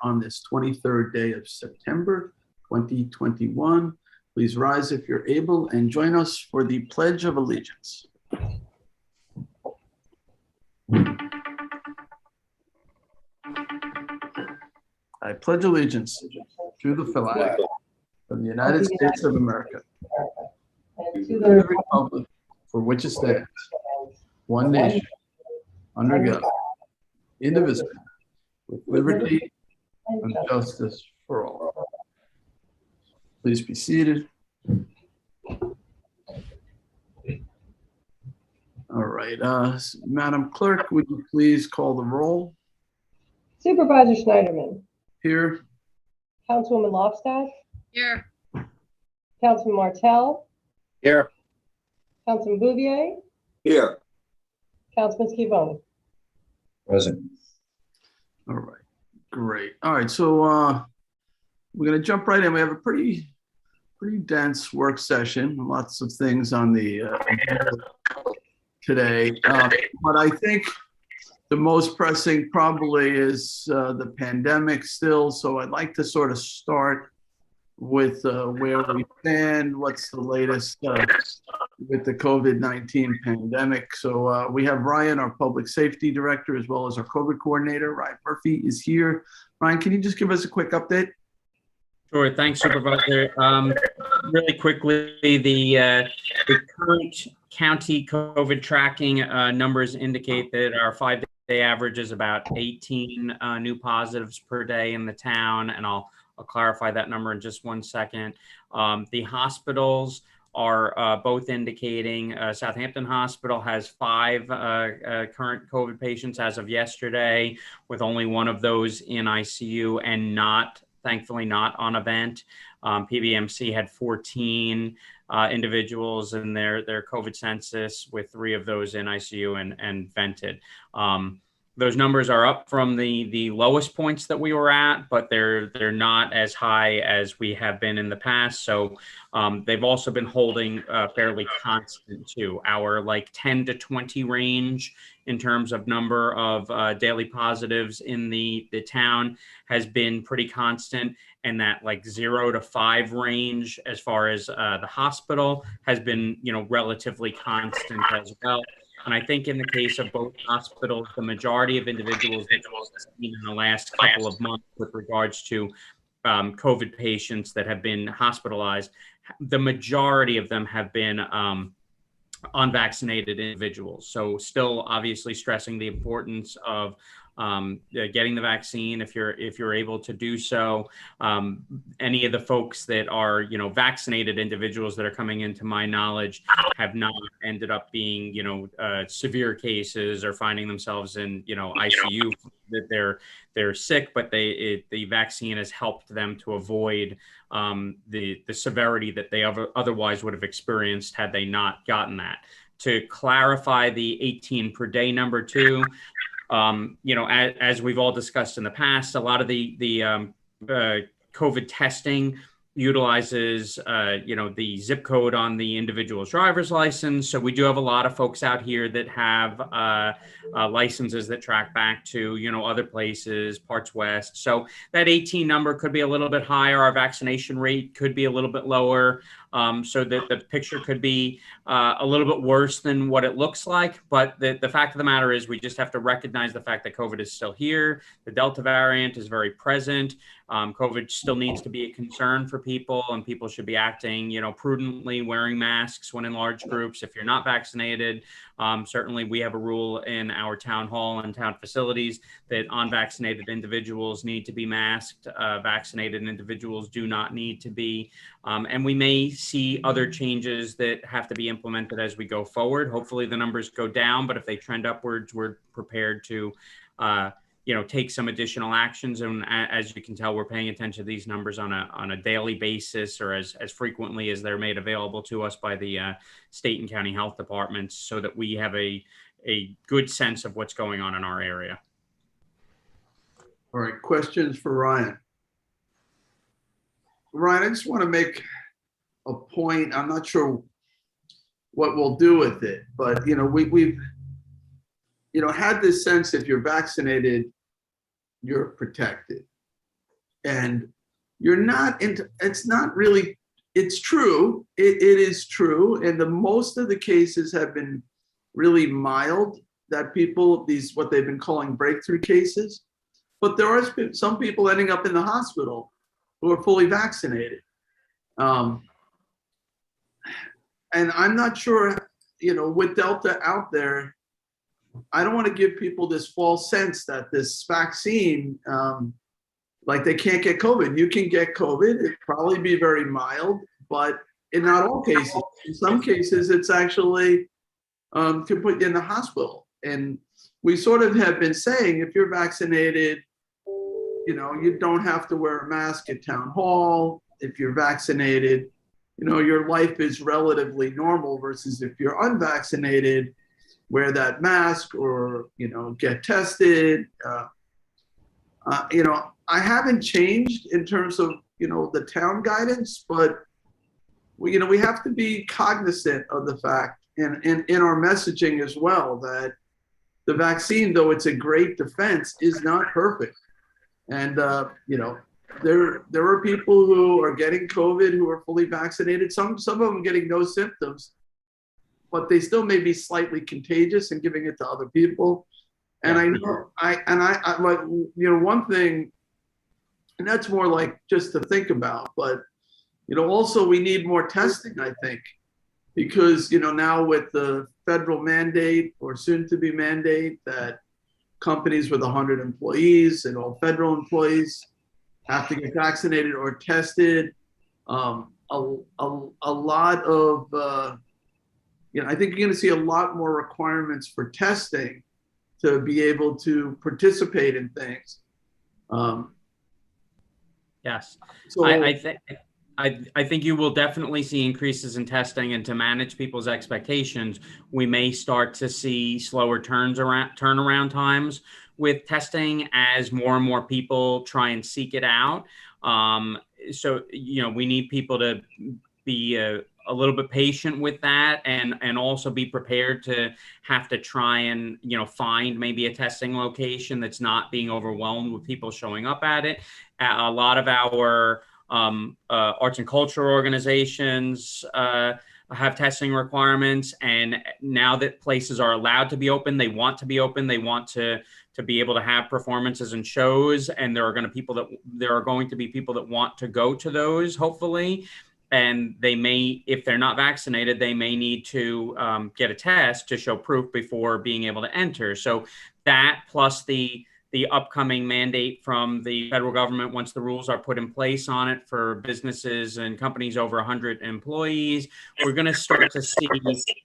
on this 23rd day of September 2021. Please rise if you're able and join us for the Pledge of Allegiance. I pledge allegiance to the flag of the United States of America, and to the republic for which it stands, one nation, under God, indivisible, with liberty and justice for all. Please be seated. All right, Madam Clerk, would you please call the roll? Supervisor Schneiderman. Here. Councilwoman Lofstadt. Here. Councilman Martell. Here. Councilman Bouvier. Here. Councilman Schivoni. Present. All right, great. All right, so we're going to jump right in. We have a pretty dense work session, lots of things on the agenda today. But I think the most pressing probably is the pandemic still. So I'd like to sort of start with where we stand, what's the latest with the COVID-19 pandemic. So we have Ryan, our public safety director, as well as our COVID coordinator. Ryan Murphy is here. Ryan, can you just give us a quick update? Sure. Thanks, Supervisor. Really quickly, the current county COVID tracking numbers indicate that our 5-day average is about 18 new positives per day in the town, and I'll clarify that number in just one second. The hospitals are both indicating Southampton Hospital has 5 current COVID patients as of yesterday, with only one of those in ICU and thankfully not on a vent. PBMC had 14 individuals in their COVID census, with 3 of those in ICU and vented. Those numbers are up from the lowest points that we were at, but they're not as high as we have been in the past. So they've also been holding fairly constant too. Our 10 to 20 range in terms of number of daily positives in the town has been pretty constant, and that 0 to 5 range as far as the hospital has been relatively constant as well. And I think in the case of both hospitals, the majority of individuals that we've seen in the last couple of months with regards to COVID patients that have been hospitalized, the majority of them have been unvaccinated individuals. So still obviously stressing the importance of getting the vaccine if you're able to do so. Any of the folks that are vaccinated individuals that are coming into my knowledge have not ended up being severe cases or finding themselves in ICU that they're sick, but the vaccine has helped them to avoid the severity that they otherwise would have experienced had they not gotten that. To clarify the 18 per day number too, as we've all discussed in the past, a lot of the COVID testing utilizes, the zip code on the individual's driver's license. So we do have a lot of folks out here that have licenses that track back to, other places, parts west. So that 18 number could be a little bit higher. Our vaccination rate could be a little bit lower. So that the picture could be a little bit worse than what it looks like. But the fact of the matter is we just have to recognize the fact that COVID is still here. The Delta variant is very present. COVID still needs to be a concern for people, and people should be acting, prudently, wearing masks when in large groups. If you're not vaccinated, certainly we have a rule in our town hall and town facilities that unvaccinated individuals need to be masked. Vaccinated individuals do not need to be. And we may see other changes that have to be implemented as we go forward. Hopefully the numbers go down, but if they trend upwards, we're prepared to take some additional actions. And as you can tell, we're paying attention to these numbers on a daily basis, or as frequently as they're made available to us by the state and county health departments, so that we have a good sense of what's going on in our area. All right, questions for Ryan? Ryan, I just want to make a point. I'm not sure what we'll do with it, but we've had this sense if you're vaccinated, you're protected. And you're not into, it's not really, it's true. It is true. And most of the cases have been really mild, that people, these, what they've been calling breakthrough cases. But there are some people ending up in the hospital who are fully vaccinated. And I'm not sure, with Delta out there, I don't want to give people this false sense that this vaccine, like they can't get COVID. You can get COVID. It'd probably be very mild, but in not all cases. In some cases, it's actually can put you in the hospital. And we sort of have been saying, if you're vaccinated, you don't have to wear a mask at town hall. If you're vaccinated, your life is relatively normal, versus if you're unvaccinated, wear that mask or, get tested. I haven't changed in terms of, the town guidance, but we have to be cognizant of the fact, and in our messaging as well, that the vaccine, though it's a great defense, is not perfect. And, there are people who are getting COVID who are fully vaccinated. Some of them getting no symptoms, but they still may be slightly contagious and giving it to other people. And I know, I like, one thing, and that's more like just to think about, but, also we need more testing, I think, because, now with the federal mandate, or soon to be mandate, that companies with 100 employees and all federal employees have to get vaccinated or tested. A lot of, I think you're going to see a lot more requirements for testing to be able to participate in things. Yes, So I think you will definitely see increases in testing, and to manage people's expectations, we may start to see slower turnaround times with testing as more and more people try and seek it out. So, we need people to be a little bit patient with that, and also be prepared to have to try and, find maybe a testing location that's not being overwhelmed with people showing up at it. A lot of our arts and culture organizations have testing requirements, and now that places are allowed to be open, they want to be open. They want to be able to have performances and shows, and there are going to be people that want to go to those, hopefully. And they may, if they're not vaccinated, they may need to get a test to show proof before being able to enter. So that, plus the upcoming mandate from the federal government, once the rules are put in place on it for businesses and companies over 100 employees, we're going to start to see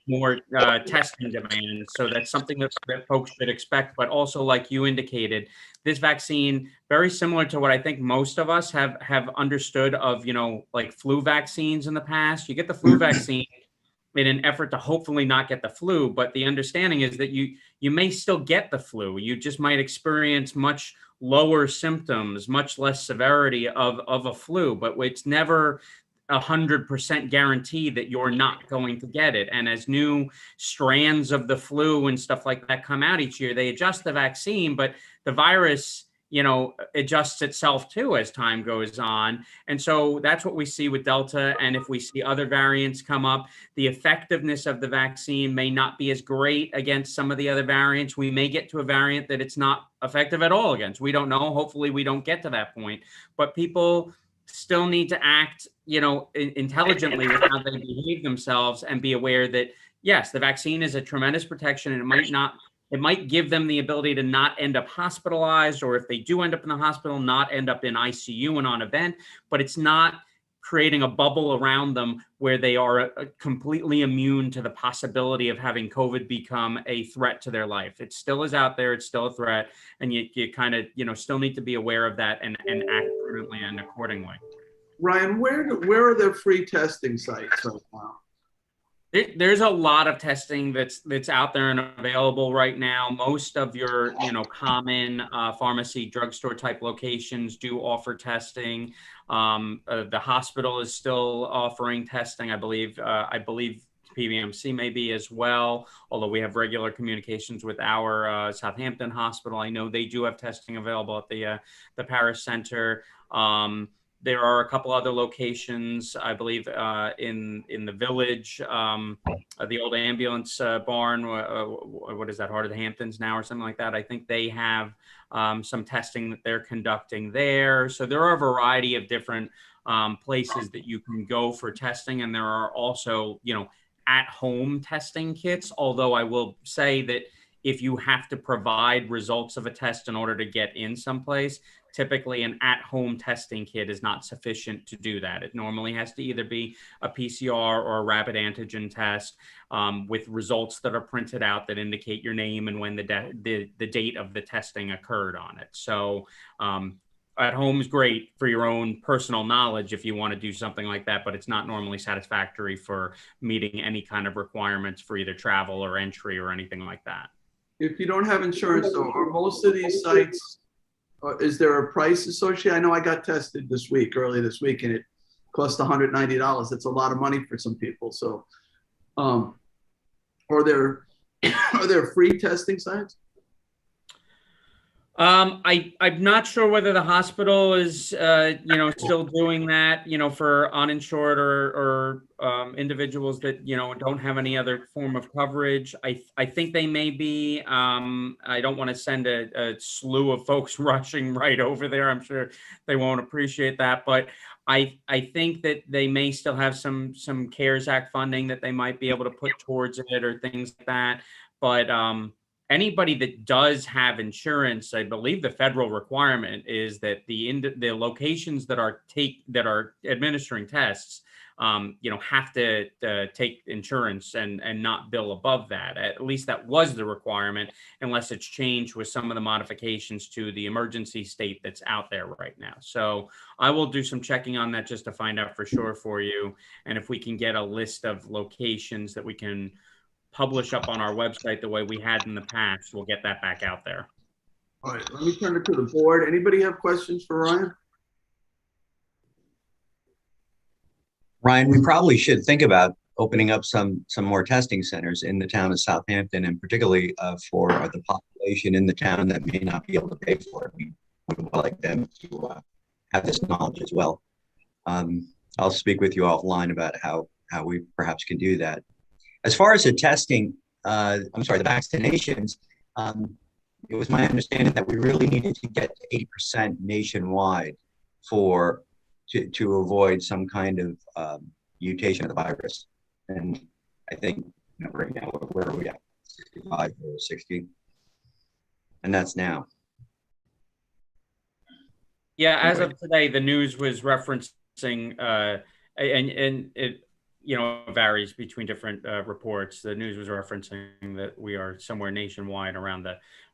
more testing demand. So that's something that folks should expect. But also, like you indicated, this vaccine, very similar to what I think most of us have understood of, like flu vaccines in the past. You get the flu vaccine in an effort to hopefully not get the flu, but the understanding is that you may still get the flu. You just might experience much lower symptoms, much less severity of a flu, but it's never 100% guarantee that you're not going to get it. And as new strands of the flu and stuff like that come out each year, they adjust the vaccine, but the virus, adjusts itself too as time goes on. And so that's what we see with Delta. And if we see other variants come up, the effectiveness of the vaccine may not be as great against some of the other variants. We may get to a variant that it's not effective at all against. We don't know. Hopefully we don't get to that point. But people still need to act, intelligently with how they behave themselves, and be aware that, yes, the vaccine is a tremendous protection, and it might give them the ability to not end up hospitalized, or if they do end up in the hospital, not end up in ICU and on a vent, but it's not creating a bubble around them where they are completely immune to the possibility of having COVID become a threat to their life. It still is out there. It's still a threat. And you kind of, still need to be aware of that and act prudently and accordingly. Ryan, where are there free testing sites right now? There's a lot of testing that's out there and available right now. Most of your, common pharmacy, drugstore type locations do offer testing. The hospital is still offering testing. I believe PBMC may be as well, although we have regular communications with our Southampton hospital. I know they do have testing available at the Paris Center. There are a couple other locations, I believe, in the village, the old ambulance barn. What is that, Heart of the Hamptons now or something like that? I think they have some testing that they're conducting there. So there are a variety of different places that you can go for testing. And there are also, at-home testing kits, although I will say that if you have to provide results of a test in order to get in someplace, typically an at-home testing kit is not sufficient to do that. It normally has to either be a PCR or a rapid antigen test with results that are printed out that indicate your name and when the date of the testing occurred on it. So at home is great for your own personal knowledge if you want to do something like that, but it's not normally satisfactory for meeting any kind of requirements for either travel or entry or anything like that. If you don't have insurance, though, are most of these sites, is there a price associated? I know I got tested early this week, and it cost $190. That's a lot of money for some people. So, are there free testing sites? I'm not sure whether the hospital is, still doing that, for uninsured or individuals that, don't have any other form of coverage. I think they may be. I don't want to send a slew of folks rushing right over there. I'm sure they won't appreciate that, but I think that they may still have some CARES Act funding that they might be able to put towards it or things like that. But anybody that does have insurance, I believe the federal requirement is that the locations that are administering tests, have to take insurance and not bill above that. At least that was the requirement, unless it's changed with some of the modifications to the emergency state that's out there right now. So I will do some checking on that just to find out for sure for you. And if we can get a list of locations that we can publish up on our website the way we had in the past, we'll get that back out there. All right, let me turn it to the board. Anybody have questions for Ryan? Ryan, we probably should think about opening up some more testing centers in the town of Southampton, and particularly for the population in the town that may not be able to pay for it. We would like them to have this knowledge as well. I'll speak with you offline about how we perhaps can do that. As far as the testing, the vaccinations, it was my understanding that we really needed to get to 80% nationwide to avoid some kind of mutation of the virus. And I think right now, where are we at? 65 or 60? And that's now. Yeah, as of today, the news was referencing, and it, varies between different reports. The news was referencing that we are somewhere nationwide around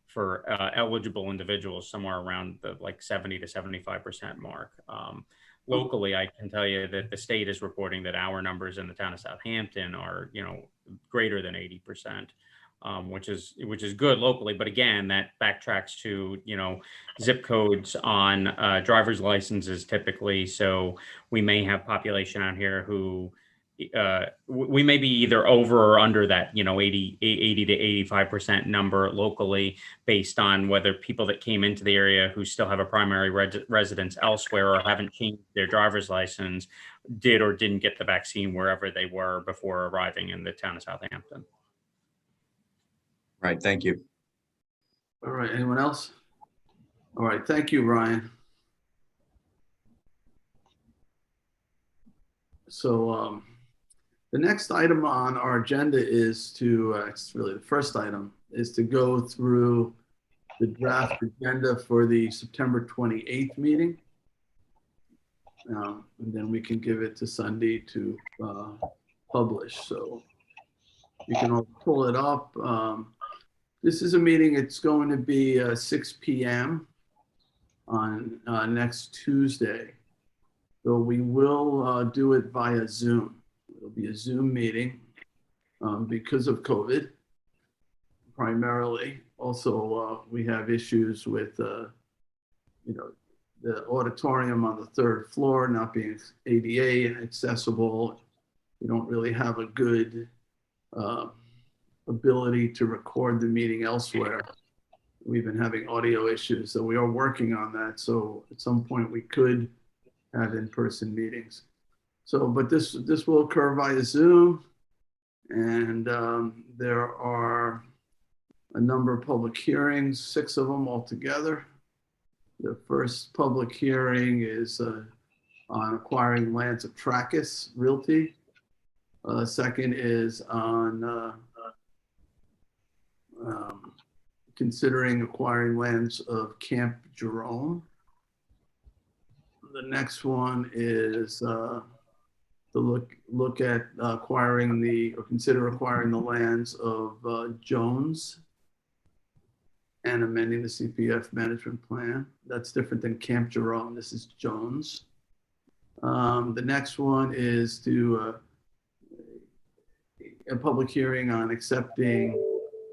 for eligible individuals, somewhere around the 70 to 75% mark. Locally, I can tell you that the state is reporting that our numbers in the town of Southampton are, greater than 80%. Which is good locally, but again, that backtracks to zip codes on driver's licenses typically. So we may have population out here who we may be either over or under that 80 to 85% number locally, based on whether people that came into the area who still have a primary residence elsewhere or haven't changed their driver's license did or didn't get the vaccine wherever they were before arriving in the town of Southampton. Right. Thank you. All right. Anyone else? All right. Thank you, Ryan. So the next item on our agenda is it's really the first item, is to go through the draft agenda for the September 28th meeting. And then we can give it to Sunday to publish. So you can all pull it up. This is a meeting, it's going to be 6 p.m. on next Tuesday. So we will do it via Zoom. It'll be a Zoom meeting because of COVID, primarily. Also, we have issues with, the auditorium on the third floor not being ADA accessible. We don't really have a good uh, ability to record the meeting elsewhere. We've been having audio issues, so we are working on that. So at some point we could have in-person meetings. So, but this will occur via Zoom, and there are a number of public hearings, 6 of them altogether. The first public hearing is on acquiring lands of Tracus Realty. Second is on considering acquiring lands of Camp Jerome. The next one is to look at acquiring or consider acquiring the lands of Jones and amending the CPF management plan. That's different than Camp Jerome. This is Jones. The next one is to a public hearing on accepting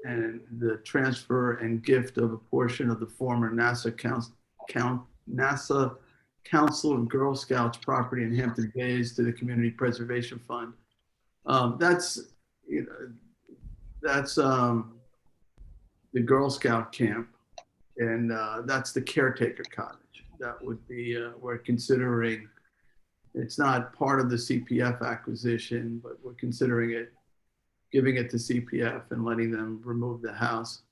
and the transfer and gift of a portion of the former NASA Council of Girl Scouts property in Hampton Bays to the Community Preservation Fund. That's the Girl Scout camp, and that's the caretaker cottage. That would be, we're considering, it's not part of the CPF acquisition, but we're considering it, giving it to CPF and letting them remove the house.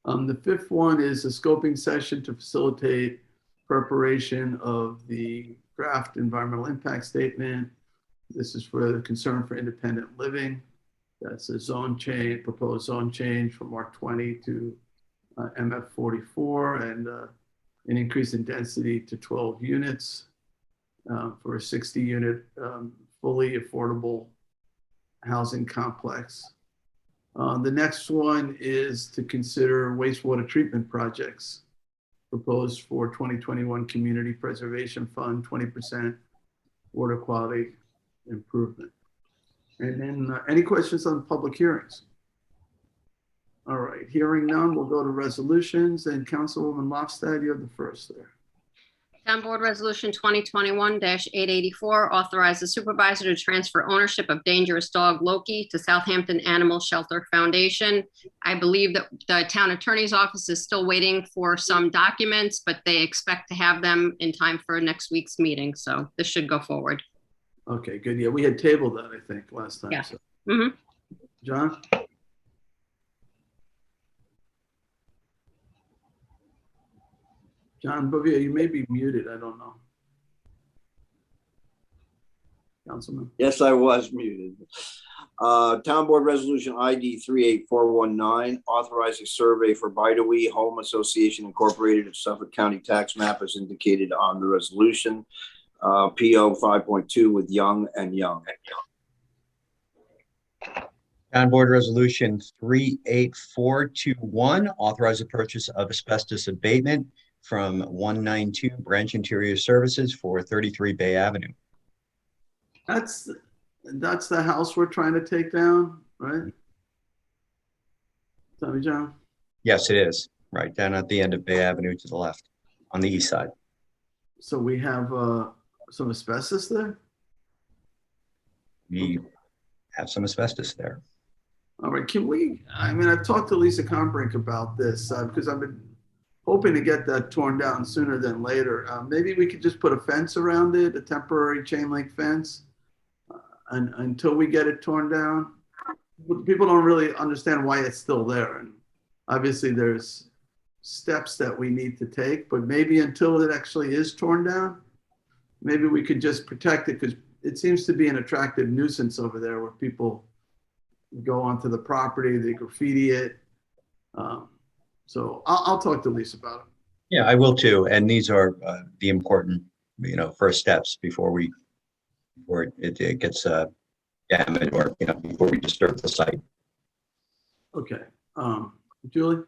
The fifth one is a scoping session to facilitate preparation of the draft environmental impact statement. This is for the concern for independent living. That's a zone change, proposed zone change from R20 to MF 44, and an increase in density to 12 units for a 60 unit fully affordable housing complex. The next one is to consider wastewater treatment projects proposed for 2021 Community Preservation Fund, 20% water quality improvement. And then any questions on public hearings? All right, hearing none, we'll go to resolutions, and Councilwoman Lofstad, you have the first there. Town Board Resolution 2021-884 authorizes the supervisor to transfer ownership of dangerous dog Loki to Southampton Animal Shelter Foundation. I believe that the town attorney's office is still waiting for some documents, but they expect to have them in time for next week's meeting. So this should go forward. Okay, good. Yeah, we had tabled that, I think, last time. Yeah. So. Mhm. John? John Bouvier, you may be muted. I don't know. Councilman? Yes, I was muted. Town Board Resolution ID 38419, authorizing survey for Bidewee Home Association Incorporated of Suffolk County tax map as indicated on the resolution. PO 5.2 with Young and Young. Town Board Resolution 38421, authorize the purchase of asbestos abatement from 192 Branch Interior Services for 33 Bay Avenue. That's the house we're trying to take down, right? Tommy John? Yes, it is. Right down at the end of Bay Avenue to the left on the east side. So we have some asbestos there? We have some asbestos there. All right, can we, I mean, I've talked to Lisa Combrink about this because I've been hoping to get that torn down sooner than later. Maybe we could just put a fence around it, a temporary chain link fence, until we get it torn down. People don't really understand why it's still there. And obviously there's steps that we need to take, but maybe until it actually is torn down, maybe we could just protect it, because it seems to be an attractive nuisance over there where people go onto the property, they graffiti it. So I'll talk to Lisa about it. Yeah, I will too. And these are the important, first steps before it gets damaged, or before we disturb the site. Okay, Julie?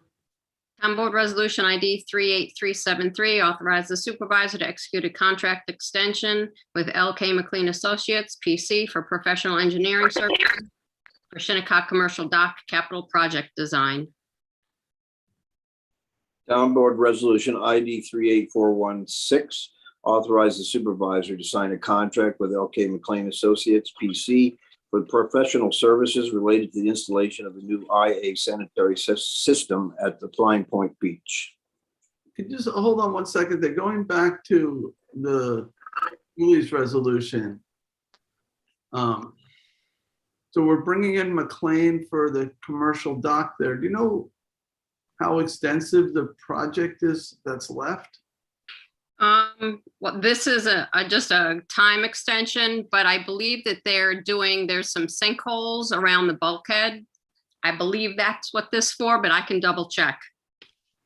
Town Board Resolution ID 38373 authorizes the supervisor to execute a contract extension with LK McLean Associates, PC, for professional engineering services for Shinnecock Commercial Dock Capital Project Design. Town Board Resolution ID 38416, authorize the supervisor to sign a contract with LK McLean Associates, PC, for professional services related to the installation of the new IA sanitary system at the Flying Point Beach. Could you just hold on 1 second? They're going back to the Julie's resolution. So we're bringing in McLean for the commercial dock there. Do you know how extensive the project is that's left? Well, this is just a time extension, but I believe that there's some sinkholes around the bulkhead. I believe that's what this for, but I can double check.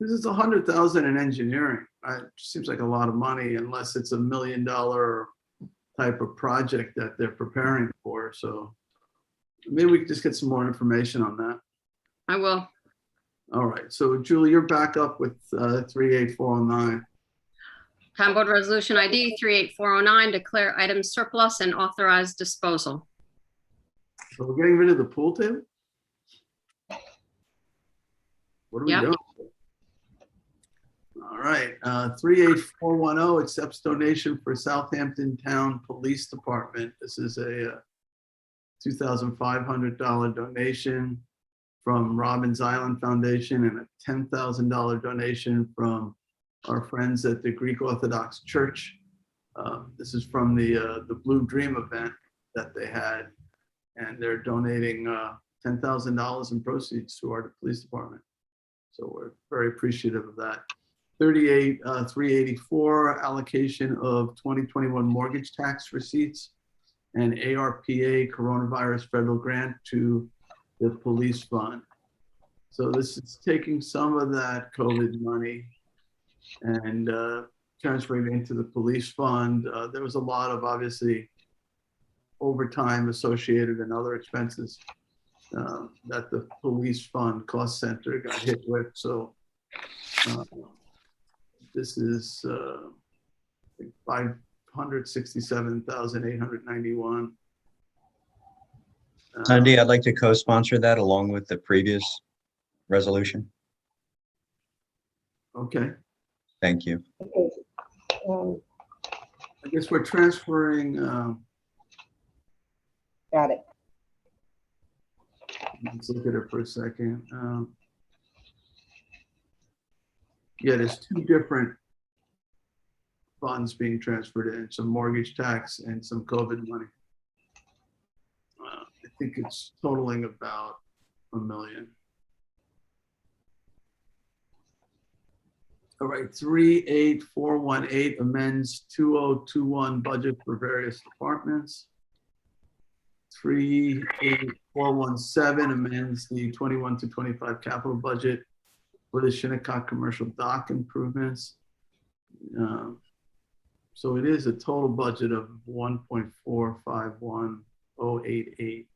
This is $100,000 in engineering. It seems like a lot of money unless it's $1 million type of project that they're preparing for. So maybe we could just get some more information on that. I will. All right. So Julie, you're back up with 38409. Town Board Resolution ID 38409, declare items surplus and authorize disposal. So we're getting rid of the pool table? What are we Yep. doing? All right, 38410 accepts donation for Southampton Town Police Department. This is a $2,500 donation from Robbins Island Foundation and a $10,000 donation from our friends at the Greek Orthodox Church. This is from the Blue Dream event that they had, and they're donating $10,000 in proceeds to our police department. So we're very appreciative of that. 384 allocation of 2021 mortgage tax receipts and ARPA coronavirus federal grant to the police fund. So this is taking some of that COVID money and transferring it into the police fund. There was a lot of obviously overtime associated and other expenses that the police fund cost center got hit with. So this is 567,891. Andy, I'd like to co-sponsor that along with the previous resolution. Okay, Thank you. Okay. I guess we're transferring. Got it. Let's look at it for a second. Yeah, there's two different funds being transferred in, some mortgage tax and some COVID money. I think it's totaling about $1 million. All right, 38418 amends 2021 budget for various departments. 38417 amends the 21 to 25 capital budget for the Shinnecock commercial dock improvements. So it is a total budget of 1.451088.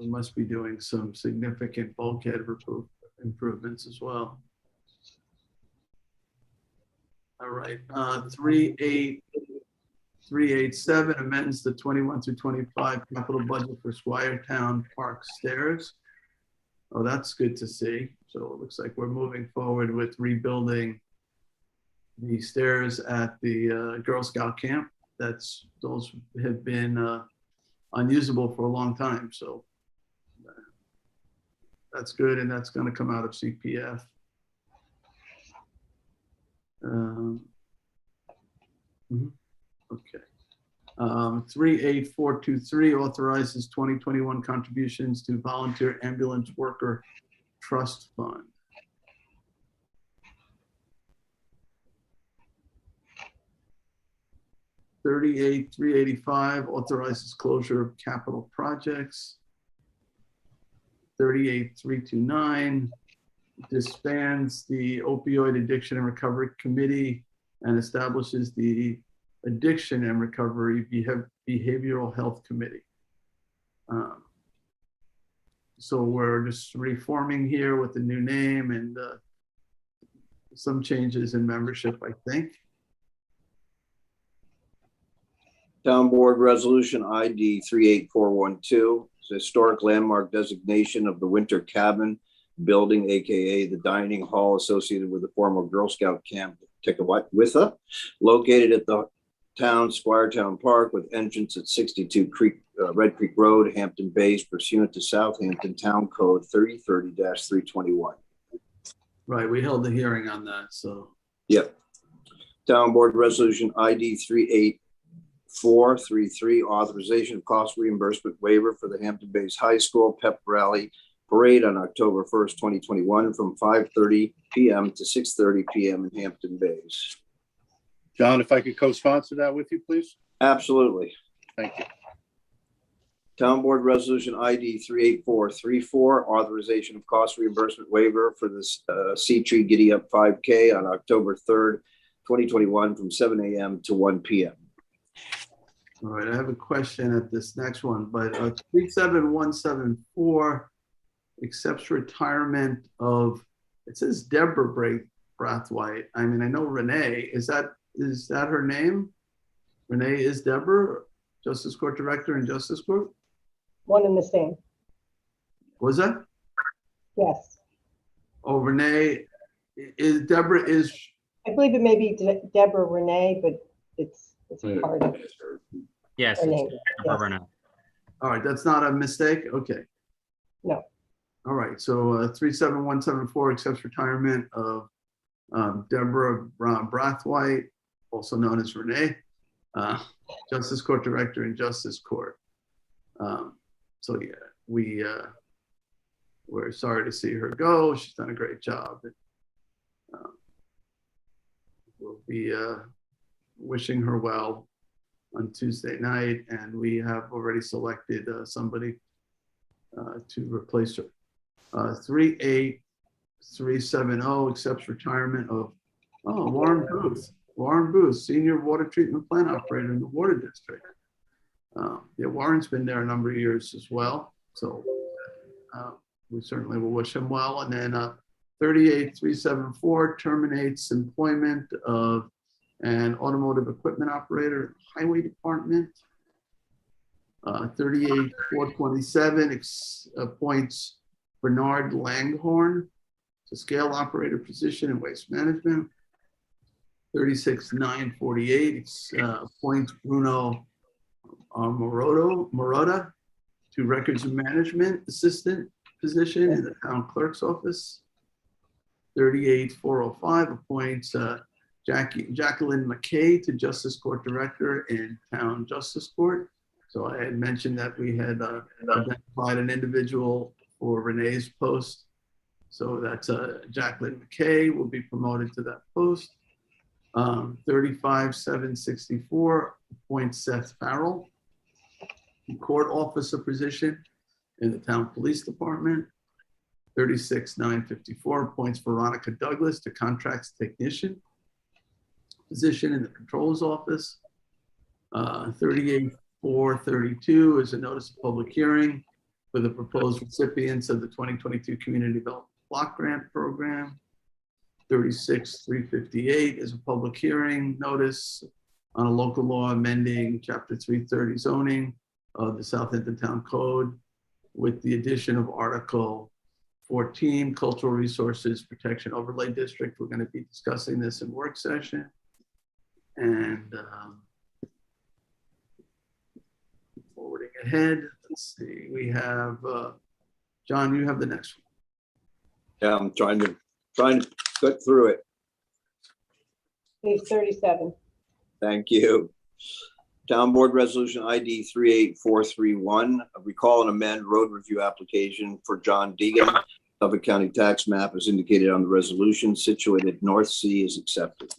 We must be doing some significant bulkhead improvements as well. All right, 38387 amends the 21 through 25 capital budget for Squiretown Park stairs. Oh, that's good to see. So it looks like we're moving forward with rebuilding the stairs at the Girl Scout camp. Those have been unusable for a long time. So that's good, and that's going to come out of CPF. Okay. 38423 authorizes 2021 contributions to Volunteer Ambulance Worker Trust Fund. $38,385 authorizes closure of capital projects. 38,329 disbands the Opioid Addiction and Recovery Committee and establishes the Addiction and Recovery Behavioral Health Committee. So we're just reforming here with the new name and some changes in membership, I think. Town Board Resolution ID 38412, historic landmark designation of the Winter Cabin building, AKA the dining hall associated with the former Girl Scout camp, Tekawatwitha, located at the town Squiretown Park with entrance at 62 Red Creek Road, Hampton Bays, pursuant to Southampton Town Code 3030-321. Right, we held a hearing on that, so. Yep. Town Board Resolution ID 38433, authorization of cost reimbursement waiver for the Hampton Bays High School Pep Rally Parade on October 1st, 2021 from 5:30 p.m. to 6:30 p.m. in Hampton Bays. John, if I could co-sponsor that with you, please? Absolutely. Thank you. Town Board Resolution ID 38434, authorization of cost reimbursement waiver for this Sea Tree Giddy Up 5K on October 3rd, 2021 from 7 a.m. to 1 p.m. All right, I have a question at this next one, but 37174 accepts retirement of, it says Deborah Brathwaite. I mean, I know Renee, is that her name? Renee is Deborah, Justice Court Director in Justice Court? One and the same. Was that? Yes. Oh, Renee, Deborah is. I believe it may be Deborah Renee, but it's part of Yes. her name. It's Yes. Bernard. All right, that's not a mistake? Okay. No. All right, so 37174 accepts retirement of Deborah Brathwaite, also known as Renee, Justice Court Director in Justice Court. So yeah, we're sorry to see her go. She's done a great job. We'll be wishing her well on Tuesday night, and we have already selected somebody to replace her. 38370 accepts retirement of Warren Booth. Warren Booth, Senior Water Treatment Plant Operator in the Water District. Yeah, Warren's been there a number of years as well, so we certainly will wish him well. And then 38374 terminates employment of an automotive equipment operator, Highway Department. 38427 appoints Bernard Langhorn to scale operator position in waste management. 36948 appoints Bruno Morota to records management assistant position in the town clerk's office. 38405 appoints Jacqueline McKay to Justice Court Director in Town Justice Court. So I had mentioned that we had identified an individual for Renee's post. So that's Jacqueline McKay will be promoted to that post. 35764 appoints Seth Farrell to court officer position in the town police department. 36954 appoints Veronica Douglas to contracts technician position in the controller's office. 38432 is a notice of public hearing for the proposed recipients of the 2022 Community Development Block Grant Program. 36358 is a public hearing notice on a local law amending Chapter 330 zoning of the Southampton Town Code with the addition of Article 14, Cultural Resources Protection Overlay District. We're going to be discussing this in work session. And forwarding ahead, let's see, we have, John, you have the next one. Yeah, I'm trying to get through it. Page 37. Thank you. Town Board Resolution ID 38431, recall and amend road review application for John Deegan. Suffolk County tax map as indicated on the resolution, situated North Sea, is accepted.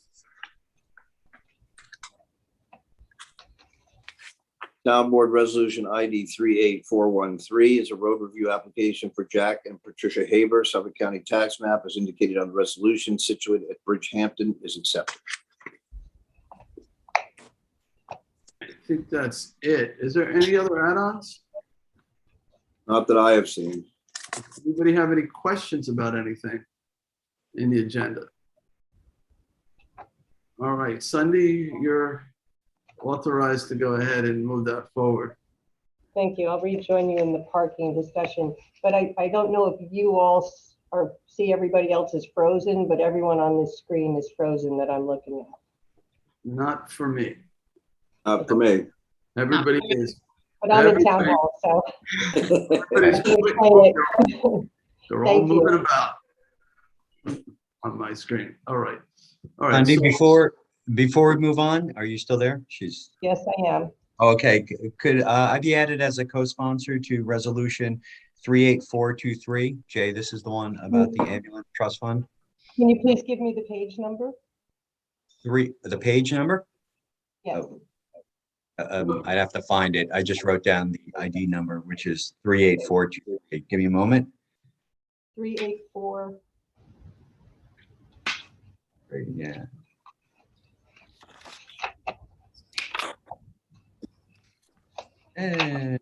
Town Board Resolution ID 38413 is a road review application for Jack and Patricia Haber. Suffolk County tax map as indicated on the resolution, situated at Bridgehampton, is accepted. I think that's it. Is there any other add-ons? Not that I have seen. Anybody have any questions about anything in the agenda? All right, Sunday, you're authorized to go ahead and move that forward. Thank you. I'll rejoin you in the parking discussion, but I don't know if you all or see everybody else is frozen, but everyone on this screen is frozen that I'm looking at. Not for me. For me. Everybody is. But I'm in town Everybody- hall, so everybody's I can explain it. They're all Thank you. moving about on my screen. All right. All right. Andy, so- before we move on, are you still there? She's Yes, I am. okay. Could I be added as a co-sponsor to resolution 38423? Jay, this is the one about the ambulance trust fund. Can you please give me the page number? The page number? Yes. I'd have to find it. I just wrote down the ID number, which is 38423. Give me a moment. 384. Yeah. And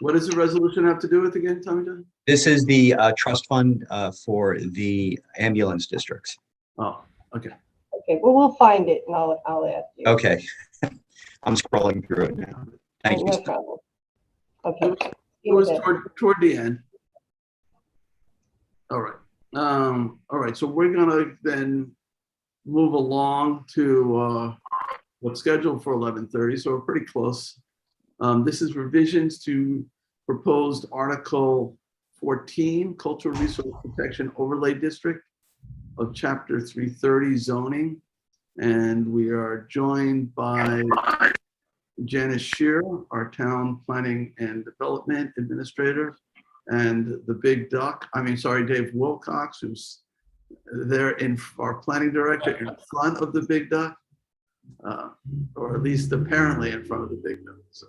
What does the resolution have to do with again, Tommy John? this is the trust fund for the ambulance districts. Oh, okay. Okay, well, we'll find it and I'll add you. Okay. I'm scrolling through it now. Thank No you. problem. It Okay. was, it was toward the end. All right. All right. So we're gonna then move along to what's scheduled for 11:30. So we're pretty close. This is revisions to proposed Article 14, Cultural Resource Protection Overlay District of Chapter 330 zoning. And we are joined by Janice Shearer, our Town Planning and Development Administrator, and the big duck, Dave Wilcox, who's there in our Planning Director in front of the big duck, or at least apparently in front of the big duck. So,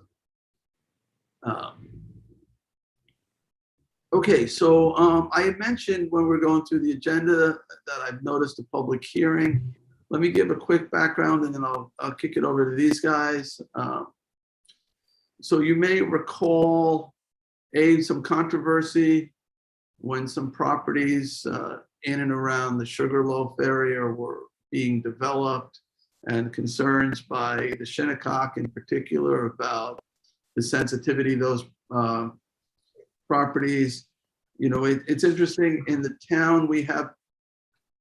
okay, so I had mentioned when we're going through the agenda that I've noticed a public hearing. Let me give a quick background and then I'll kick it over to these guys. So you may recall some controversy when some properties in and around the Sugarloaf area were being developed, and concerns by the Shinnecock in particular about the sensitivity of those properties. You know, it's interesting in the town we have,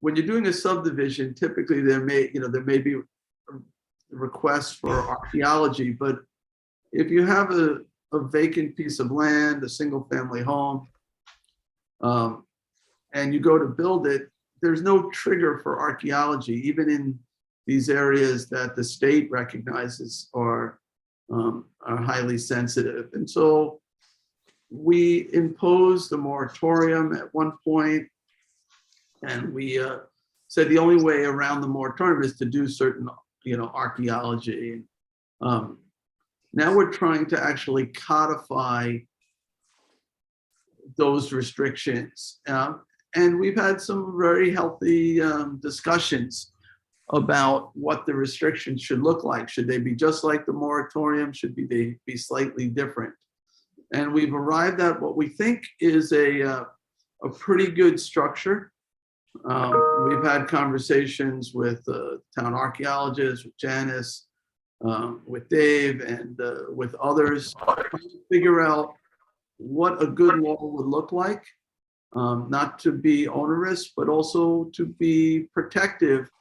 when you're doing a subdivision, typically there may be requests for archaeology, but if you have a vacant piece of land, a single family home, and you go to build it, there's no trigger for archaeology, even in these areas that the state recognizes are highly sensitive. And so we imposed a moratorium at one point, and we said the only way around the moratorium is to do certain, archaeology. Now we're trying to actually codify those restrictions. And we've had some very healthy discussions about what the restrictions should look like. Should they be just like the moratorium? Should they be slightly different? And we've arrived at what we think is a pretty good structure. We've had conversations with town archaeologists, with Janice, with Dave, and with others to figure out what a good law would look like, not to be onerous, but also to be protective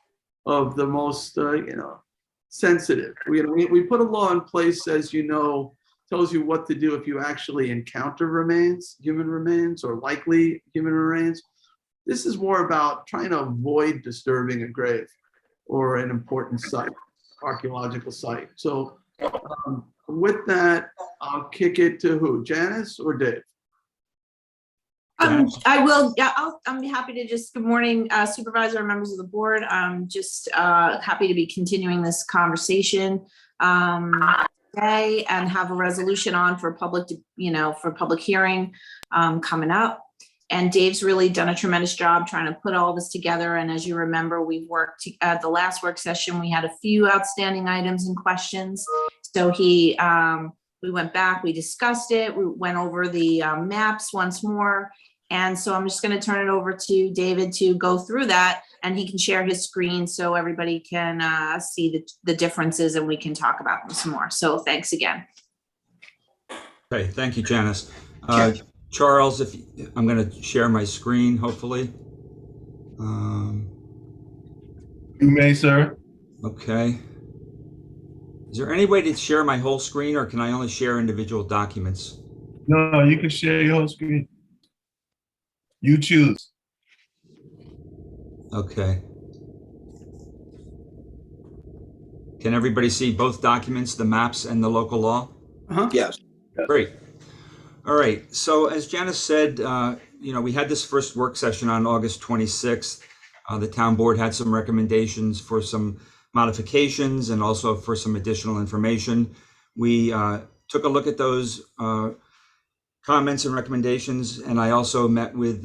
of the most, sensitive. We put a law in place, as you know, tells you what to do if you actually encounter human remains, or likely human remains. This is more about trying to avoid disturbing a grave or an important site, archaeological site. So with that, I'll kick it to who? Janice or Dave? I will. Yeah, I'm happy to good morning, supervisor and members of the board. I'm just happy to be continuing this conversation today and have a resolution on for public hearing coming up. And Dave's really done a tremendous job trying to put all this together. And as you remember, we've worked at the last work session. We had a few outstanding items and questions. So we went back, we discussed it, we went over the maps once more. And so I'm just going to turn it over to David to go through that, and he can share his screen so everybody can see the differences, and we can talk about them some more. So thanks again. Okay, thank you, Janice. Charles, if I'm going to share my screen, hopefully. You may, sir. Okay. Is there any way to share my whole screen, or can I only share individual documents? No, you can share your whole screen. You choose. Okay. Can everybody see both documents, the maps and the local law? Yes. Great. All right. So as Janice said, we had this first work session on August 26th. The town board had some recommendations for some modifications and also for some additional information. We took a look at those comments and recommendations, and I also met with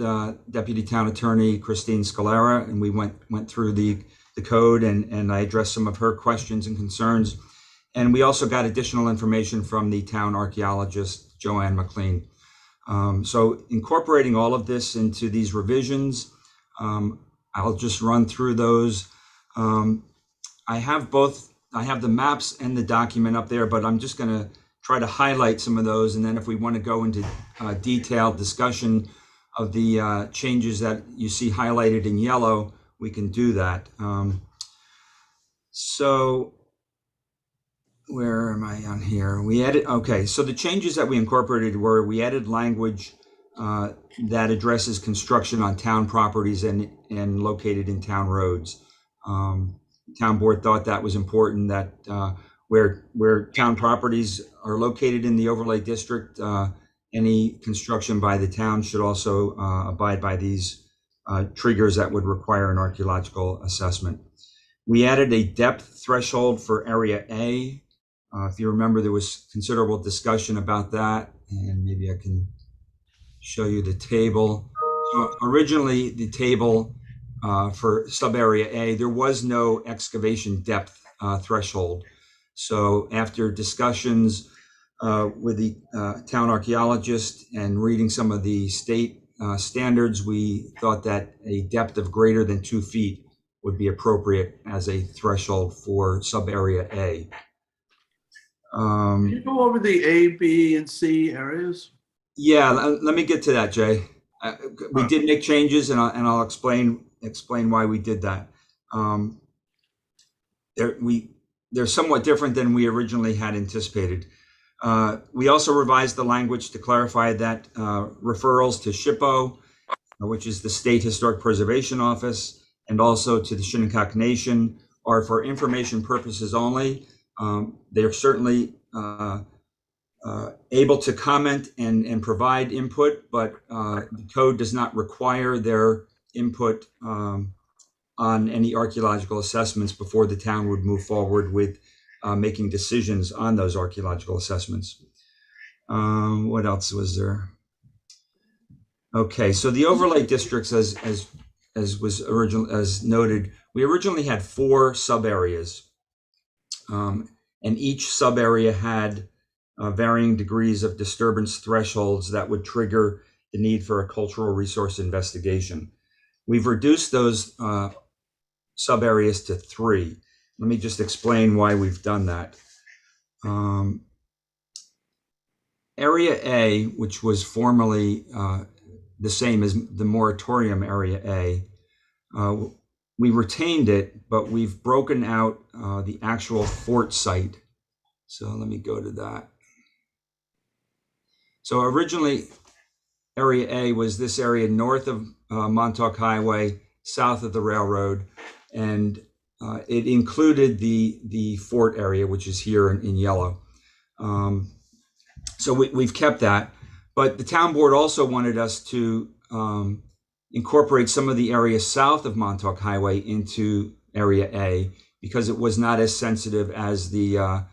Deputy Town Attorney Christine Scalera, and we went through the code, and I addressed some of her questions and concerns. And we also got additional information from the town archaeologist, Joanne McLean. So incorporating all of this into these revisions, I'll just run through those. I have the maps and the document up there, but I'm just gonna try to highlight some of those. And then if we want to go into detailed discussion of the changes that you see highlighted in yellow, we can do that. So where am I on here? Okay, so the changes that we incorporated were, we added language that addresses construction on town properties and located in town roads. Town board thought that was important, that where town properties are located in the overlay district, any construction by the town should also abide by these triggers that would require an archaeological assessment. We added a depth threshold for area A. If you remember, there was considerable discussion about that, and maybe I can show you the table. So originally, the table for sub-area A, there was no excavation depth threshold. So after discussions with the town archaeologist and reading some of the state standards, we thought that a depth of greater than 2 feet would be appropriate as a threshold for sub-area A. Can you go over the A, B, and C areas? Yeah, let me get to that, Jay. We did make changes, and I'll explain why we did that. They're somewhat different than we originally had anticipated. We also revised the language to clarify that referrals to SHPO, which is the State Historic Preservation Office, and also to the Shinnecock Nation, are for information purposes only. They're certainly able to comment and provide input, but the code does not require their input on any archaeological assessments before the town would move forward with making decisions on those archaeological assessments. What else was there? Okay, so the overlay districts, as noted, we originally had 4 sub areas, and each sub area had varying degrees of disturbance thresholds that would trigger the need for a cultural resource investigation. We've reduced those sub areas to 3. Let me just explain why we've done that. Area A, which was formerly the same as the moratorium area A, we retained it, but we've broken out the actual fort site. So let me go to that. So originally, area A was this area north of Montauk Highway, south of the railroad, and it included the fort area, which is here in yellow. So we've kept that, but the town board also wanted us to incorporate some of the area south of Montauk Highway into area A, because it was not as sensitive as the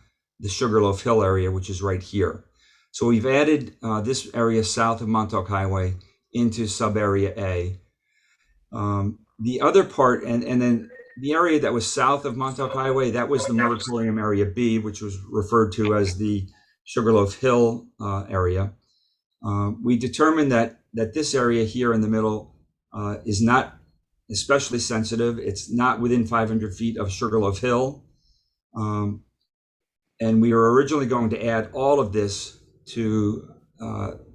Sugarloaf Hill area, which is right here. So we've added this area south of Montauk Highway into sub area A. The other part, and then the area that was south of Montauk Highway, that was the moratorium area B, which was referred to as the Sugarloaf Hill area. We determined that this area here in the middle is not especially sensitive. It's not within 500 feet of Sugarloaf Hill. And we were originally going to add all of this to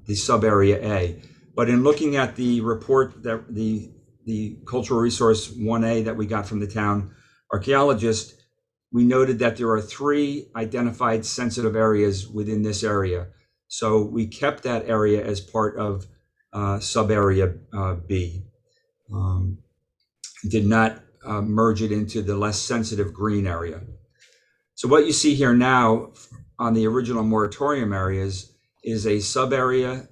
the sub area A. But in looking at the report that the cultural resource 1A that we got from the town archaeologist, we noted that there are 3 identified sensitive areas within this area. So we kept that area as part of sub area B. Did not merge it into the less sensitive green area. So what you see here now on the original moratorium areas is a sub area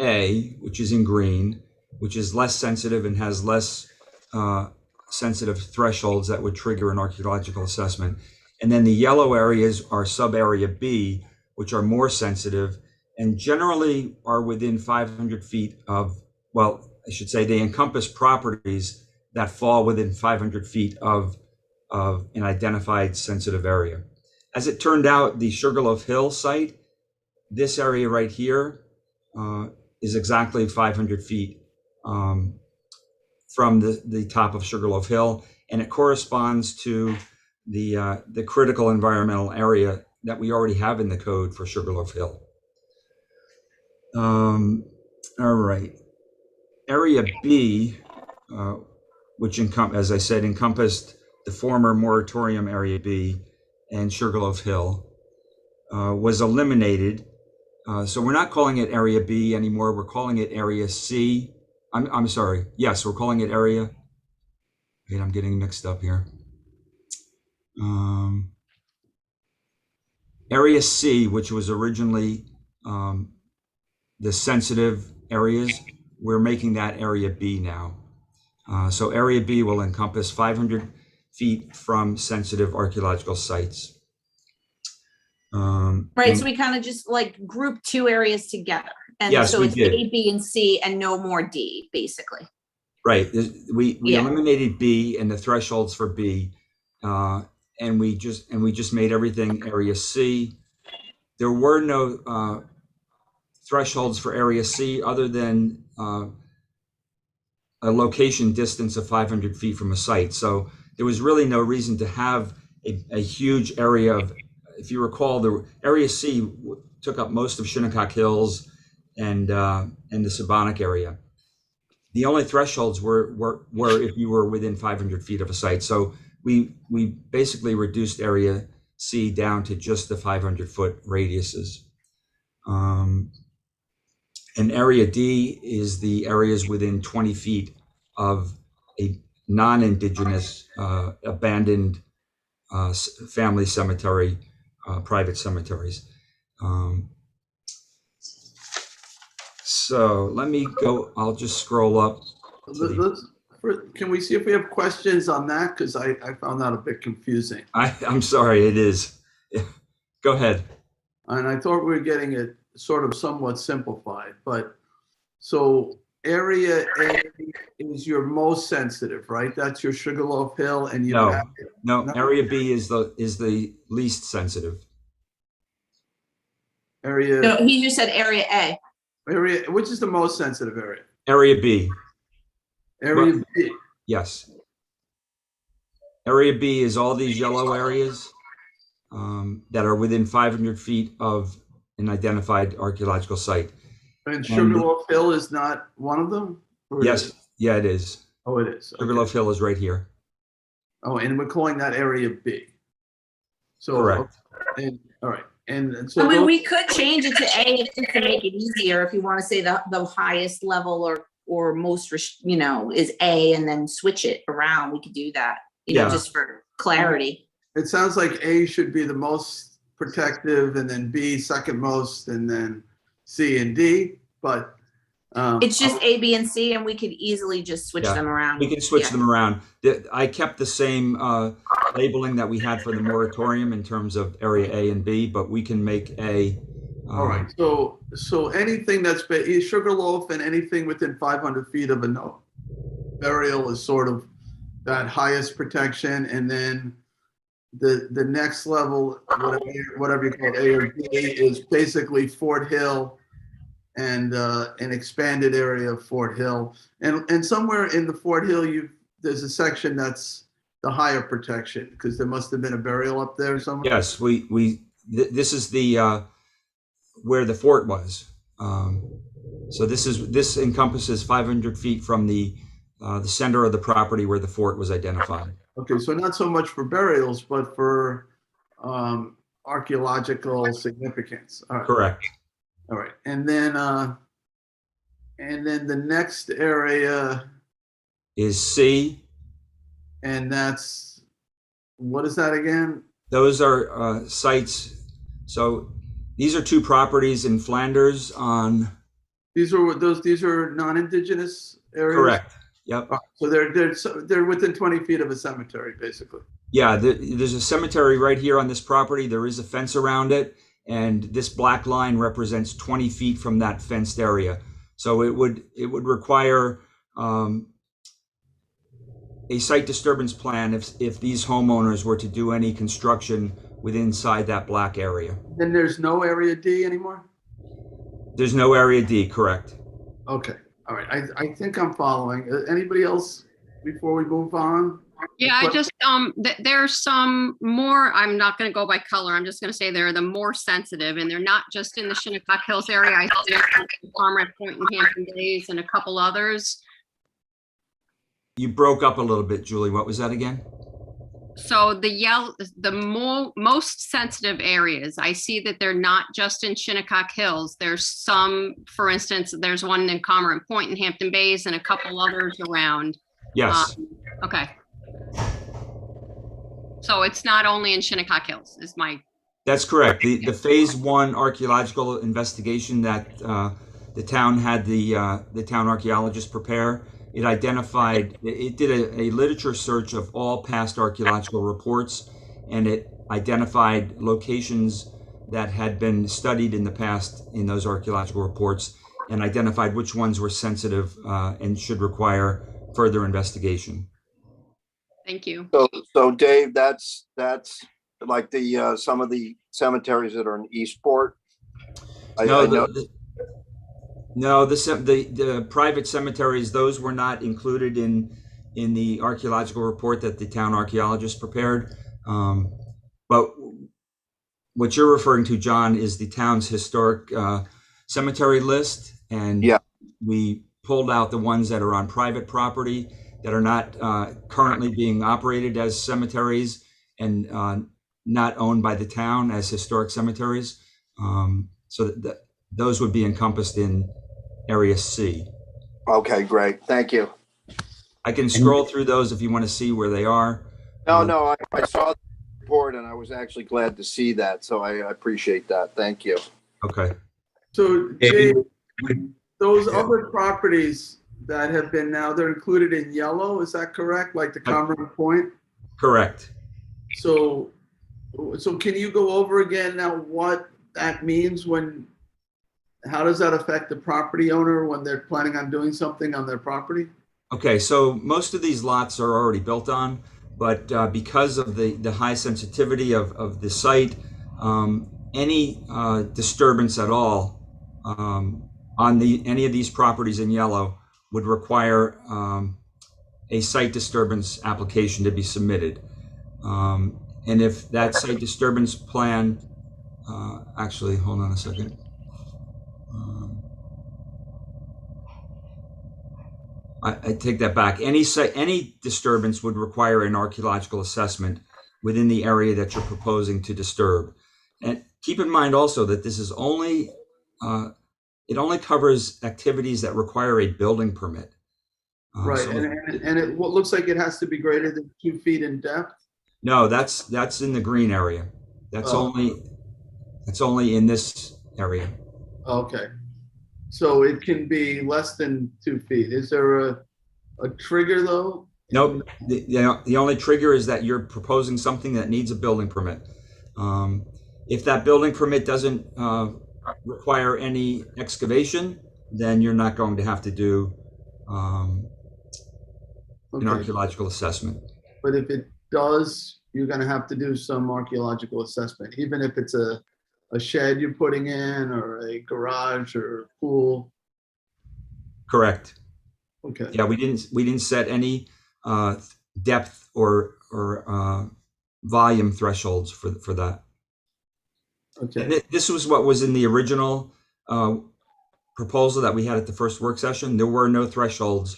A, which is in green, which is less sensitive and has less sensitive thresholds that would trigger an archaeological assessment. And then the yellow areas are sub area B, which are more sensitive and generally are within 500 feet of, well, I should say they encompass properties that fall within 500 feet of an identified sensitive area. As it turned out, the Sugarloaf Hill site, this area right here is exactly 500 feet from the top of Sugarloaf Hill, and it corresponds to the critical environmental area that we already have in the code for Sugarloaf Hill. All right. Area B, which as I said, encompassed the former moratorium Area B and Sugarloaf Hill, was eliminated. So we're not calling it Area B anymore. We're calling it Area C. I'm sorry. Yes, we're calling it Area. Wait, I'm getting mixed up here. Area C, which was originally the sensitive areas, we're making that Area B now. So Area B will encompass 500 feet from sensitive archaeological sites. Right, so we kind of just like group 2 areas together. And yes, so it's did. A, B, and C, and no more D, basically. Right. We eliminated B and the thresholds for B, and we just made everything Area C. There were no thresholds for Area C other than a location distance of 500 feet from a site. So there was really no reason to have a huge area of, if you recall, the Area C took up most of Shinnecock Hills and the Sabonic area. The only thresholds were if you were within 500 feet of a site. So we basically reduced Area C down to just the 500-foot radiuses. And Area D is the areas within 20 feet of a non-indigenous abandoned family cemetery, private cemeteries. So let me go, I'll just scroll up. Can we see if we have questions on that? Because I found that a bit confusing. I'm sorry, it is. Go ahead. And I thought we were getting it sort of somewhat simplified, but so Area A is your most sensitive, right? That's your Sugarloaf Hill, and you no, Area B is the least sensitive. Area. No, he just said Area A. Area, which is the most sensitive area? Area B. Area B. Yes. Area B is all these yellow areas that are within 500 feet of an identified archaeological site. And Sugarloaf Hill is not one of them? Yes. Yeah, it is. Oh, it is. Okay. Sugarloaf Hill is right here. Oh, and we're calling that Area B. So, correct. And, all right. And so I mean, we could change it to A just to make it easier. If you want to say the highest level or most, is A, and then switch it around. We could do that, just for clarity. It sounds like A should be the most protective, and then B second most, and then C and D. But it's just A, B, and C, and we could easily just switch them around. We can switch them around. I kept the same labeling that we had for the moratorium in terms of Area A and B, but we can make A. All right. So anything that's Sugarloaf and anything within 500 feet of a burial is sort of that highest protection, and then the next level, whatever you call it, A or B, is basically Fort Hill and an expanded area of Fort Hill, and somewhere in the Fort Hill there's a section that's the higher protection, because there must have been a burial up there somewhere. Yes, this is the where the fort was. So this encompasses 500 feet from the center of the property where the fort was identified. Okay, so not so much for burials, but for archaeological significance. All right. Correct. All right, and then the next area, Is C. and that's, what is that again? Those are sites. So these are two properties in Flanders on. These are non-indigenous areas? Correct. Yep. So they're within 20 feet of a cemetery, basically. Yeah, there's a cemetery right here on this property. There is a fence around it, and this black line represents 20 feet from that fenced area. So it would require a site disturbance plan if these homeowners were to do any construction within inside that black area. Then there's no area D anymore? There's no area D, correct? Okay, all right. I think I'm following. Anybody else before we move on? Yeah, I just, there's some more, I'm not going to go by color. I'm just going to say they're the more sensitive, and they're not just in the Shinnecock Hills area. I see Comrade Point and Hampton Bays and a couple others. You broke up a little bit, Julie. What was that again? So the most sensitive areas, I see that they're not just in Shinnecock Hills. There's some, for instance, there's one in Comrade Point and Hampton Bays and a couple others around. Yes. Okay. So it's not only in Shinnecock Hills, is my. That's correct. The phase 1 archaeological investigation that the town had the town archaeologist prepare, it did a literature search of all past archaeological reports, and it identified locations that had been studied in the past in those archaeological reports, and identified which ones were sensitive and should require further investigation. Thank you. So Dave, that's like the some of cemeteries that are in Eastport. No, the private cemeteries, those were not included in the archaeological report that the town archaeologist prepared. But what you're referring to, John, is the town's historic cemetery list, and yeah, we pulled out the ones that are on private property that are not currently being operated as cemeteries and not owned by the town as historic cemeteries. So that those would be encompassed in Area C. Okay, great. Thank you. I can scroll through those if you want to see where they are. No, I saw the report and I was actually glad to see that. So I appreciate that. Thank you. Okay. So Dave, those other properties that have been they're included in yellow, is that correct? Like the Comrade Point? Correct. So can you go over again now what that means how does that affect the property owner when they're planning on doing something on their property? Okay, so most of these lots are already built on, but because of the high sensitivity of the site, any disturbance at all on any of these properties in yellow would require a site disturbance application to be submitted. And if that site disturbance plan, actually, hold on a second. I take that back. Any disturbance would require an archaeological assessment within the area that you're proposing to disturb. And keep in mind also that this is it only covers activities that require a building permit. Right, So and it looks like it has to be greater than 2 feet in depth? no, that's in the green area. That's only in this area. Okay. So it can be less than 2 feet. Is there a trigger though? Nope. The only trigger is that you're proposing something that needs a building permit. If that building permit doesn't require any excavation, then you're not going to have to do an archaeological assessment. But if it does, you're going to have to do some archaeological assessment, even if it's a shed you're putting in or a garage or pool. Correct. Okay. Yeah, we didn't set any depth or volume thresholds for that. And Okay, this was what was in the original proposal that we had at the first work session. There were no thresholds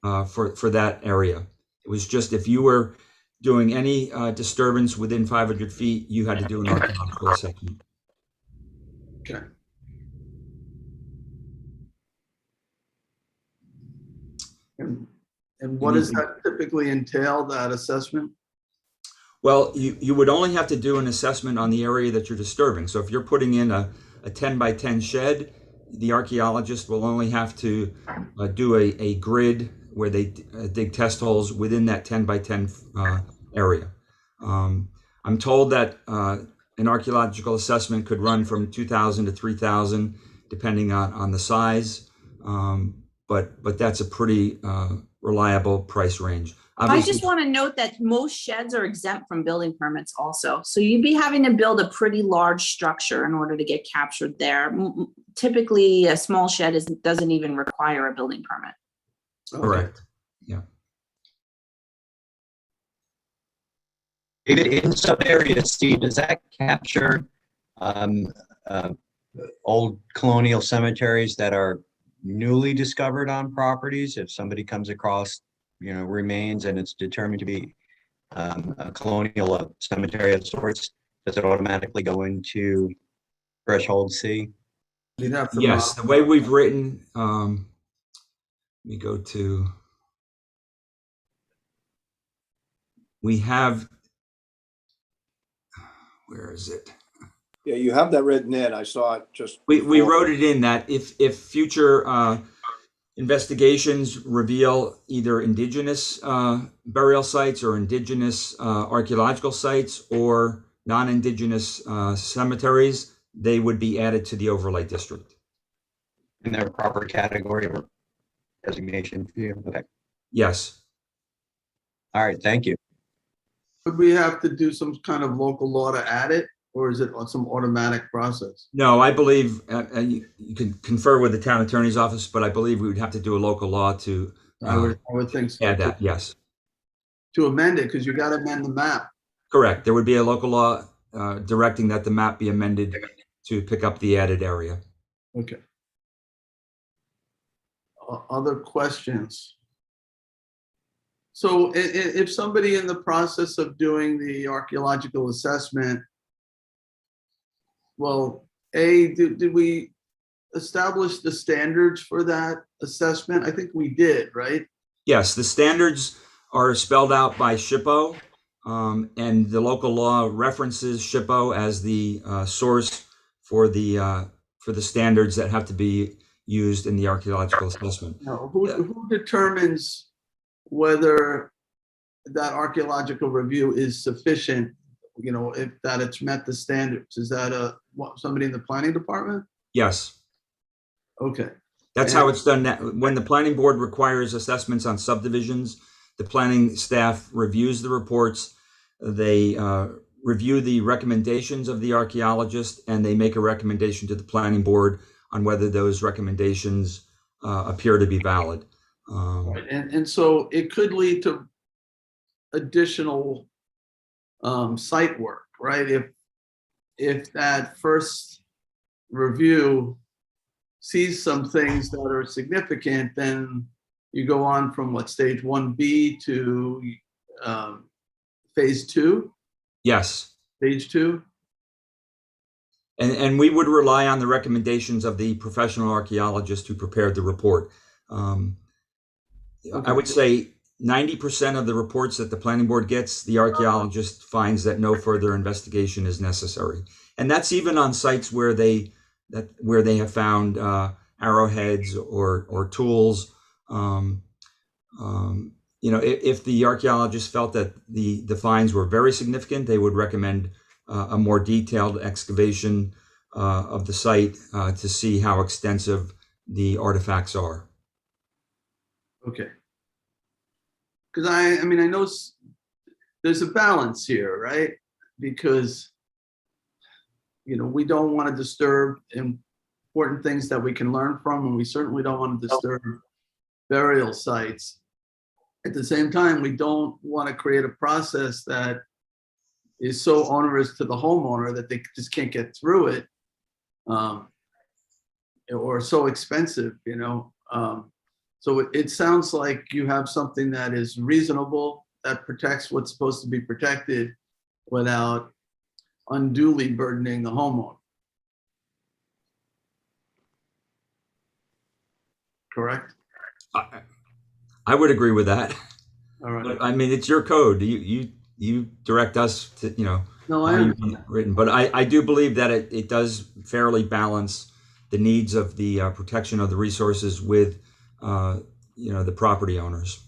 for that area. It was just if you were doing any disturbance within 500 feet, you had to do an archaeological assessment. okay. And what does that typically entail, that assessment? Well, you would only have to do an assessment on the area that you're disturbing. So if you're putting in a 10 by 10 shed, the archaeologist will only have to do a grid where they dig test holes within that 10 by 10 area. I'm told that an archaeological assessment could run from 2,000 to 3,000, depending on the size. But that's a pretty reliable price range. I Obviously, just want to note that most sheds are exempt from building permits also. So you'd be having to build a pretty large structure in order to get captured there. Typically, a small shed doesn't even require a building permit. correct. Yeah. David, in some areas, Steve, does that capture old colonial cemeteries that are newly discovered on properties? If somebody comes across, remains and it's determined to be a colonial cemetery of sorts, does it automatically go into threshold C? You'd have to Yes, the way we've written, let me go to, we have, where is it? Yeah, you have that written in. I saw it just. We before. wrote it in that if future investigations reveal either indigenous burial sites or indigenous archaeological sites or non-indigenous cemeteries, they would be added to the overlay district. In their proper category or designation for you? Okay. Yes. All right, thank you. Would we have to do some kind of local law to add it, or is it on some automatic process? No, I believe you can confer with the town attorney's office, but I believe we would have to do a local law to I would think so. add that. Yes, To amend it, because you got to amend the map. correct. There would be a local law directing that the map be amended to pick up the added area. Okay. Other questions? So if somebody in the process of doing the archaeological assessment, well, did we establish the standards for that assessment? I think we did, right? Yes, the standards are spelled out by SHPO, and the local law references SHPO as the source for the standards that have to be used in the archaeological assessment. No, who determines whether that archaeological review is sufficient, if that it's met the standards? Is that somebody in the planning department? Yes, Okay. that's how it's done. When the planning board requires assessments on subdivisions, the planning staff reviews the reports. They review the recommendations of the archaeologist, and they make a recommendation to the planning board on whether those recommendations appear to be valid. Right. And so it could lead to additional site work, right? If that first review sees some things that are significant, then you go on from stage 1B to phase 2? Yes. Stage 2? And we would rely on the recommendations of the professional archaeologist who prepared the report. I would say 90% of the reports that the planning board gets, the archaeologist finds that no further investigation is necessary. And that's even on sites where they have found arrowheads or tools. If the archaeologist felt that the finds were very significant, they would recommend a more detailed excavation of the site to see how extensive the artifacts are. Okay. Because I know there's a balance here, right? Because, we don't want to disturb important things that we can learn from, and we certainly don't want to disturb burial sites. At the same time, we don't want to create a process that is so onerous to the homeowner that they just can't get through it, or so expensive, you know. So it sounds like you have something that is reasonable, that protects what's supposed to be protected without unduly burdening the homeowner. Correct? I would agree with that. All right. But I mean, it's your code. You direct us to, you know, No, I how you understand. want it written. But I do believe that it does fairly balance the needs of the protection of the resources with, you know, the property owners.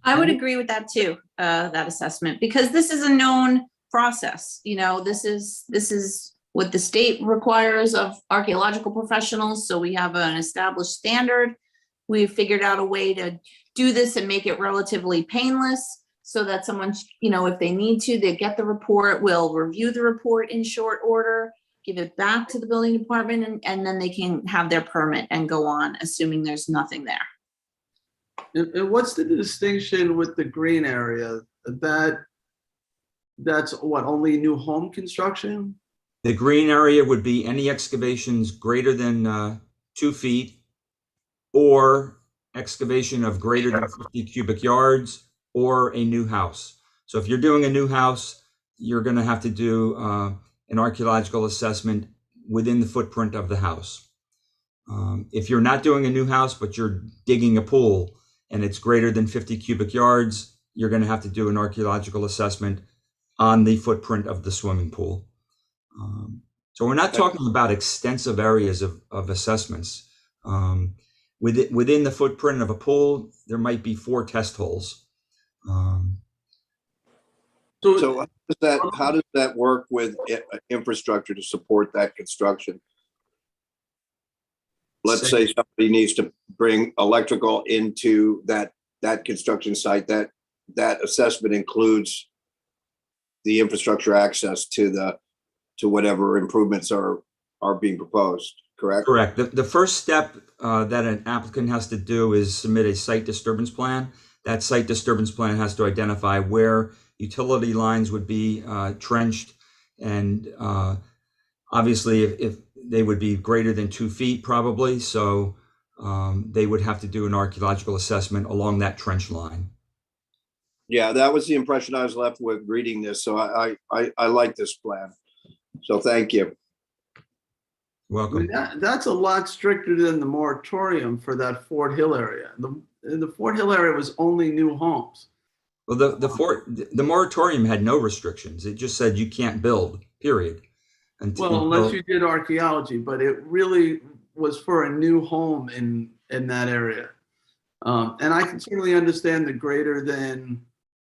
I would agree with that too, that assessment, because this is a known process. You know, this is what the state requires of archaeological professionals. So we have an established standard. We've figured out a way to do this and make it relatively painless so that someone, you know, if they need to, they get the report, we'll review the report in short order, give it back to the building department, and then they can have their permit and go on, assuming there's nothing there. And what's the distinction with the green area? That's what, only new home construction? The green area would be any excavations greater than 2 feet or excavation of greater than 50 cubic yards or a new house. So if you're doing a new house, you're going to have to do an archaeological assessment within the footprint of the house. If you're not doing a new house, but you're digging a pool and it's greater than 50 cubic yards, you're going to have to do an archaeological assessment on the footprint of the swimming pool. So we're not talking about extensive areas of assessments. Within the footprint of a pool, there might be 4 test holes. So how does that work with infrastructure to support that construction? Let's say somebody needs to bring electrical into that construction site, that assessment includes the infrastructure access to whatever improvements are being proposed, correct? Correct. The first step that an applicant has to do is submit a site disturbance plan. That site disturbance plan has to identify where utility lines would be trenched, and obviously if they would be greater than 2 feet probably, so they would have to do an archaeological assessment along that trench line. Yeah, that was the impression I was left with reading this, so I like this plan. So thank you. Welcome. That's a lot stricter than the moratorium for that Fort Hill area. The Fort Hill area was only new homes. Well, the moratorium had no restrictions. It just said you can't build, period. Well, unless you did archaeology, but it really was for a new home in that area. And I can certainly understand the greater than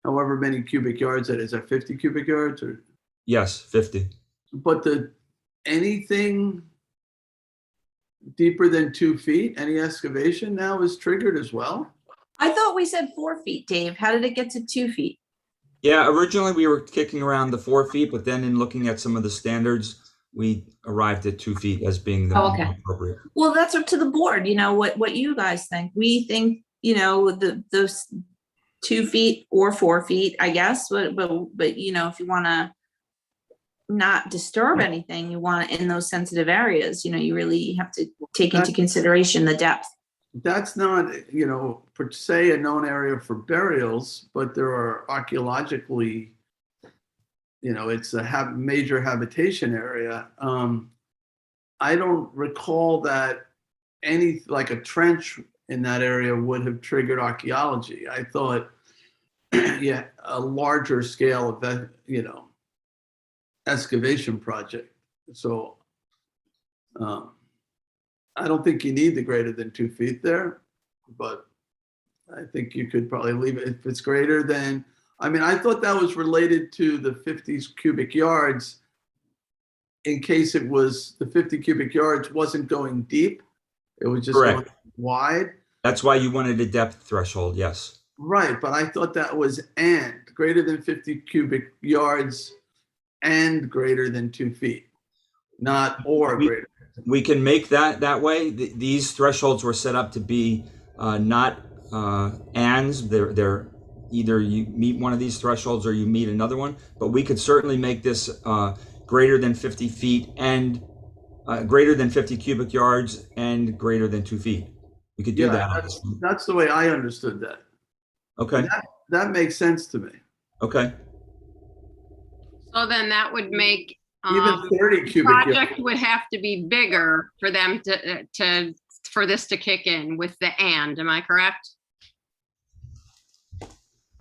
however many cubic yards that is. That 50 cubic yards or? Yes, 50. But anything deeper than 2 feet, any excavation now is triggered as well? I thought we said 4 feet, Dave. How did it get to 2 feet? Yeah, originally we were kicking around the 4 feet, but then in looking at some of the standards, we arrived at 2 feet as being the more appropriate. Well, that's up to the board. You know, what you guys think. We think, you know, those 2 feet or 4 feet, I guess, but you know, if you want to not disturb anything, you want it in those sensitive areas, you know, you really have to take into consideration the depth. That's not, you know, per se a known area for burials, but there are archaeologically, you know, it's a major habitation area. I don't recall that like a trench in that area would have triggered archaeology. I thought, yeah, a larger scale of, you know, excavation project. So I don't think you need the greater than 2 feet there, but I think you could probably leave it if it's greater than, I mean, I thought that was related to the 50 cubic yards in case it was the 50 cubic yards wasn't going deep. It was just going wide. That's why you wanted a depth threshold, yes. Right, but I thought that was and greater than 50 cubic yards and greater than 2 feet, not or greater. We can make that way. These thresholds were set up to be not ands, they're either you meet one of these thresholds or you meet another one, but we could certainly make this greater than 50 feet and greater than 50 cubic yards and greater than 2 feet. We could do Yeah, that. that's the way I understood that. Okay. That makes sense to me. Okay. So then that would make Even 30 cubic yards. project would have to be bigger for them for this to kick in with the and, am I correct?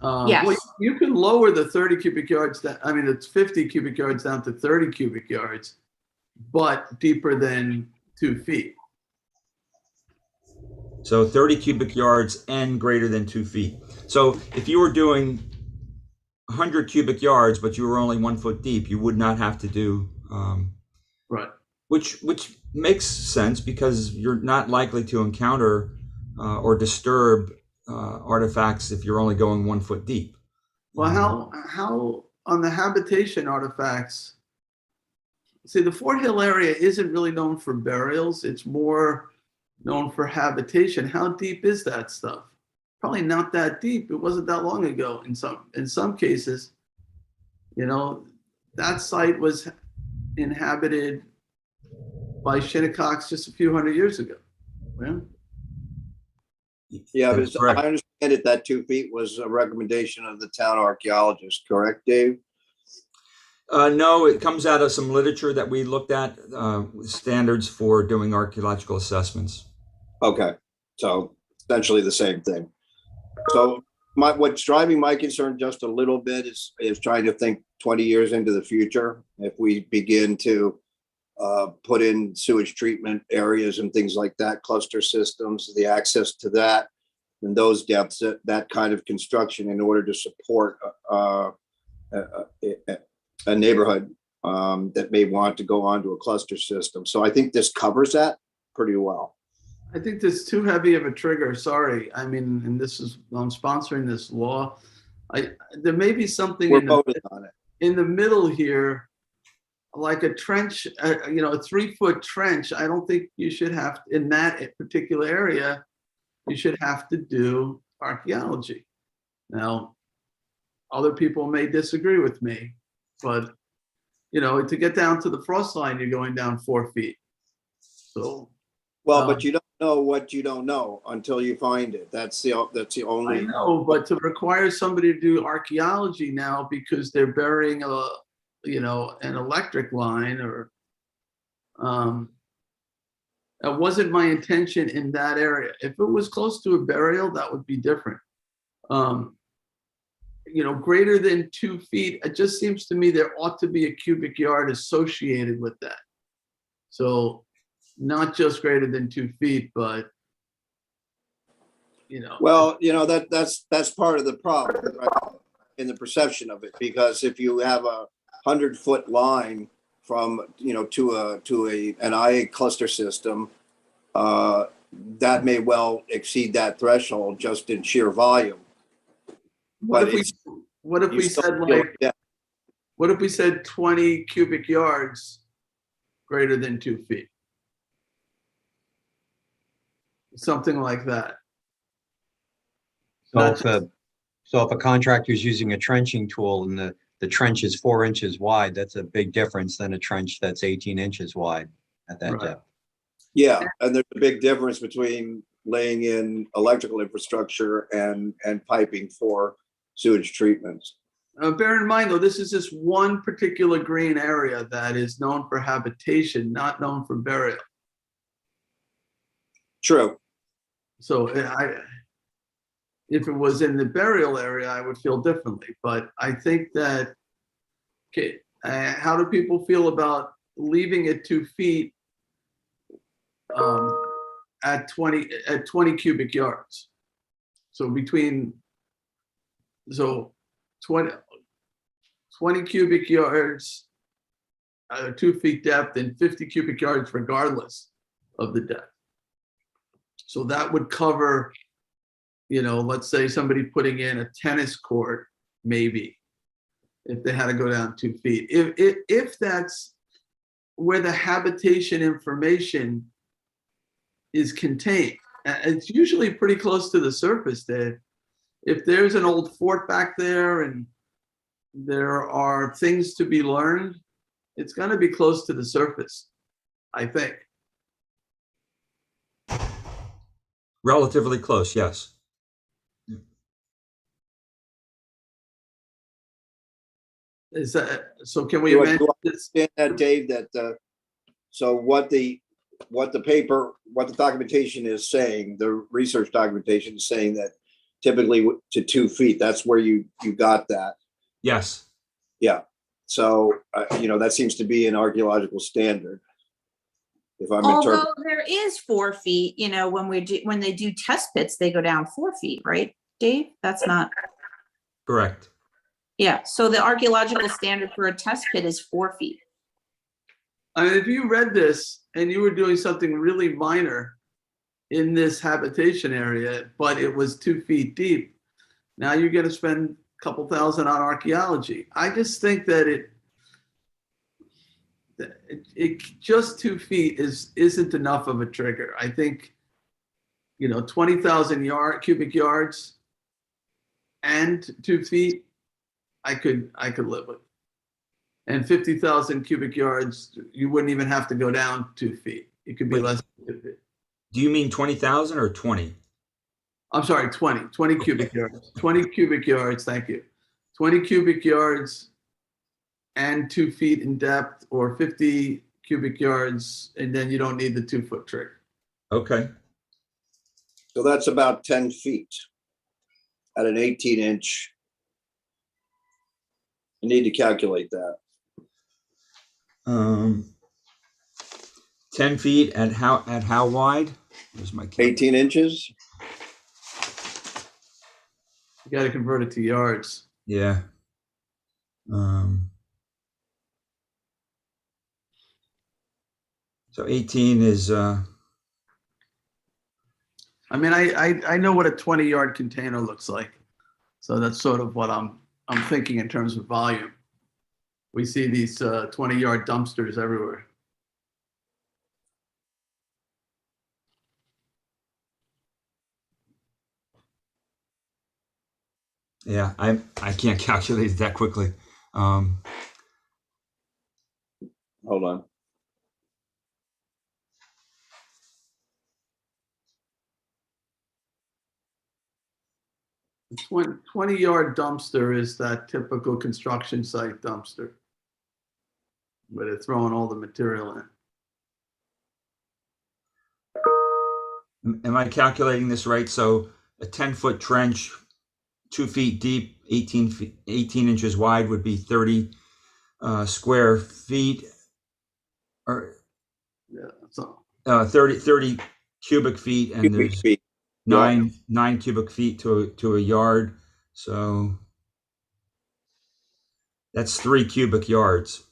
Yes. Well, you can lower the 30 cubic yards. I mean, it's 50 cubic yards down to 30 cubic yards, but deeper than 2 feet. So 30 cubic yards and greater than 2 feet. So if you were doing 100 cubic yards, but you were only 1 foot deep, you would not have to do, Right. which makes sense because you're not likely to encounter or disturb artifacts if you're only going 1 foot deep. Well, how on the habitation artifacts? See, the Fort Hill area isn't really known for burials. It's more known for habitation. How deep is that stuff? Probably not that deep. It wasn't that long ago. In some cases, you know, that site was inhabited by Shinnecox just a few hundred years ago. Yeah. Yeah, That's but correct. I understand it that 2 feet was a recommendation of the town archaeologist, correct, Dave? No, it comes out of some literature that we looked at, standards for doing archaeological assessments. Okay, so essentially the same thing. So what's driving my concern just a little bit is trying to think 20 years into the future. If we begin to put in sewage treatment areas and things like that, cluster systems, the access to that, and those depths, that kind of construction in order to support a neighborhood that may want to go onto a cluster system. So I think this covers that pretty well. I think this is too heavy of a trigger. Sorry. I mean, and I'm sponsoring this law. There may be something We're voting on it. in the middle here, like a trench, a 3-foot trench. I don't think you should have, in that particular area, you should have to do archaeology. Now, other people may disagree with me, but, to get down to the frost line, you're going down 4 feet. So. Well, but you don't know what you don't know until you find it. That's the only. I know, but to require somebody to do archaeology now because they're burying an electric line that wasn't my intention in that area. If it was close to a burial, that would be different. Greater than 2 feet, it just seems to me there ought to be a cubic yard associated with that. So not just greater than 2 feet, but, Well, that's part of the problem, right? In the perception of it, because if you have a 100-foot line from, to an IA cluster system, that may well exceed that threshold just in sheer volume. what if we said 20 cubic yards greater than 2 feet? Something like that. So if a contractor is using a trenching tool and the trench is 4 inches wide, that's a big difference than a trench that's 18 inches wide at that depth. Yeah, and there's a big difference between laying in electrical infrastructure and piping for sewage treatments. Bear in mind, though, this is just one particular green area that is known for habitation, not known for burial. True. So if it was in the burial area, I would feel differently. But I think that, how do people feel about leaving it 2 feet at 20 cubic yards? So 20 cubic yards, 2 feet depth, and 50 cubic yards regardless of the depth. So that would cover, let's say somebody putting in a tennis court, maybe, if they had to go down 2 feet. If that's where the habitation information is contained, it's usually pretty close to the surface, Dave. if there's an old fort back there and there are things to be learned, it's going to be close to the surface, I think. Relatively close, yes. Is that so? Can we Do amend I this? understand that, Dave, that, so what the paper, what the documentation is saying, the research documentation is saying that typically to 2 feet, that's where you got that. Yes. Yeah. So, that seems to be an archaeological standard. If I'm interpreting. Although there is 4 feet, when they do test pits, they go down 4 feet, right, Dave? That's not, Correct. yeah. So the archaeological standard for a test pit is 4 feet. I mean, if you read this and you were doing something really minor in this habitation area, but it was 2 feet deep, now you're going to spend a couple thousand on archaeology. I just think that it just 2 feet isn't enough of a trigger. I think, 20,000 cubic yards and 2 feet, I could live with. And 50,000 cubic yards, you wouldn't even have to go down 2 feet. It could be less than 2 feet. Do you mean 20,000 or 20? I'm sorry, 20 cubic yards, 20 cubic yards, thank you. 20 cubic yards and 2 feet in depth, or 50 cubic yards, and then you don't need the 2 foot trigger. Okay. So that's about 10 feet at an 18-inch. You need to calculate that. 10 feet at how wide? Where's my calculator? 18 inches? You got to convert it to yards. Yeah. So 18 is I mean, I know what a 20-yard container looks like. So that's sort of what I'm thinking in terms of volume. We see these 20-yard dumpsters everywhere. yeah, I can't calculate it that quickly. Hold on. The 20-yard dumpster is that typical construction site dumpster, where they're throwing all the material in. Am I calculating this right? So a 10-foot trench, 2 feet deep, 18 inches wide would be 30 square feet, or Yeah, that's all. 30 cubic feet, and Cubic there's feet. nine cubic feet to a yard. So that's 3 cubic yards.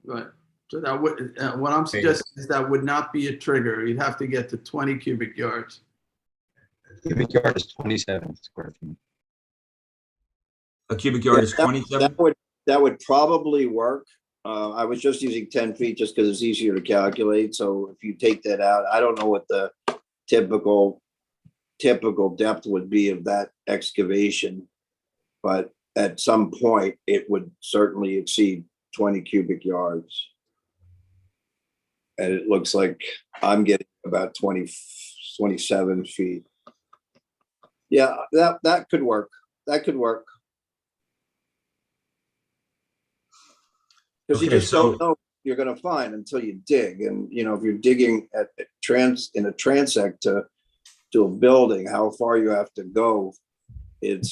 Right. So that would, what I'm suggesting is that would not be a trigger. You'd have to get to 20 cubic yards. Cubic yard is 27 square feet. A cubic yard is 27. That would probably work. I was just using 10 feet just because it's easier to calculate. So if you take that out, I don't know what the typical depth would be of that excavation, but at some point it would certainly exceed 20 cubic yards. And it looks like I'm getting about 27 feet. Yeah, that could work. That could work. Because you just don't know what you're going to find until you dig. And, if you're digging in a transect to a building, how far you have to go, it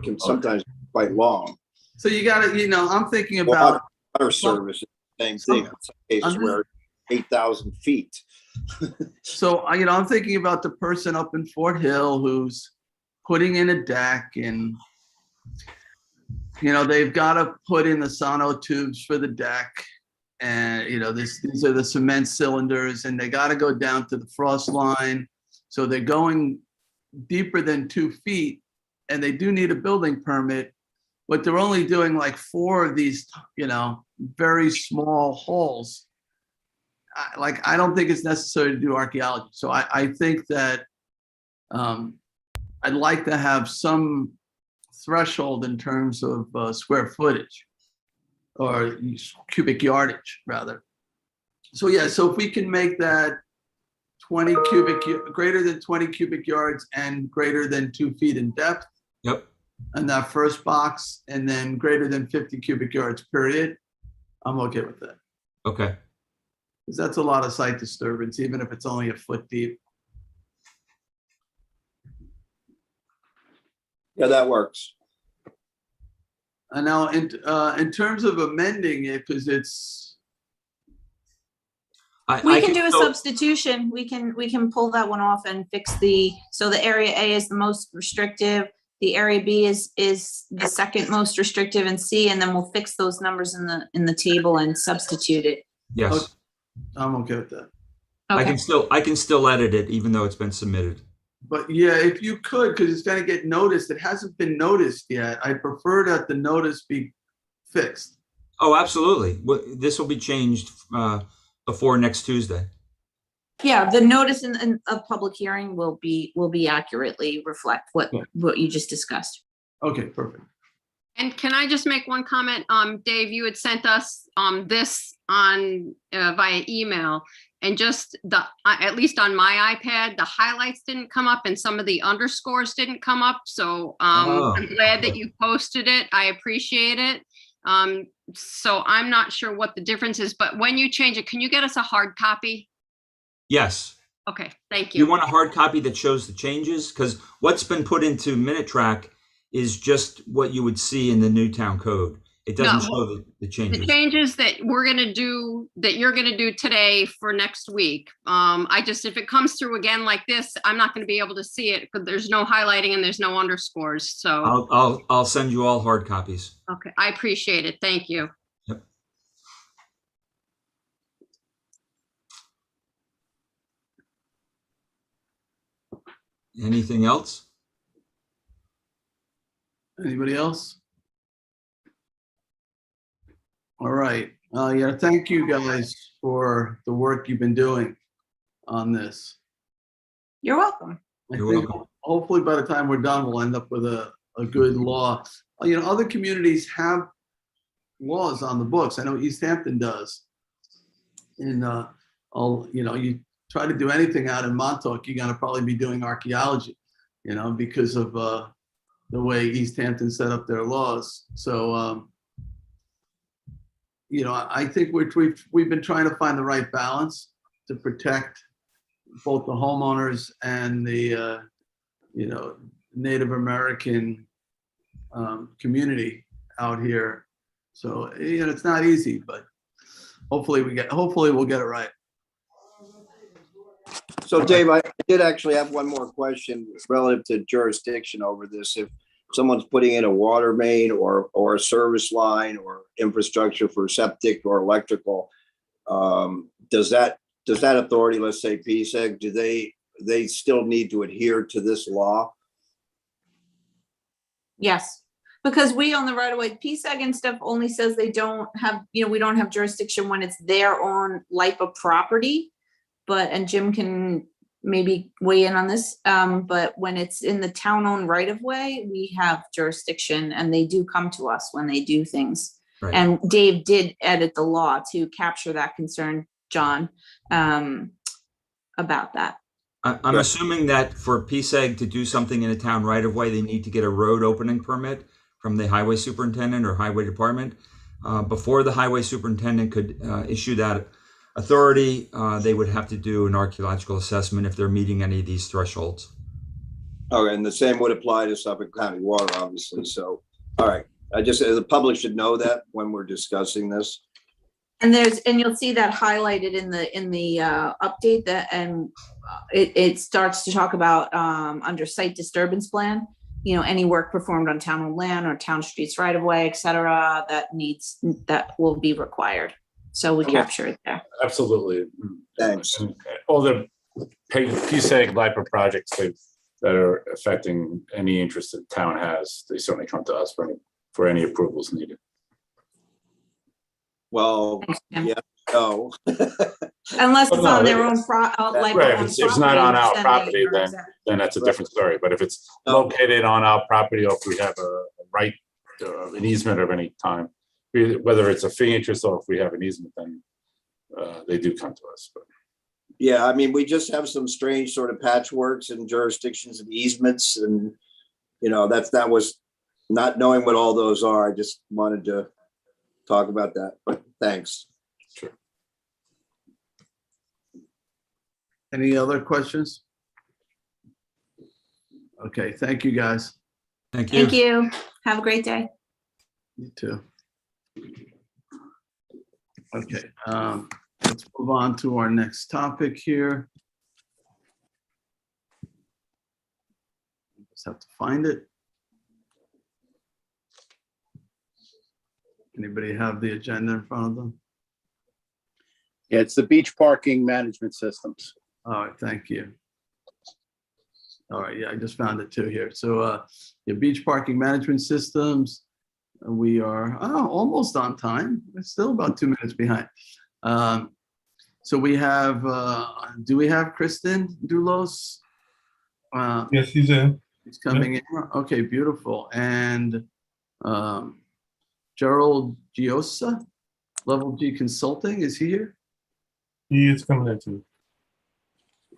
can sometimes be quite long. So you got to, I'm thinking about Water service, same thing. In some cases where 8,000 feet. So, I'm thinking about the person up in Fort Hill who's putting in a deck, and, they've got to put in the sono tubes for the deck. And, these are the cement cylinders, and they got to go down to the frost line. So they're going deeper than 2 feet, and they do need a building permit, but they're only doing like 4 of these, very small holes. I don't think it's necessary to do archaeology. So I think that I'd like to have some threshold in terms of square footage or cubic yardage, rather. So yeah, so if we can make that 20 greater than 20 cubic yards and greater than 2 feet in depth. Yep. And that first box, and then greater than 50 cubic yards, period, I'm okay with that. Okay. Because that's a lot of site disturbance, even if it's only a foot deep. Yeah, that works. And now, in terms of amending it, because it's, We can do a substitution. We can pull that one off and fix so the area A is the most restrictive. The area B is the second most restrictive in C, and then we'll fix those numbers in the table and substitute it. Yes. I'm okay with that. I Okay. can still edit it even though it's been submitted. But yeah, if you could, because it's going to get noticed. It hasn't been noticed yet. I prefer that the notice be fixed. Oh, absolutely. This will be changed before next Tuesday. Yeah, the notice of public hearing will be accurately reflect what you just discussed. Okay, perfect. And can I just make one comment? Dave, you had sent us this on via email, and just at least on my iPad, the highlights didn't come up and some of the underscores didn't come up. So I'm glad that you posted it. I appreciate it. So I'm not sure what the difference is, but when you change it, can you get us a hard copy? Yes. Okay, thank You you. want a hard copy that shows the changes? Because what's been put into Minute Track is just what you would see in the new town code. It doesn't show the changes. The changes that we're gonna do, that you're gonna do today for next week. If it comes through again like this, I'm not gonna be able to see it because there's no highlighting and there's no underscores. So I'll send you all hard copies. okay, I appreciate it. Thank you. Yep. Anything else? Anybody else? All right. Yeah, thank you guys for the work you've been doing on this. You're welcome. You're welcome. Hopefully by the time we're done, we'll end up with a good law. You know, other communities have laws on the books. I know East Hampton does. And, you try to do anything out in Montauk, you're going to probably be doing archaeology, because of the way East Hampton set up their laws. So, I think we've been trying to find the right balance to protect both the homeowners and the, Native American community out here. So, it's not easy, but hopefully we'll get it right. So Dave, I did actually have one more question relative to jurisdiction over this. If someone's putting in a water main or a service line or infrastructure for septic or electrical, does that authority, let's say PSEG, do they still need to adhere to this law? Yes, because we own the right of way. PSEG and stuff only says they don't have, we don't have jurisdiction when it's their own LIPA property. And Jim can maybe weigh in on this. But when it's in the town-owned right of way, we have jurisdiction, and they do come to us when they do things. Right. And Dave did edit the law to capture that concern, John, about that. I'm assuming that for PSEG to do something in a town right of way, they need to get a road opening permit from the highway superintendent or highway department. Before the highway superintendent could issue that authority, they would have to do an archaeological assessment if they're meeting any of these thresholds. Okay, and the same would apply to Suffolk County Water, obviously. So, all right, the public should know that when we're discussing this. And you'll see that highlighted in the update it starts to talk about under site disturbance plan, any work performed on town-owned land or town streets right of way, et cetera, that will be required. So we capture it there. Absolutely. Thanks. And all the PSEG LIPA projects that are affecting any interest that town has, they certainly come to us for any approvals needed. Well, yeah, no. Unless it's on their own property. Right, if it's not on our property, then that's a different story. But if it's located on our property, or if we have right, an easement of any time. Whether it's a fee interest or if we have an easement, then they do come to us. But Yeah, I mean, we just have some strange sort of patchworks and jurisdictions and easements, and that was not knowing what all those are. I just wanted to talk about that, but thanks. sure. Any other questions? Okay, thank you, guys. Thank you. Thank you. Have a great day. You too. Okay, let's move on to our next topic here. Just have to find it. Anybody have the agenda in front of them? Yeah, it's the beach parking management systems. All right, thank you. All right, yeah, I just found it too here. So your beach parking management systems, we are almost on time. We're still about 2 minutes behind. So we have, do we have Kristen Doulos? Yes, he's in. He's coming in. Okay, beautiful. And Gerald Giosa, Level G Consulting, is he here? He is coming in too.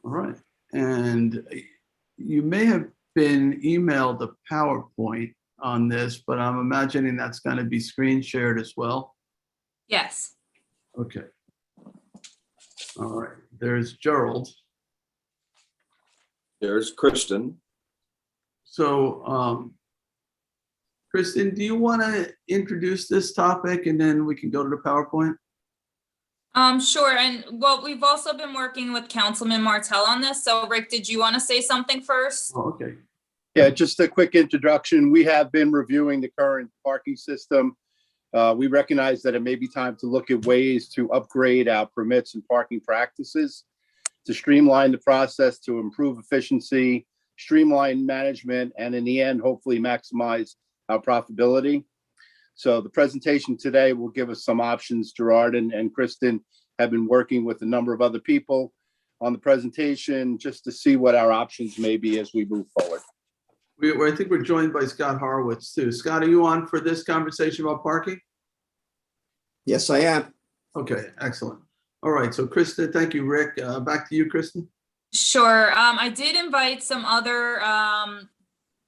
All right. And you may have been emailed a PowerPoint on this, but I'm imagining that's going to be screen shared as well. Yes. Okay. All right. There's Gerald. There's Kristen. So, Kristen, do you want to introduce this topic and then we can go to the PowerPoint? Sure. And well, we've also been working with Councilman Martell on this. So Rick, did you want to say something first? Oh, okay. Yeah, just a quick introduction. We have been reviewing the current parking system. We recognize that it may be time to look at ways to upgrade our permits and parking practices, to streamline the process, to improve efficiency, streamline management, and in the end, hopefully maximize our profitability. So the presentation today will give us some options. Gerard and Kristen have been working with a number of other people on the presentation just to see what our options may be as we move forward. I think we're joined by Scott Horowitz too. Scott, are you on for this conversation about parking? Yes, I am. Okay, excellent. All right, so Kristen, thank you, Rick. Back to you, Kristen. Sure. I did invite some other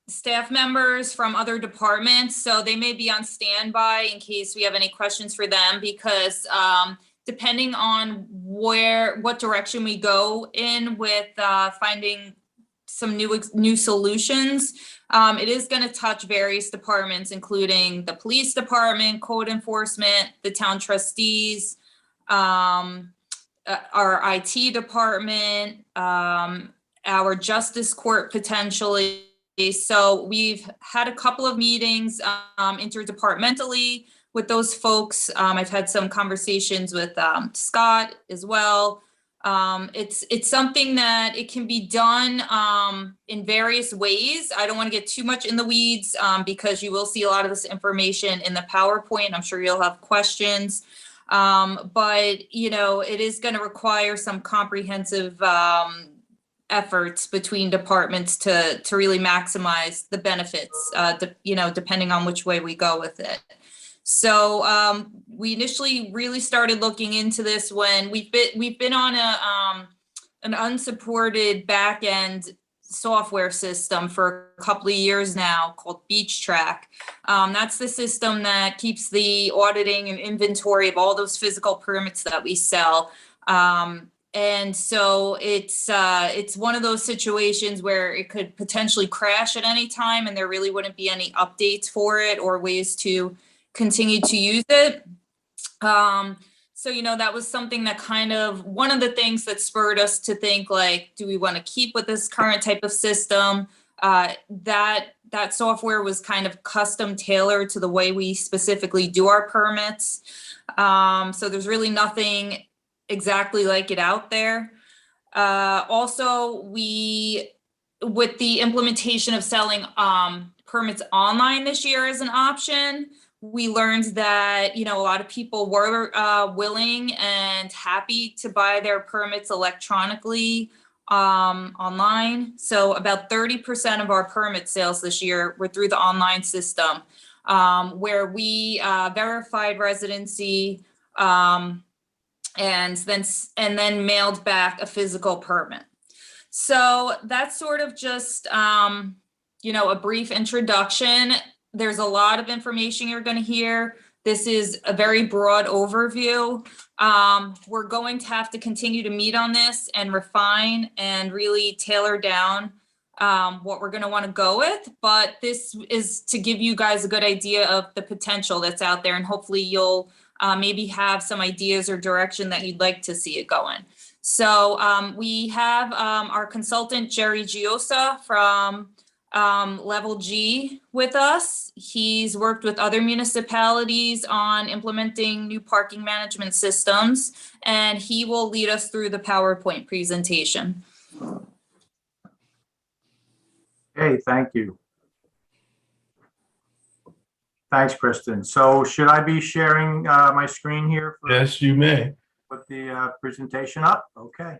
staff members from other departments, so they may be on standby in case we have any questions for them, because depending on what direction we go in with finding some new solutions, it is going to touch various departments, including the police department, code enforcement, the town trustees, our IT department, our justice court potentially. So we've had a couple of meetings interdepartmentally with those folks. I've had some conversations with Scott as well. It's something that it can be done in various ways. I don't want to get too much in the weeds because you will see a lot of this information in the PowerPoint. I'm sure you'll have questions. But, it is going to require some comprehensive efforts between departments to really maximize the benefits, depending on which way we go with it. So we initially really started looking into this when we've been on an unsupported back-end software system for a couple of years now called Beach Track. That's the system that keeps the auditing and inventory of all those physical permits that we sell. And so it's one of those situations where it could potentially crash at any time and there really wouldn't be any updates for it or ways to continue to use it. So, that was something that one of the things that spurred us to think do we want to keep with this current type of system? That software was kind of custom tailored to the way we specifically do our permits. So there's really nothing exactly like it out there. Also, with the implementation of selling permits online this year as an option, we learned that, a lot of people were willing and happy to buy their permits electronically online. So about 30% of our permit sales this year were through the online system, where we verified residency and then mailed back a physical permit. So that's sort of just a brief introduction. There's a lot of information you're going to hear. This is a very broad overview. We're going to have to continue to meet on this and refine and really tailor down what we're going to want to go with. But this is to give you guys a good idea of the potential that's out there, and hopefully you'll maybe have some ideas or direction that you'd like to see it go in. So we have our consultant, Jerry Giosa from Level G with us. He's worked with other municipalities on implementing new parking management systems, and he will lead us through the PowerPoint presentation. Hey, thank you. Thanks, Kristen. So should I be sharing my screen here? Yes, you may. Put the presentation up? Okay.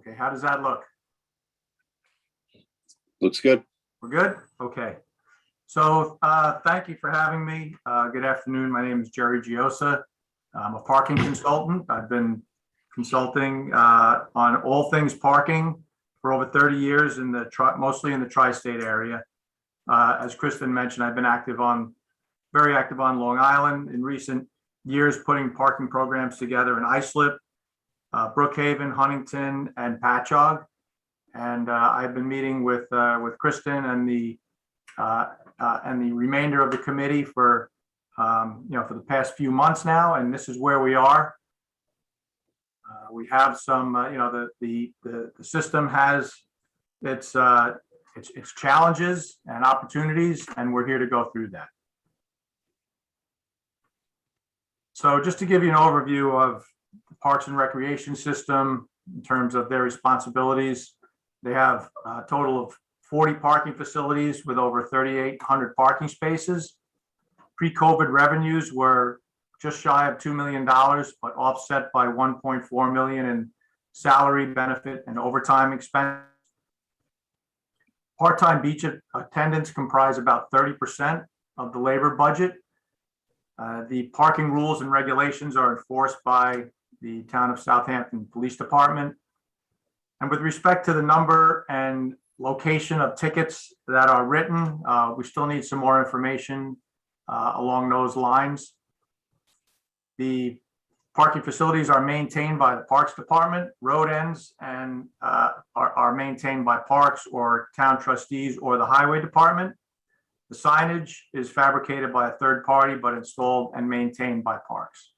Okay, how does that look? Looks good. We're good? Okay. So thank you for having me. Good afternoon. My name is Jerry Giosa. I'm a parking consultant. I've been consulting on all things parking for over 30 years in the mostly in the tri-state area. As Kristen mentioned, I've been very active on Long Island in recent years, putting parking programs together in Islip, Brookhaven, Huntington, and Patchogue. And I've been meeting with Kristen and the remainder of the committee for for the past few months now, and this is where we are. We have some, the system has its challenges and opportunities, and we're here to go through that. So just to give you an overview of the Parks and Recreation System in terms of their responsibilities, they have a total of 40 parking facilities with over 3,800 parking spaces. Pre-COVID revenues were just shy of $2 million, but offset by $1.4 million in salary, benefit, and overtime expense. Part-time beach attendants comprise about 30% of the labor budget. The parking rules and regulations are enforced by the Town of Southampton Police Department. And with respect to the number and location of tickets that are written, we still need some more information along those lines. The parking facilities are maintained by the Parks Department. Road ends and are maintained by Parks or Town Trustees or the Highway Department. The signage is fabricated by a third party, but installed and maintained by Parks.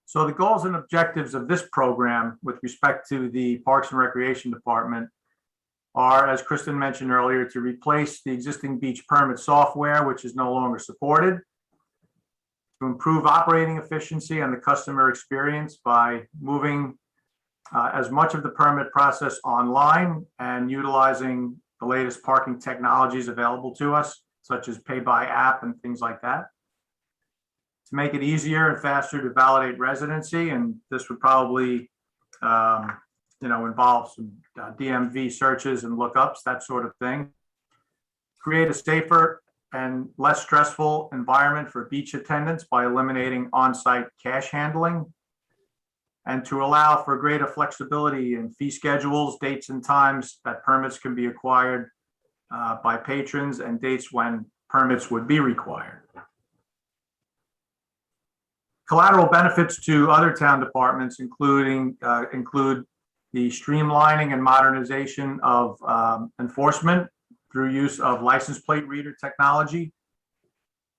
So the goals and objectives of this program with respect to the Parks and Recreation Department are, as Kristen mentioned earlier, to replace the existing beach permit software, which is no longer supported, to improve operating efficiency and the customer experience by moving as much of the permit process online and utilizing the latest parking technologies available to us, such as pay by app and things like that. To make it easier and faster to validate residency, and this would probably involve some DMV searches and lookups, that sort of thing. Create a safer and less stressful environment for beach attendants by eliminating on-site cash handling, and to allow for greater flexibility in fee schedules, dates and times that permits can be acquired by patrons, and dates when permits would be required. Collateral benefits to other town departments include the streamlining and modernization of enforcement through use of license plate reader technology,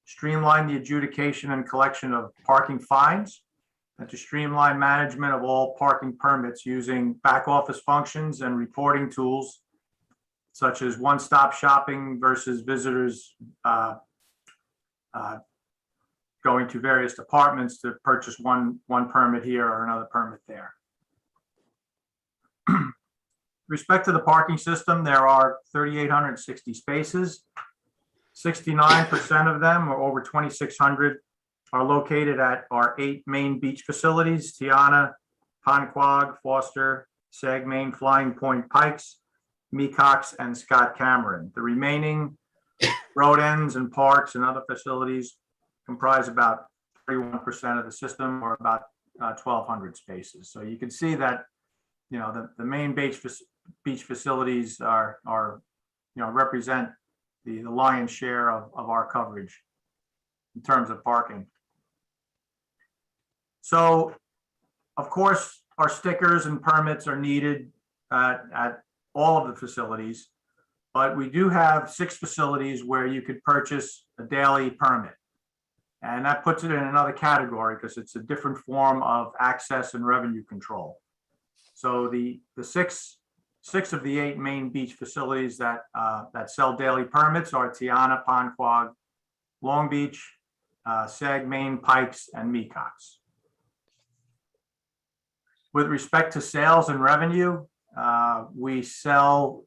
streamline the adjudication and collection of parking fines, and to streamline management of all parking permits using back office functions and reporting tools such as one-stop shopping versus visitors going to various departments to purchase one permit here or another permit there. Respect to the parking system, there are 3,860 spaces. 69% of them, or over 2,600, are located at our 8 main beach facilities: Tiana, Ponquag, Foster, Sag Main, Flying Point, Pikes, Mecox, and Scott Cameron. The remaining road ends and parks and other facilities comprise about 31% of the system, or about 1,200 spaces. So you can see that, you know, the main beach facilities are represent the lion's share of our coverage in terms of parking. So, of course, our stickers and permits are needed at all of the facilities, but we do have 6 facilities where you could purchase a daily permit. And that puts it in another category because it's a different form of access and revenue control. So the six of the 8 main beach facilities that sell daily permits are Tiana, Ponquag, Long Beach, Sag Main, Pikes, and Mecox. With respect to sales and revenue, we sell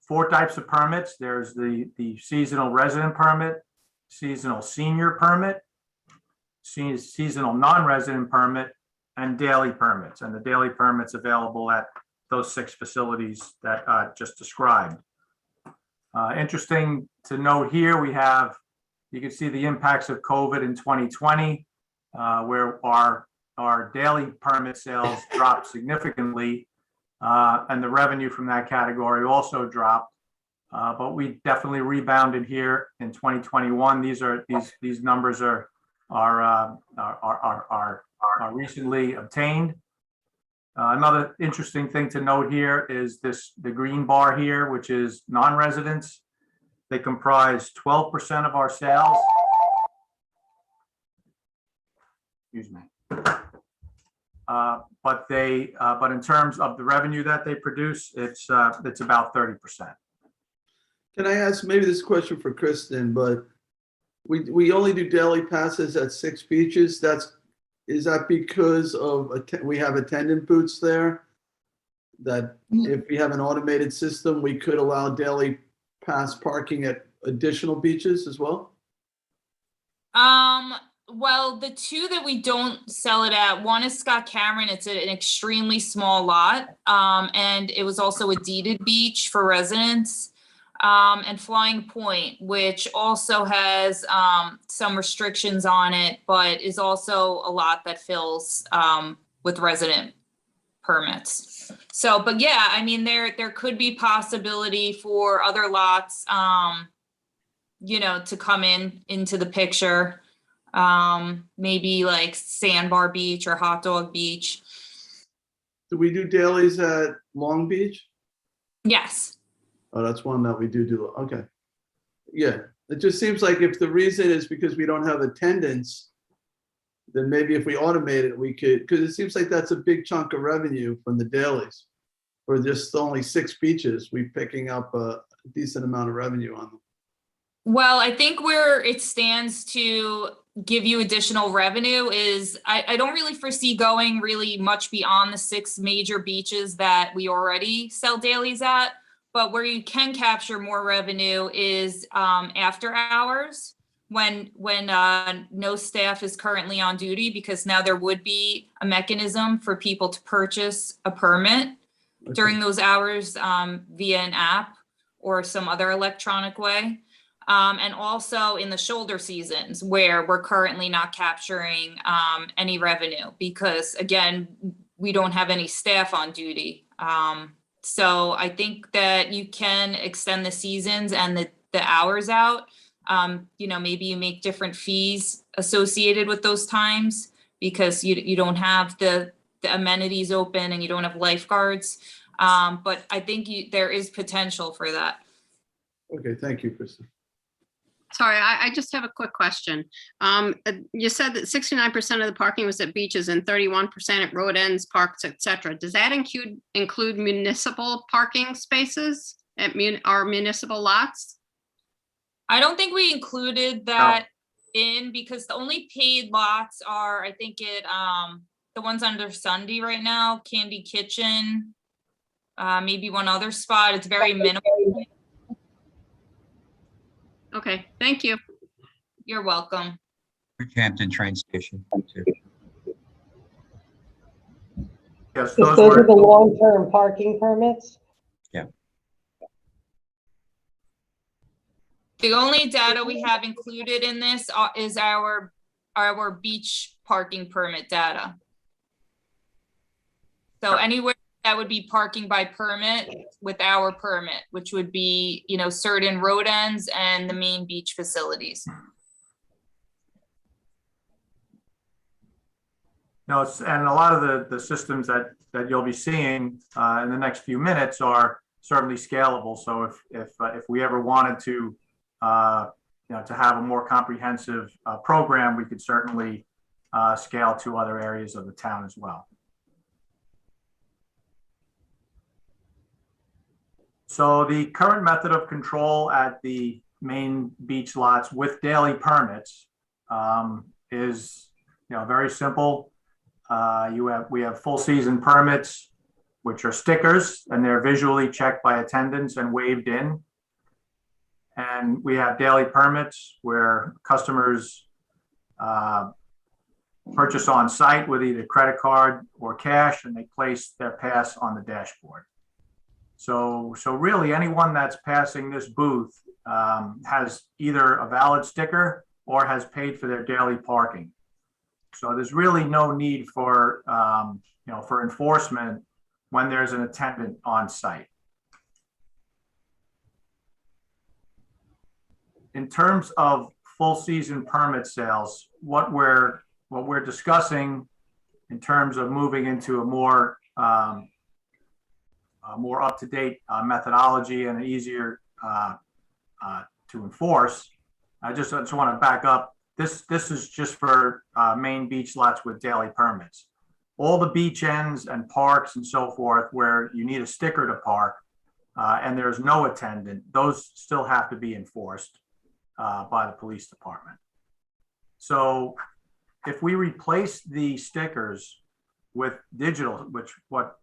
4 types of permits. There's the seasonal resident permit, seasonal senior permit, seasonal non-resident permit, and daily permits. And the daily permits available at those 6 facilities that I just described. Interesting to note here, you can see the impacts of COVID in 2020, where our daily permit sales dropped significantly, and the revenue from that category also dropped. But we definitely rebounded here in 2021. These numbers are recently obtained. Another interesting thing to note here is the green bar here, which is non-residents. They comprise 12% of our sales. Excuse me. But in terms of the revenue that they produce, it's about 30%. Can I ask, maybe this is a question for Kristen, but we only do daily passes at 6 beaches. Is that because of we have attendant booths there? That if we have an automated system, we could allow daily pass parking at additional beaches as well? Well, the 2 that we don't sell it at, one is Scott Cameron. It's an extremely small lot. And it was also a deeded beach for residents. And Flying Point, which also has some restrictions on it, but is also a lot that fills with resident permits. So, but yeah, I mean, there could be possibility for other lots, to come into the picture. Maybe like Sandbar Beach or Hot Dog Beach. Do we do dailies at Long Beach? Yes. Oh, that's one that we do. Okay. Yeah. It just seems like if the reason is because we don't have attendance, then maybe if we automate it, we could, because it seems like that's a big chunk of revenue from the dailies. For just only 6 beaches, we're picking up a decent amount of revenue on them. Well, I think where it stands to give you additional revenue is I don't really foresee going really much beyond the 6 major beaches that we already sell dailies at. But where you can capture more revenue is after hours when no staff is currently on duty, because now there would be a mechanism for people to purchase a permit during those hours via an app or some other electronic way. And also in the shoulder seasons where we're currently not capturing any revenue because, again, we don't have any staff on duty. So I think that you can extend the seasons and the hours out. Maybe you make different fees associated with those times because you don't have the amenities open and you don't have lifeguards. But I think there is potential for that. Okay, thank you, Kristen. Sorry, I just have a quick question. You said that 69% of the parking was at beaches and 31% at road ends, parks, etc. Does that include municipal parking spaces at our municipal lots? I don't think we included that in because the only paid lots are, I think the ones under Sunday right now, Candy Kitchen, maybe one other spot. It's very minimal. Okay, thank you. You're welcome. Hampton train station. Too. Yes, Those are the long-term parking permits? Yeah. The only data we have included in this is our beach parking permit data. So anywhere that would be parking by permit with our permit, which would be, certain road ends and the main beach facilities. No, and a lot of the systems that you'll be seeing in the next few minutes are certainly scalable. So if we ever wanted to, to have a more comprehensive program, we could certainly scale to other areas of the town as well. So the current method of control at the main beach lots with daily permits is, very simple. We have full season permits, which are stickers, and they're visually checked by attendants and waved in. And we have daily permits where customers purchase on site with either credit card or cash, and they place their pass on the dashboard. So really anyone that's passing this booth has either a valid sticker or has paid for their daily parking. So there's really no need for, for enforcement when there's an attendant on site. In terms of full season permit sales, what we're discussing in terms of moving into a more up-to-date methodology and easier to enforce. I just want to back up. This is just for main beach lots with daily permits. All the beach ends and parks and so forth where you need a sticker to park and there's no attendant, those still have to be enforced by the police department. So if we replace the stickers with digital, which what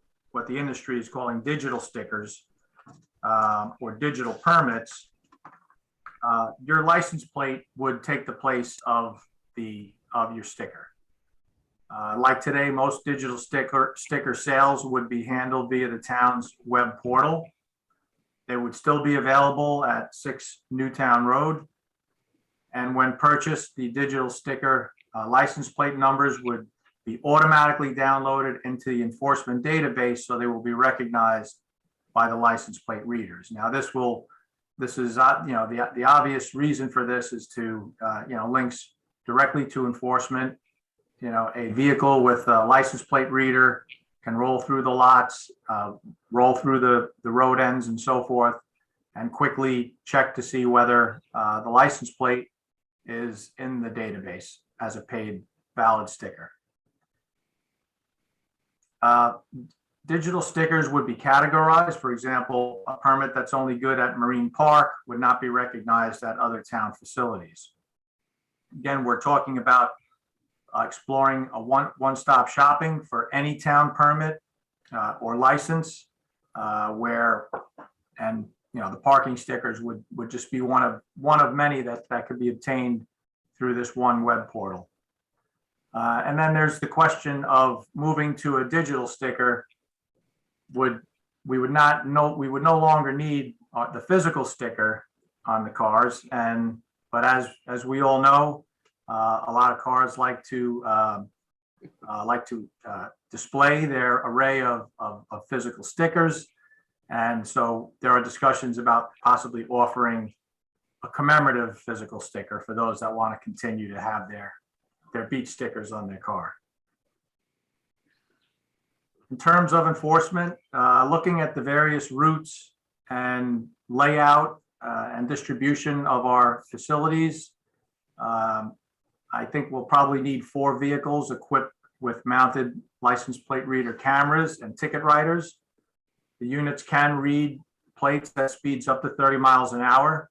the industry is calling digital stickers or digital permits, your license plate would take the place of your sticker. Like today, most digital sticker sales would be handled via the town's web portal. They would still be available at 6 Newtown Road. And when purchased, the digital sticker license plate numbers would be automatically downloaded into the enforcement database, so they will be recognized by the license plate readers. Now, this is the obvious reason for this is to links directly to enforcement. A vehicle with a license plate reader can roll through the lots, roll through the road ends and so forth, and quickly check to see whether the license plate is in the database as a paid valid sticker. Digital stickers would be categorized. For example, a permit that's only good at Marine Park would not be recognized at other town facilities. Again, we're talking about exploring a one-stop shopping for any town permit or license the parking stickers would just be one of many that could be obtained through this one web portal. And then there's the question of moving to a digital sticker. We would no longer need the physical sticker on the cars, but as we all know, a lot of cars like to display their array of physical stickers, and so there are discussions about possibly offering a commemorative physical sticker for those that want to continue to have their beach stickers on their car. In terms of enforcement, looking at the various routes and layout and distribution of our facilities. I think we'll probably need 4 vehicles equipped with mounted license plate reader cameras and ticket writers. The units can read plates at speeds up to 30 miles an hour.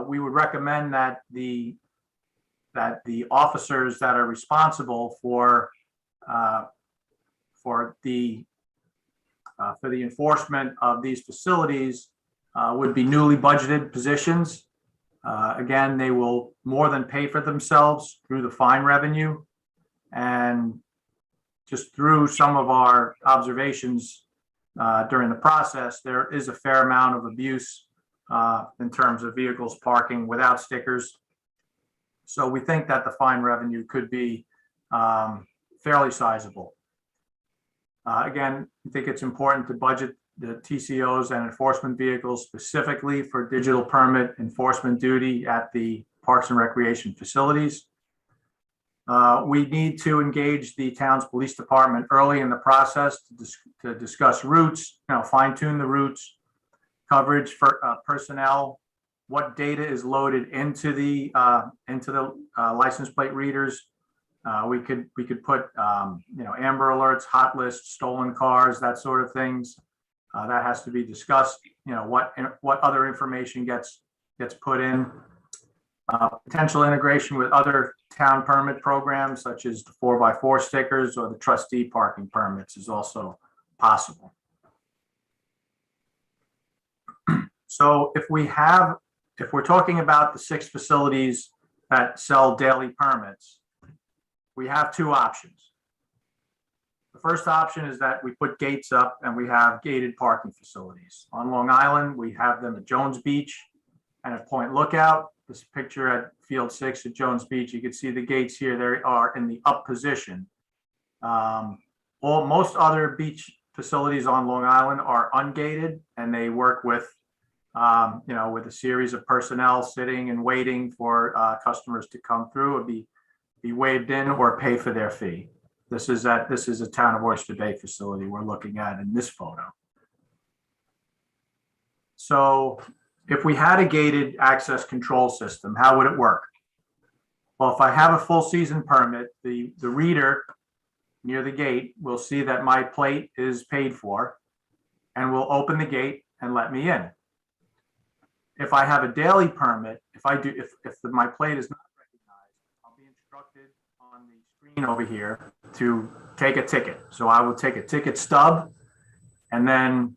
We would recommend that the officers that are responsible for the enforcement of these facilities would be newly budgeted positions. Again, they will more than pay for themselves through the fine revenue. And just through some of our observations during the process, there is a fair amount of abuse in terms of vehicles parking without stickers. So we think that the fine revenue could be fairly sizable. Again, I think it's important to budget the TCOs and enforcement vehicles specifically for digital permit enforcement duty at the Parks and Recreation facilities. We need to engage the town's police department early in the process to discuss routes, fine tune the routes, coverage for personnel, what data is loaded into the license plate readers. We could put Amber Alerts, hot lists, stolen cars, that sort of things. That has to be discussed. What other information gets put in. Potential integration with other town permit programs such as the 4x4 stickers or the trustee parking permits is also possible. So if we're talking about the 6 facilities that sell daily permits, we have 2 options. The first option is that we put gates up and we have gated parking facilities. On Long Island, we have them at Jones Beach and at Point Lookout. This picture at Field 6 at Jones Beach, you can see the gates here. They are in the up position. Most other beach facilities on Long Island are ungated, and they work with with a series of personnel sitting and waiting for customers to come through or be waved in or pay for their fee. This is a Town of Oyster Bay facility we're looking at in this photo. So if we had a gated access control system, how would it work? Well, if I have a full season permit, the reader near the gate will see that my plate is paid for and will open the gate and let me in. If I have a daily permit, if my plate is not recognized, I'll be instructed on the screen over here to take a ticket. So I will take a ticket stub, and then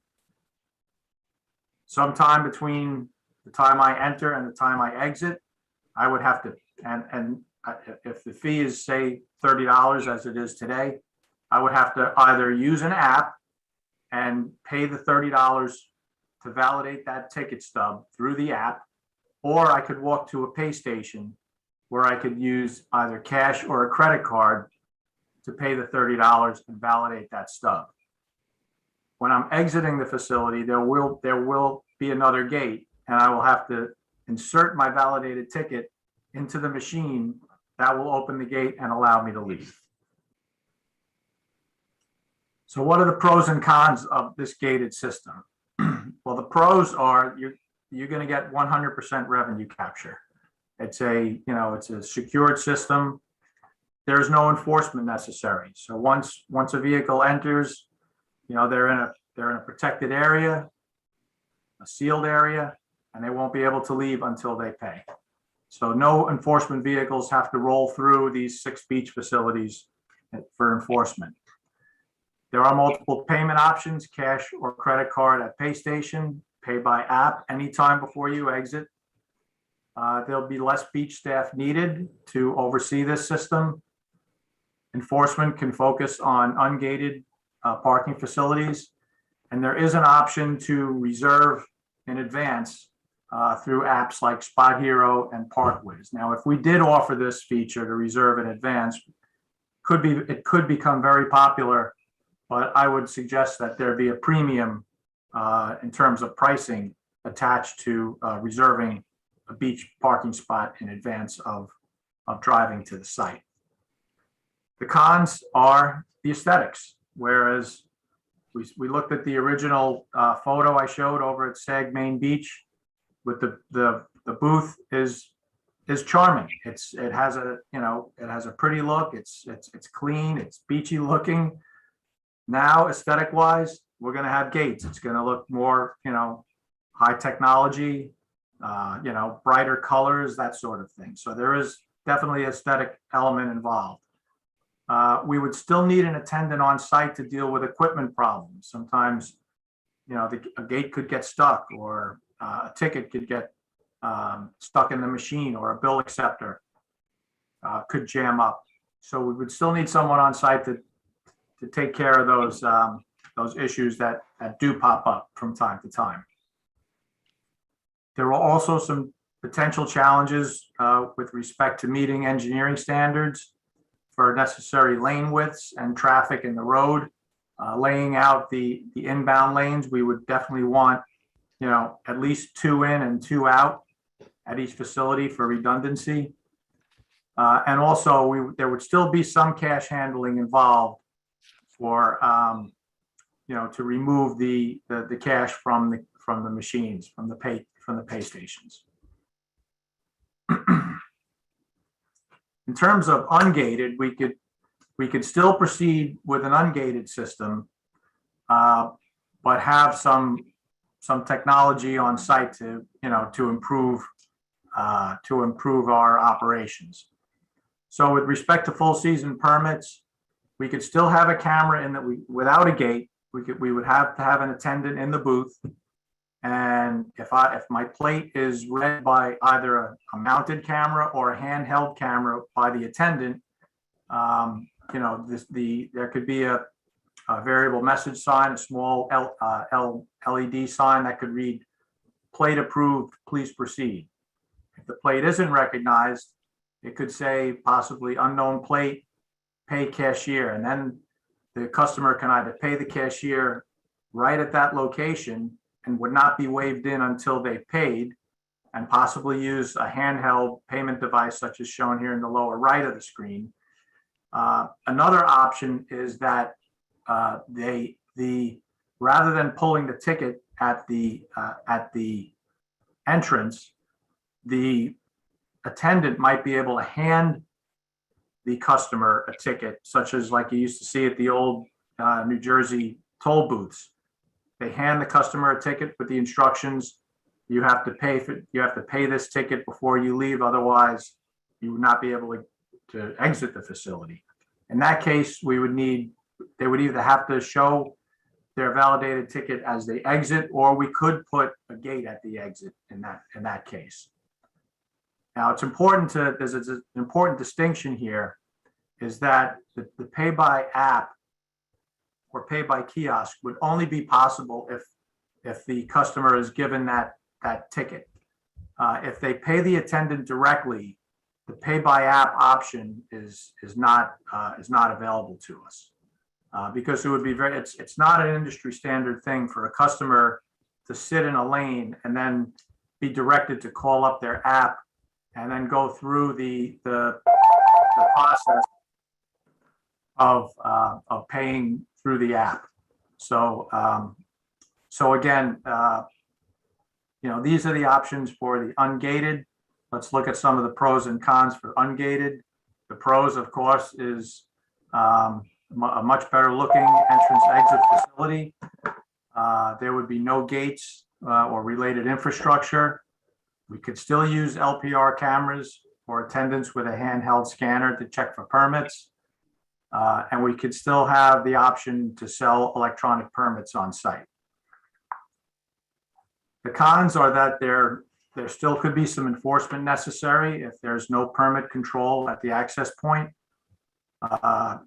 sometime between the time I enter and the time I exit, I would have to, and if the fee is say $30 as it is today, I would have to either use an app and pay the $30 to validate that ticket stub through the app, or I could walk to a pay station where I could use either cash or a credit card to pay the $30 and validate that stub. When I'm exiting the facility, there will be another gate, and I will have to insert my validated ticket into the machine that will open the gate and allow me to leave. So what are the pros and cons of this gated system? Well, the pros are you're going to get 100% revenue capture. It's a secured system. There's no enforcement necessary. So once a vehicle enters, they're in a protected area, a sealed area, and they won't be able to leave until they pay. So no enforcement vehicles have to roll through these 6 beach facilities for enforcement. There are multiple payment options, cash or credit card at pay station, pay by app anytime before you exit. There'll be less beach staff needed to oversee this system. Enforcement can focus on ungated parking facilities, and there is an option to reserve in advance through apps like Spot Hero and Parkways. Now, if we did offer this feature to reserve in advance, it could become very popular, but I would suggest that there be a premium in terms of pricing attached to reserving a beach parking spot in advance of driving to the site. The cons are the aesthetics, whereas we looked at the original photo I showed over at Sag Main Beach. with the booth is charming. It has a, you know, it has a pretty look. It's clean, it's beachy looking. Now, aesthetic wise, we're gonna have gates. It's gonna look more, you know, high technology, you know, brighter colors, that sort of thing. So there is definitely aesthetic element involved. We would still need an attendant on site to deal with equipment problems. Sometimes, you know, a gate could get stuck, or a ticket could get stuck in the machine, or a bill acceptor could jam up. So we would still need someone on site to take care of those issues that do pop up from time to time. There were also some potential challenges with respect to meeting engineering standards for necessary lane widths and traffic in the road. Laying out the inbound lanes, we would definitely want, you know, at least 2 in and 2 out at each facility for redundancy. And also, there would still be some cash handling involved for, you know, to remove the cash from the machines, from the pay stations. In terms of ungated, we could still proceed with an ungated system, but have some technology on site to, you know, to improve our operations. So with respect to full season permits, we could still have a camera in that without a gate, we would have to have an attendant in the booth. And if my plate is read by either a mounted camera or a handheld camera by the attendant, you know, there could be a variable message sign, a small LED sign that could read, "Plate approved, please proceed." If the plate isn't recognized, it could say possibly "unknown plate, pay cashier," and then the customer can either pay the cashier right at that location and would not be waived in until they paid, and possibly use a handheld payment device such as shown here in the lower right of the screen. Another option is that rather than pulling the ticket at the entrance, the attendant might be able to hand the customer a ticket, such as like you used to see at the old New Jersey toll booths. They hand the customer a ticket with the instructions: you have to pay this ticket before you leave, otherwise you would not be able to exit the facility. In that case, they would either have to show their validated ticket as they exit, or we could put a gate at the exit in that case. Now, there's an important distinction here, is that the pay by app or pay by kiosk would only be possible if the customer is given that ticket. If they pay the attendant directly, the pay by app option is not available to us, because it would be it's not an industry standard thing for a customer to sit in a lane and then be directed to call up their app and then go through the process of paying through the app. So again, you know, these are the options for the ungated. Let's look at some of the pros and cons for ungated. The pros, of course, is a much better looking entrance-exit facility. There would be no gates or related infrastructure. We could still use LPR cameras or attendants with a handheld scanner to check for permits. And we could still have the option to sell electronic permits on site. The cons are that there still could be some enforcement necessary if there's no permit control at the access point.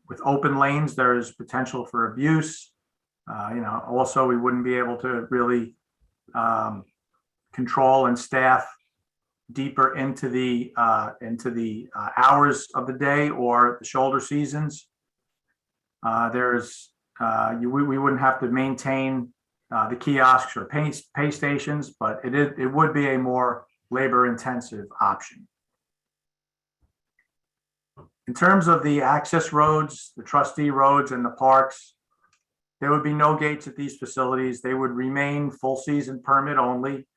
With open lanes, there is potential for abuse. You know, also we wouldn't be able to really control and staff deeper into the hours of the day or the shoulder seasons. We wouldn't have to maintain the kiosks or pay stations, but it would be a more labor-intensive option. In terms of the access roads, the trustee roads and the parks, there would be no gates at these facilities. They would remain full season permit only.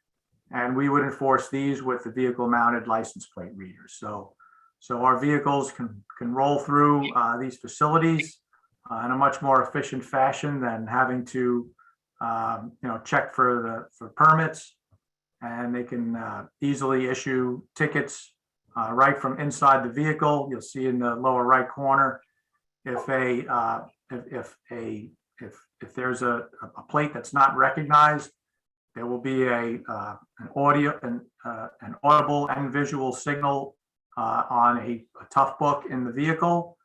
And we would enforce these with the vehicle mounted license plate readers. So our vehicles can roll through these facilities in a much more efficient fashion than having to check for permits. And they can easily issue tickets right from inside the vehicle. You'll see in the lower right corner, if there's a plate that's not recognized, there will be an audible and visual signal on a tough book in the vehicle,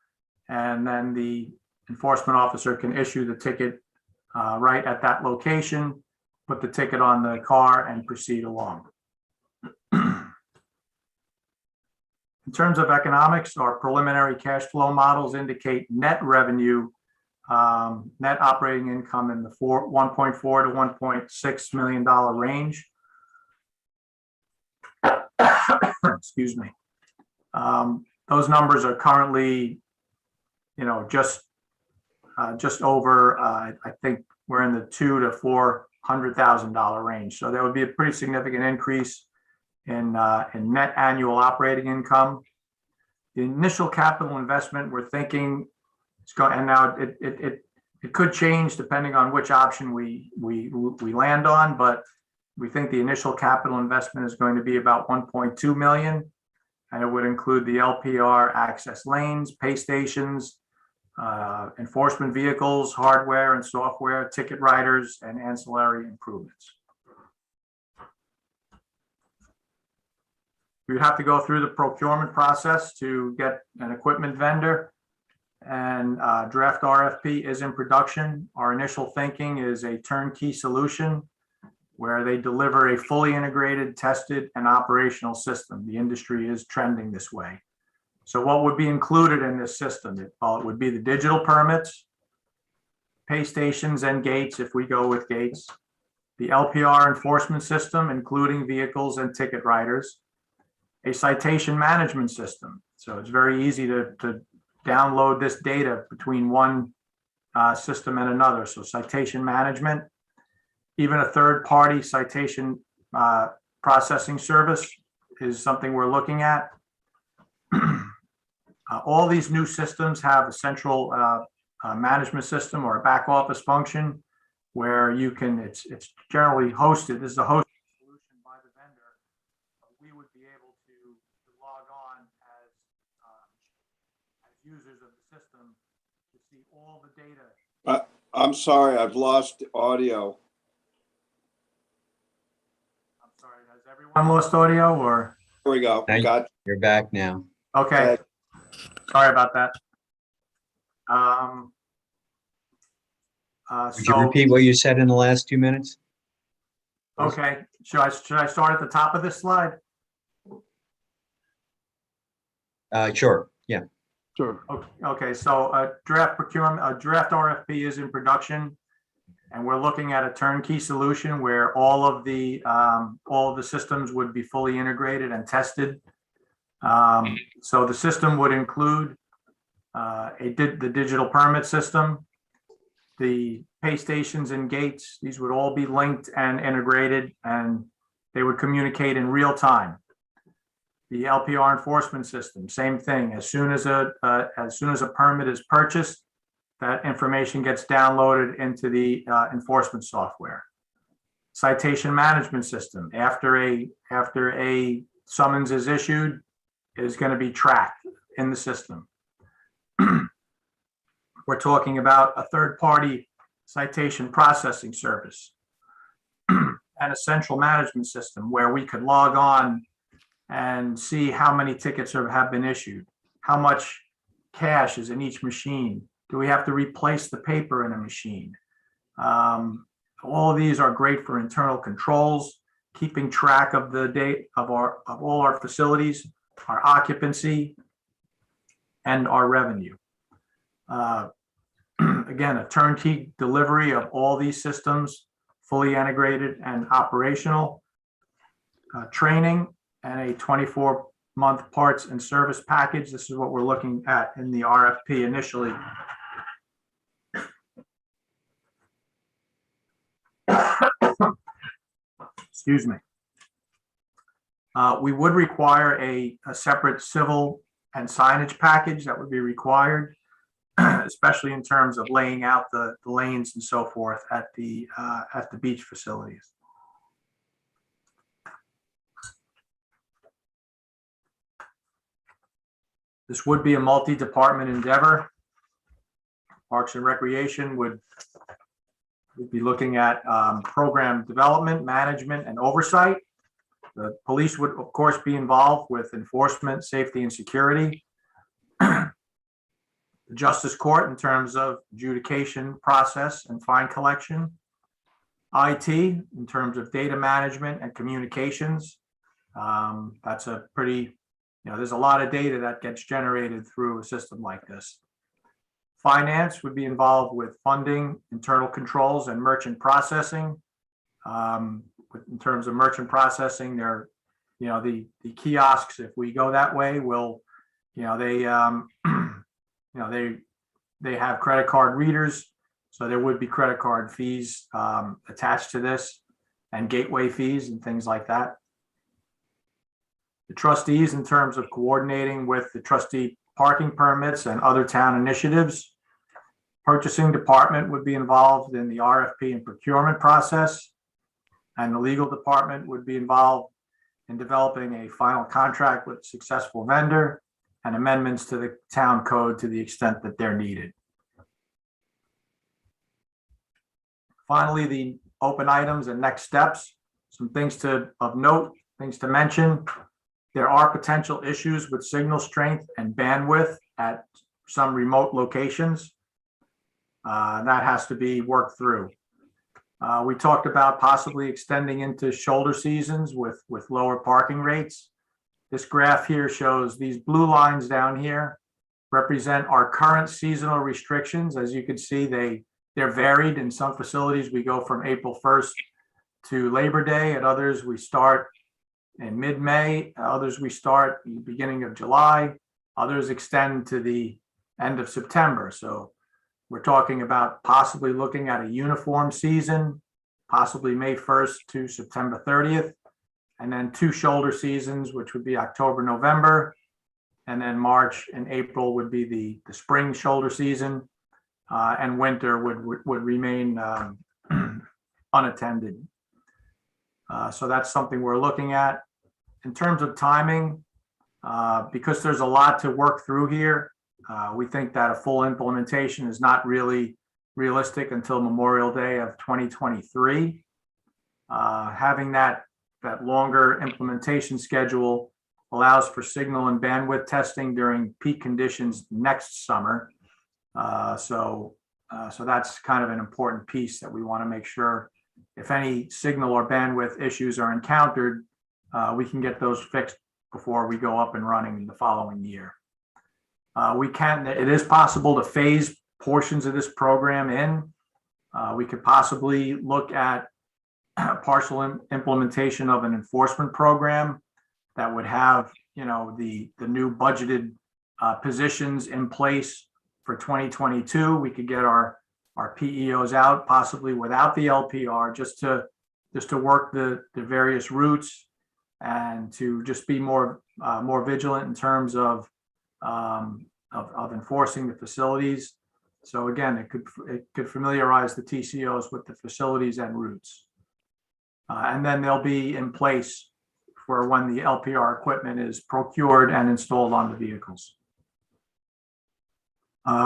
and then the enforcement officer can issue the ticket right at that location, put the ticket on the car, and proceed along. In terms of economics, our preliminary cash flow models indicate net revenue, net operating income in the $1.4 to $1.6 million range. Excuse me. Those numbers are currently, just over. I think we're in the $200,000 to $400,000 range. So that would be a pretty significant increase in net annual operating income. The initial capital investment, we're thinking it's going, and now it could change depending on which option we land on, but we think the initial capital investment is going to be about 1.2 million, and it would include the LPR access lanes, pay stations, enforcement vehicles, hardware and software, ticket writers, and ancillary improvements. We would have to go through the procurement process to get an equipment vendor, and draft RFP is in production. Our initial thinking is a turnkey solution where they deliver a fully integrated, tested, and operational system. The industry is trending this way. So what would be included in this system? It would be the digital permits, pay stations and gates if we go with gates, the LPR enforcement system, including vehicles and ticket writers, a citation management system. So it's very easy to download this data between one system and another. So citation management, even a third-party citation processing service is something we're looking at. All these new systems have a central management system or a back office function where you can, it's generally hosted. This is a hosted solution by the vendor. We would be able to log on as users of the system to see all the data. I'm sorry, I've lost audio. I'm sorry, has everyone lost audio or? Here we go. Got You're back now. Okay. Sorry about that. Would you repeat what you said in the last 2 minutes? Okay, should I start at the top of this slide? Sure. Yeah. Sure. Okay, so a draft RFP is in production, and we're looking at a turnkey solution where all of the systems would be fully integrated and tested. So the system would include the digital permit system, the pay stations and gates. These would all be linked and integrated, and they would communicate in real time. The LPR enforcement system, same thing. As soon as a permit is purchased, that information gets downloaded into the enforcement software. Citation management system. After a summons is issued, it is going to be tracked in the system. We're talking about a third-party citation processing service and a central management system where we could log on and see how many tickets have been issued, how much cash is in each machine. Do we have to replace the paper in a machine? All of these are great for internal controls, keeping track of the date of all our facilities, our occupancy, and our revenue. Again, a turnkey delivery of all these systems, fully integrated and operational, training, and a 24-month parts and service package. This is what we're looking at in the RFP initially. Excuse me. We would require a separate civil and signage package that would be required, especially in terms of laying out the lanes and so forth at the beach facilities. This would be a multi-department endeavor. Parks and Recreation would be looking at program development, management, and oversight. The police would, of course, be involved with enforcement, safety, and security. The Justice Court in terms of adjudication process and fine collection. IT in terms of data management and communications. That's a pretty, there's a lot of data that gets generated through a system like this. Finance would be involved with funding, internal controls, and merchant processing. In terms of merchant processing, they're, the kiosks, if we go that way, will, they have credit card readers, so there would be credit card fees attached to this, and gateway fees and things like that. The trustees, in terms of coordinating with the trustee parking permits and other town initiatives. Purchasing department would be involved in the RFP and procurement process. And the legal department would be involved in developing a final contract with a successful vendor and amendments to the town code to the extent that they're needed. Finally, the open items and next steps. Some things of note, things to mention. There are potential issues with signal strength and bandwidth at some remote locations. That has to be worked through. We talked about possibly extending into shoulder seasons with lower parking rates. This graph here shows these blue lines down here represent our current seasonal restrictions. As you can see, they're varied. In some facilities, we go from April 1st to Labor Day. At others, we start in mid-May. Others, we start in the beginning of July. Others extend to the end of September. So we're talking about possibly looking at a uniform season, possibly May 1st to September 30th, and then 2 shoulder seasons, which would be October, November, and then March and April would be the spring shoulder season, and winter would remain unattended. So that's something we're looking at. In terms of timing, because there's a lot to work through here, we think that a full implementation is not really realistic until Memorial Day of 2023. Having that longer implementation schedule allows for signal and bandwidth testing during peak conditions next summer. So that's kind of an important piece that we want to make sure if any signal or bandwidth issues are encountered, we can get those fixed before we go up and running in the following year. It is possible to phase portions of this program in. We could possibly look at partial implementation of an enforcement program that would have, the new budgeted positions in place for 2022. We could get our PEOs out, possibly without the LPR, just to work the various routes and to just be more vigilant in terms of enforcing the facilities. So again, it could familiarize the TCOs with the facilities and routes. And then they'll be in place for when the LPR equipment is procured and installed on the vehicles.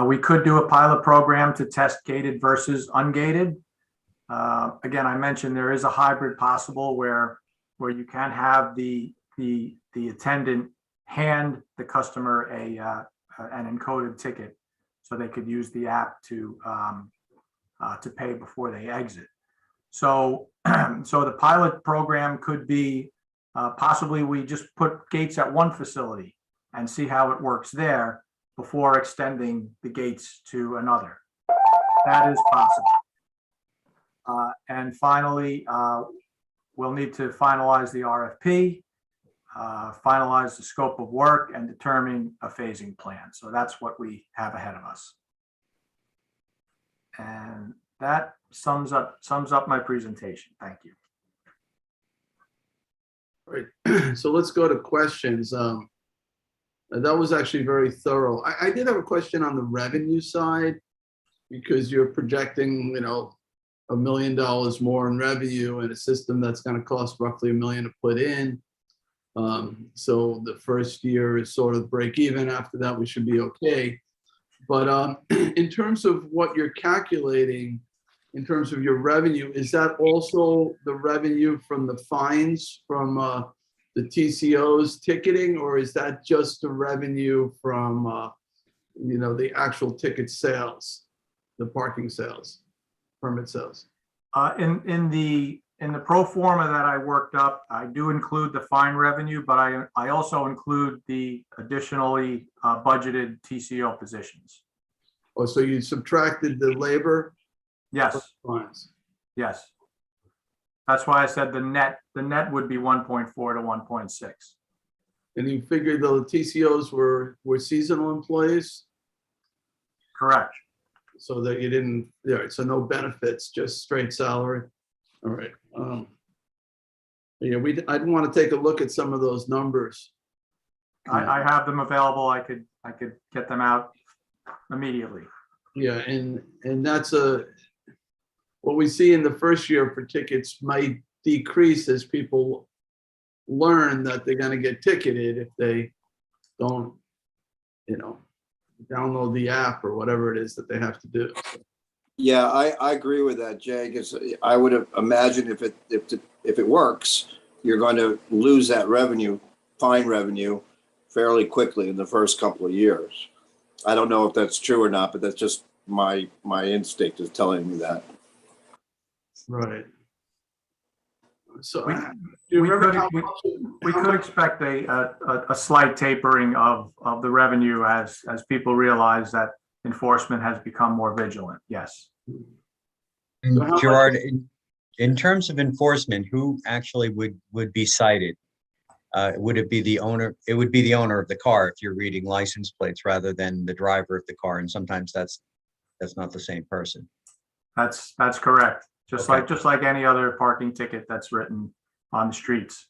We could do a pilot program to test gated versus ungated. Again, I mentioned there is a hybrid possible where you can have the attendant hand the customer an encoded ticket, so they could use the app to pay before they exit. So the pilot program could be possibly we just put gates at one facility and see how it works there before extending the gates to another. That is possible. And finally, we'll need to finalize the RFP, finalize the scope of work, and determine a phasing plan. So that's what we have ahead of us. And that sums up my presentation. Thank you. right. So let's go to questions. That was actually very thorough. I did have a question on the revenue side because you're projecting, $1 million more in revenue in a system that's going to cost roughly $1 million to put in. So the first year is sort of break even. After that, we should be okay. But in terms of what you're calculating, in terms of your revenue, is that also the revenue from the fines from the TCO's ticketing, or is that just the revenue from, the actual ticket sales, the parking sales, permit sales? In the pro forma that I worked up, I do include the fine revenue, but I also include the additionally budgeted TCO positions. Oh, so you subtracted the labor? Yes, Fines. yes. That's why I said the net would be 1.4 to 1.6. And you figured the TCOs were seasonal employees? Correct. So that you didn't, so no benefits, just straight salary. All right. Yeah, I'd want to take a look at some of those numbers. I have them available. I could get them out immediately. Yeah, and that's what we see in the first year for tickets might decrease as people learn that they're going to get ticketed if they don't, download the app or whatever it is that they have to do. Yeah, I agree with that, Jay, because I would have imagined if it works, you're going to lose that fine revenue fairly quickly in the first couple of years. I don't know if that's true or not, but that's just my instinct is telling me that. Right. So we could expect a slight tapering of the revenue as people realize that enforcement has become more vigilant. Yes. Gerard, in terms of enforcement, who actually would be cited? Would it be the owner? It would be the owner of the car if you're reading license plates rather than the driver of the car. And sometimes that's not the same person. That's correct. Just like any other parking ticket that's written on the streets.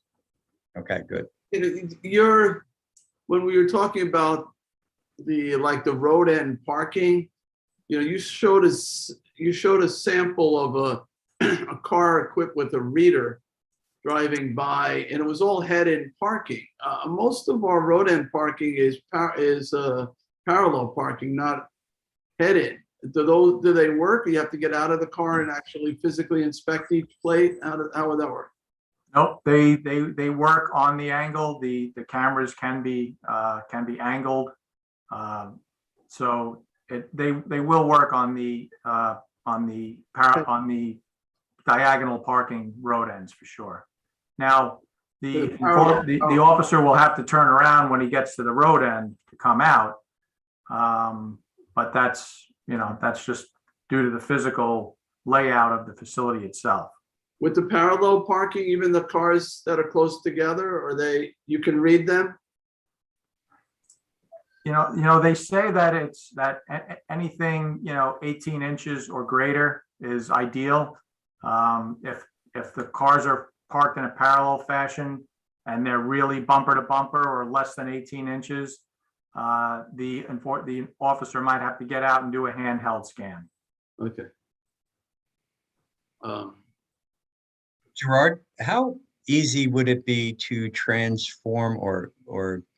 Okay, good. When we were talking about the road end parking, you showed a sample of a car equipped with a reader driving by, and it was all head-in parking. Most of our road end parking is parallel parking, not head-in. Do they work? You have to get out of the car and actually physically inspect each plate. How would that work? Nope, they work on the angle. The cameras can be angled, so they will work on the diagonal parking road ends for sure. Now the officer will have to turn around when he gets to the road end to come out, but that's just due to the physical layout of the facility itself. With the parallel parking, even the cars that are close together, you can read them? They say that anything, 18 inches or greater is ideal. If the cars are parked in a parallel fashion and they're really bumper to bumper or less than 18 inches, the officer might have to get out and do a handheld scan. Okay. Gerard, how easy would it be to transform or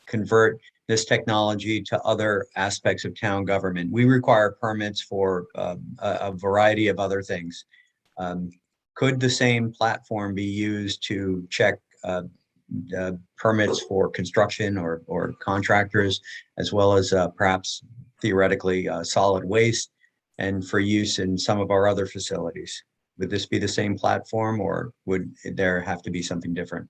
convert this technology to other aspects of town government? We require permits for a variety of other things. Could the same platform be used to check permits for construction or contractors, as well as perhaps theoretically solid waste, and for use in some of our other facilities? Would this be the same platform, or would there have to be something different?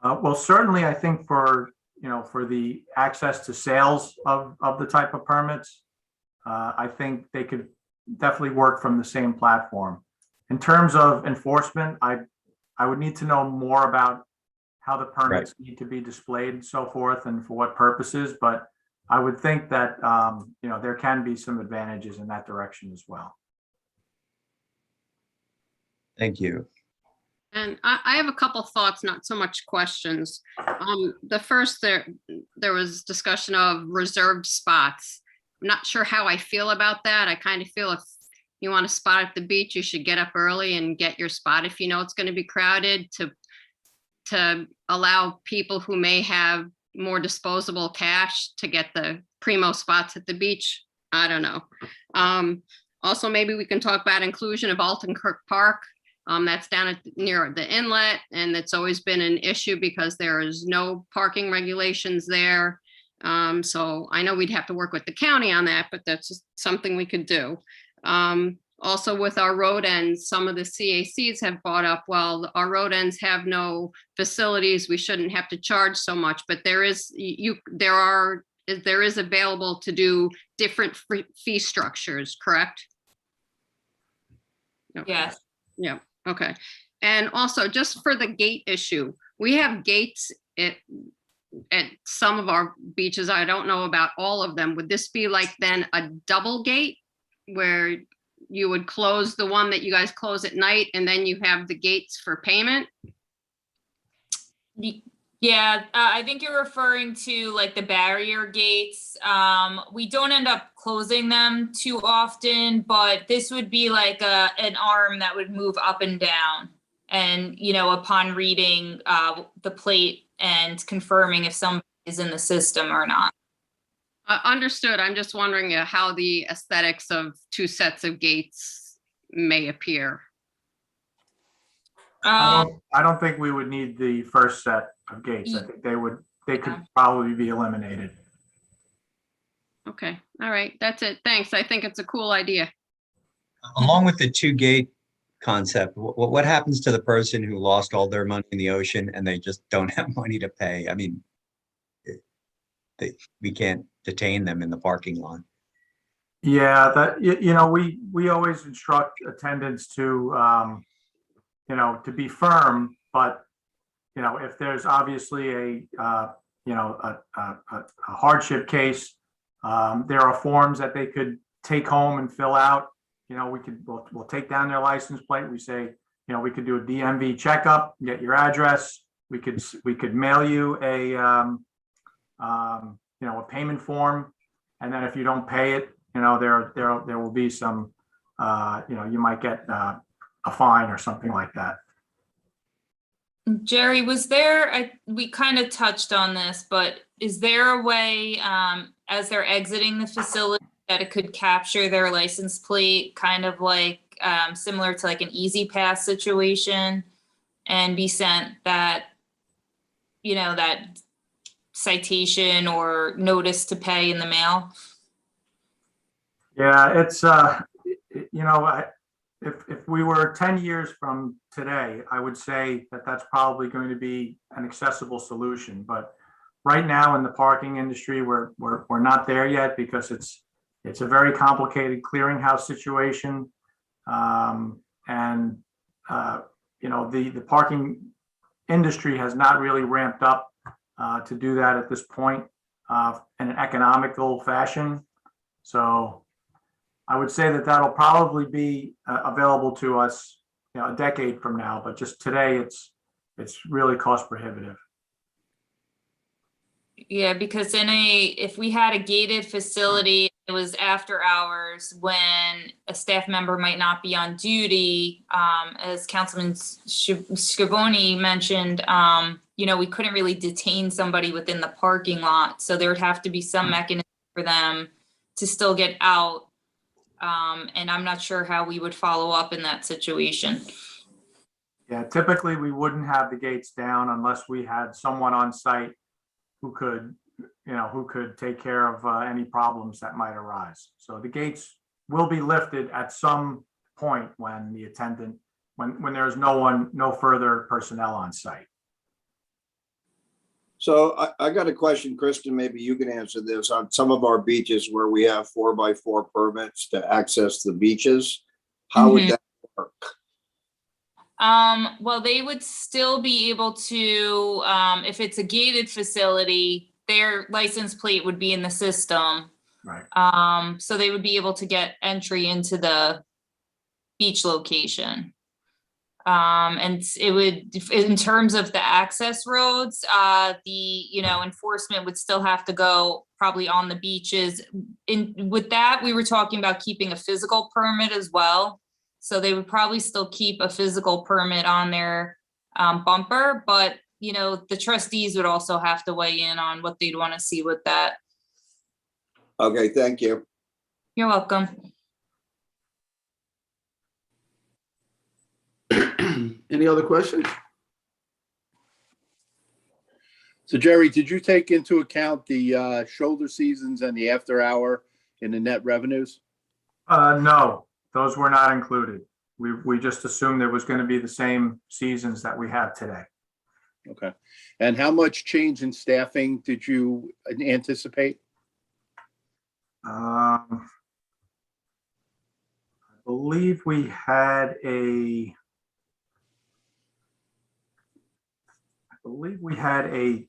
Well, certainly, I think for the access to sales of the type of permits, I think they could definitely work from the same platform. In terms of enforcement, I would need to know more about how the permits need to be displayed and so forth, and for what purposes. But I would think that there can be some advantages in that direction as well. Thank you. And I have a couple thoughts, not so much questions. The first, there was discussion of reserved spots. I'm not sure how I feel about that. I kind of feel if you want a spot at the beach, you should get up early and get your spot if you know it's going to be crowded, to allow people who may have more disposable cash to get the primo spots at the beach. I don't know. Also, maybe we can talk about inclusion of Alton Kirk Park. That's down near the inlet, and it's always been an issue because there is no parking regulations there. So I know we'd have to work with the county on that, but that's just something we could do. Also with our road ends, some of the CACs have brought up, well, our road ends have no facilities, we shouldn't have to charge so much, but there is available to do different fee structures, correct? Okay. Yes. Yeah, okay. And also just for the gate issue, we have gates at some of our beaches. I don't know about all of them. Would this be like then a double gate where you would close the one that you guys close at night and then you have the gates for payment? Yeah, I think you're referring to like the barrier gates. We don't end up closing them too often, but this would be like an arm that would move up and down. And, you know, upon reading the plate and confirming if somebody is in the system or not. Understood. I'm just wondering how the aesthetics of two sets of gates may appear. I don't think we would need the first set of gates. I think they could probably be eliminated. Okay, all right, that's it. Thanks. I think it's a cool idea. Along with the two gate concept, what happens to the person who lost all their money in the ocean and they just don't have money to pay? I mean, we can't detain them in the parking lot. Yeah, that, you know, we always instruct attendants to, you know, to be firm, but, you know, if there's obviously a hardship case, there are forms that they could take home and fill out. You know, we'll take down their license plate. We say, you know, we could do a DMV checkup, get your address. We could mail you a, you know, a payment form. And then if you don't pay it, you know, there will be some, you know, you might get a fine or something like that. Jerry, was there, we kind of touched on this, but is there a way as they're exiting the facility that it could capture their license plate, kind of like similar to like an Easy Pass situation, and be sent that, you know, that citation or notice to pay in the mail? Yeah, it's, you know, if we were 10 years from today, I would say that that's probably going to be an accessible solution. But right now in the parking industry, we're not there yet because it's a very complicated clearinghouse situation. And, you know, the parking industry has not really ramped up to do that at this point in an economical fashion. So I would say that that'll probably be available to us, you know, a decade from now, but just today it's really cost prohibitive. Yeah, because if we had a gated facility, it was after hours when a staff member might not be on duty, as Councilman Scavone mentioned, you know, we couldn't really detain somebody within the parking lot. So there would have to be some mechanism for them to still get out. And I'm not sure how we would follow up in that situation. Yeah, typically we wouldn't have the gates down unless we had someone on site who could, you know, who could take care of any problems that might arise. So the gates will be lifted at some point when the attendant, when there's no further personnel on site. So I got a question, Kristen, maybe you can answer this. On some of our beaches where we have 4x4 permits to access the beaches, how would that work? Well, they would still be able to, if it's a gated facility, their license plate would be in the system. Right. So they would be able to get entry into the beach location. And it would, in terms of the access roads, the enforcement would still have to go probably on the beaches. With that, we were talking about keeping a physical permit as well. So they would probably still keep a physical permit on their bumper, but the trustees would also have to weigh in on what they'd want to see with that. Okay, thank you. You're welcome. Any other questions? So Jerry, did you take into account the shoulder seasons and the after hour in the net revenues? No, those were not included. We just assumed there was going to be the same seasons that we have today. Okay. And how much change in staffing did you anticipate? I believe we had a 20%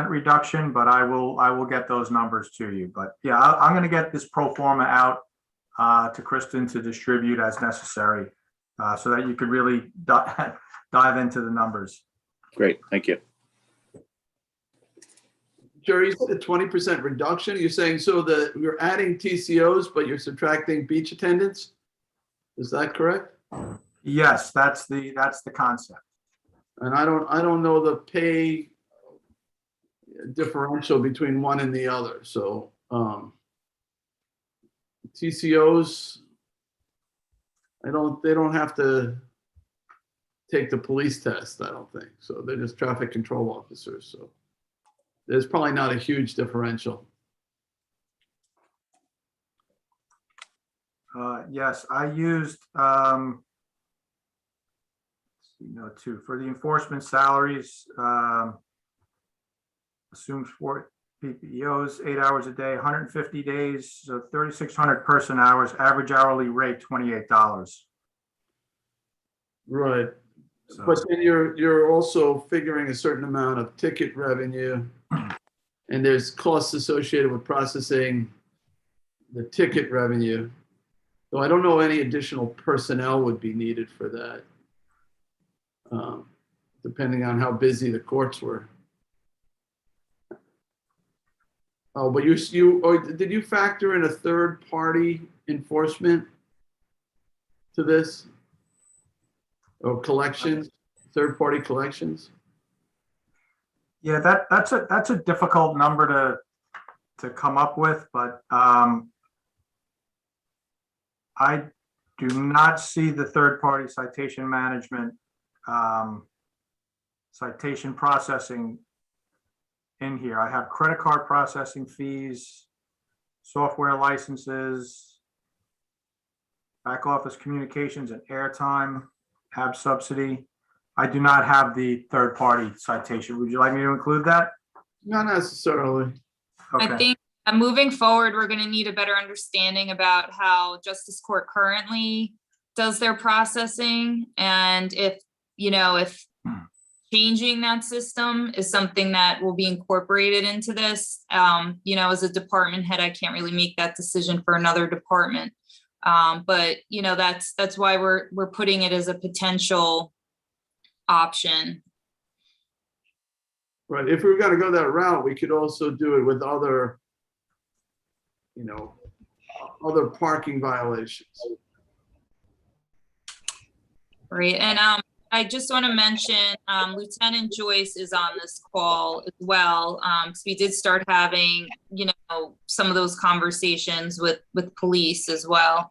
reduction, but I will get those numbers to you. But yeah, I'm going to get this pro forma out to Kristen to distribute as necessary, so that you could really dive into the numbers. Great, thank you. Jerry, you said a 20% reduction. You're saying so that you're adding TCOs, but you're subtracting beach attendants? Is that correct? Yes, that's the concept. And I don't know the pay differential between one and the other. So TCOs, they don't have to take the police test, I don't think. So they're just traffic control officers. So there's probably not a huge differential. Yes, I used for the enforcement salaries, assumed for PPEOs, 8 hours a day, 150 days, so 3,600 person hours, average hourly rate $28. Right. So, But then you're also figuring a certain amount of ticket revenue, and there's costs associated with processing the ticket revenue. So I don't know any additional personnel would be needed for that, depending on how busy the courts were. Oh, but did you factor in a third-party enforcement to this? Or collections, third-party collections? yeah, that's a difficult number to come up with, but I do not see the third-party citation management, citation processing in here. I have credit card processing fees, software licenses, back office communications and airtime, have subsidy. I do not have the third-party citation. Would you like me to include that? Not necessarily. Okay. I think moving forward, we're going to need a better understanding about how Justice Court currently does their processing, and if changing that system is something that will be incorporated into this. As a department head, I can't really make that decision for another department. But that's why we're putting it as a potential option. Right. If we were going to go that route, we could also do it with other parking violations. Right. And I just want to mention Lieutenant Joyce is on this call as well. So we did start having, some of those conversations with police as well.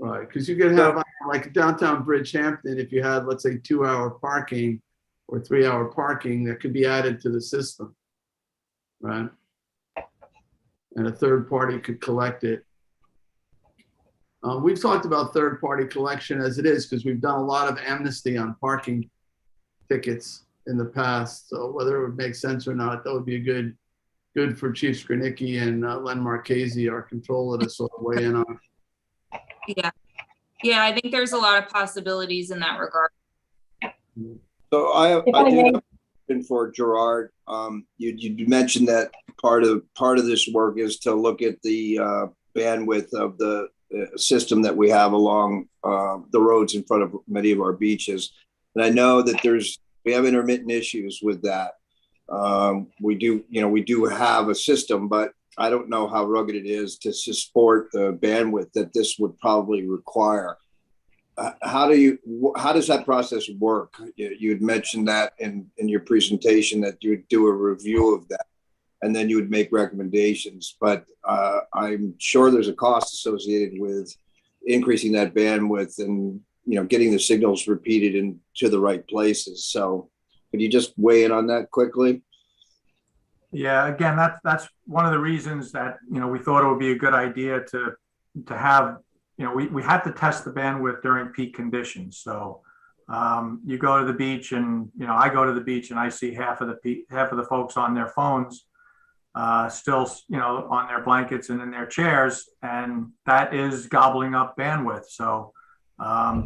Right. Because you could have like downtown Bridgehampton, if you had, let's say, 2-hour parking or 3-hour parking, that could be added to the system. Right. And a third party could collect it. We've talked about third-party collection as it is because we've done a lot of amnesty on parking tickets in the past. So whether it would make sense or not, that would be good for Chief Skrinicki and Len Marchese, our controller, to sort of weigh in on. Yeah, I think there's a lot of possibilities in that regard. So I do have a question for Gerard. You mentioned that part of this work is to look at the bandwidth of the system that we have along the roads in front of many of our beaches. And I know that we have intermittent issues with that. We do have a system, but I don't know how rugged it is to support the bandwidth that this would probably require. How does that process work? You had mentioned that in your presentation that you would do a review of that and then you would make recommendations. But I'm sure there's a cost associated with increasing that bandwidth and getting the signals repeated into the right places. So could you just weigh in on that quickly? Yeah, again, that's one of the reasons that, we thought it would be a good idea to have, we had to test the bandwidth during peak conditions. So you go to the beach and, I go to the beach and I see half of the folks on their phones still, on their blankets and in their chairs, and that is gobbling up bandwidth. So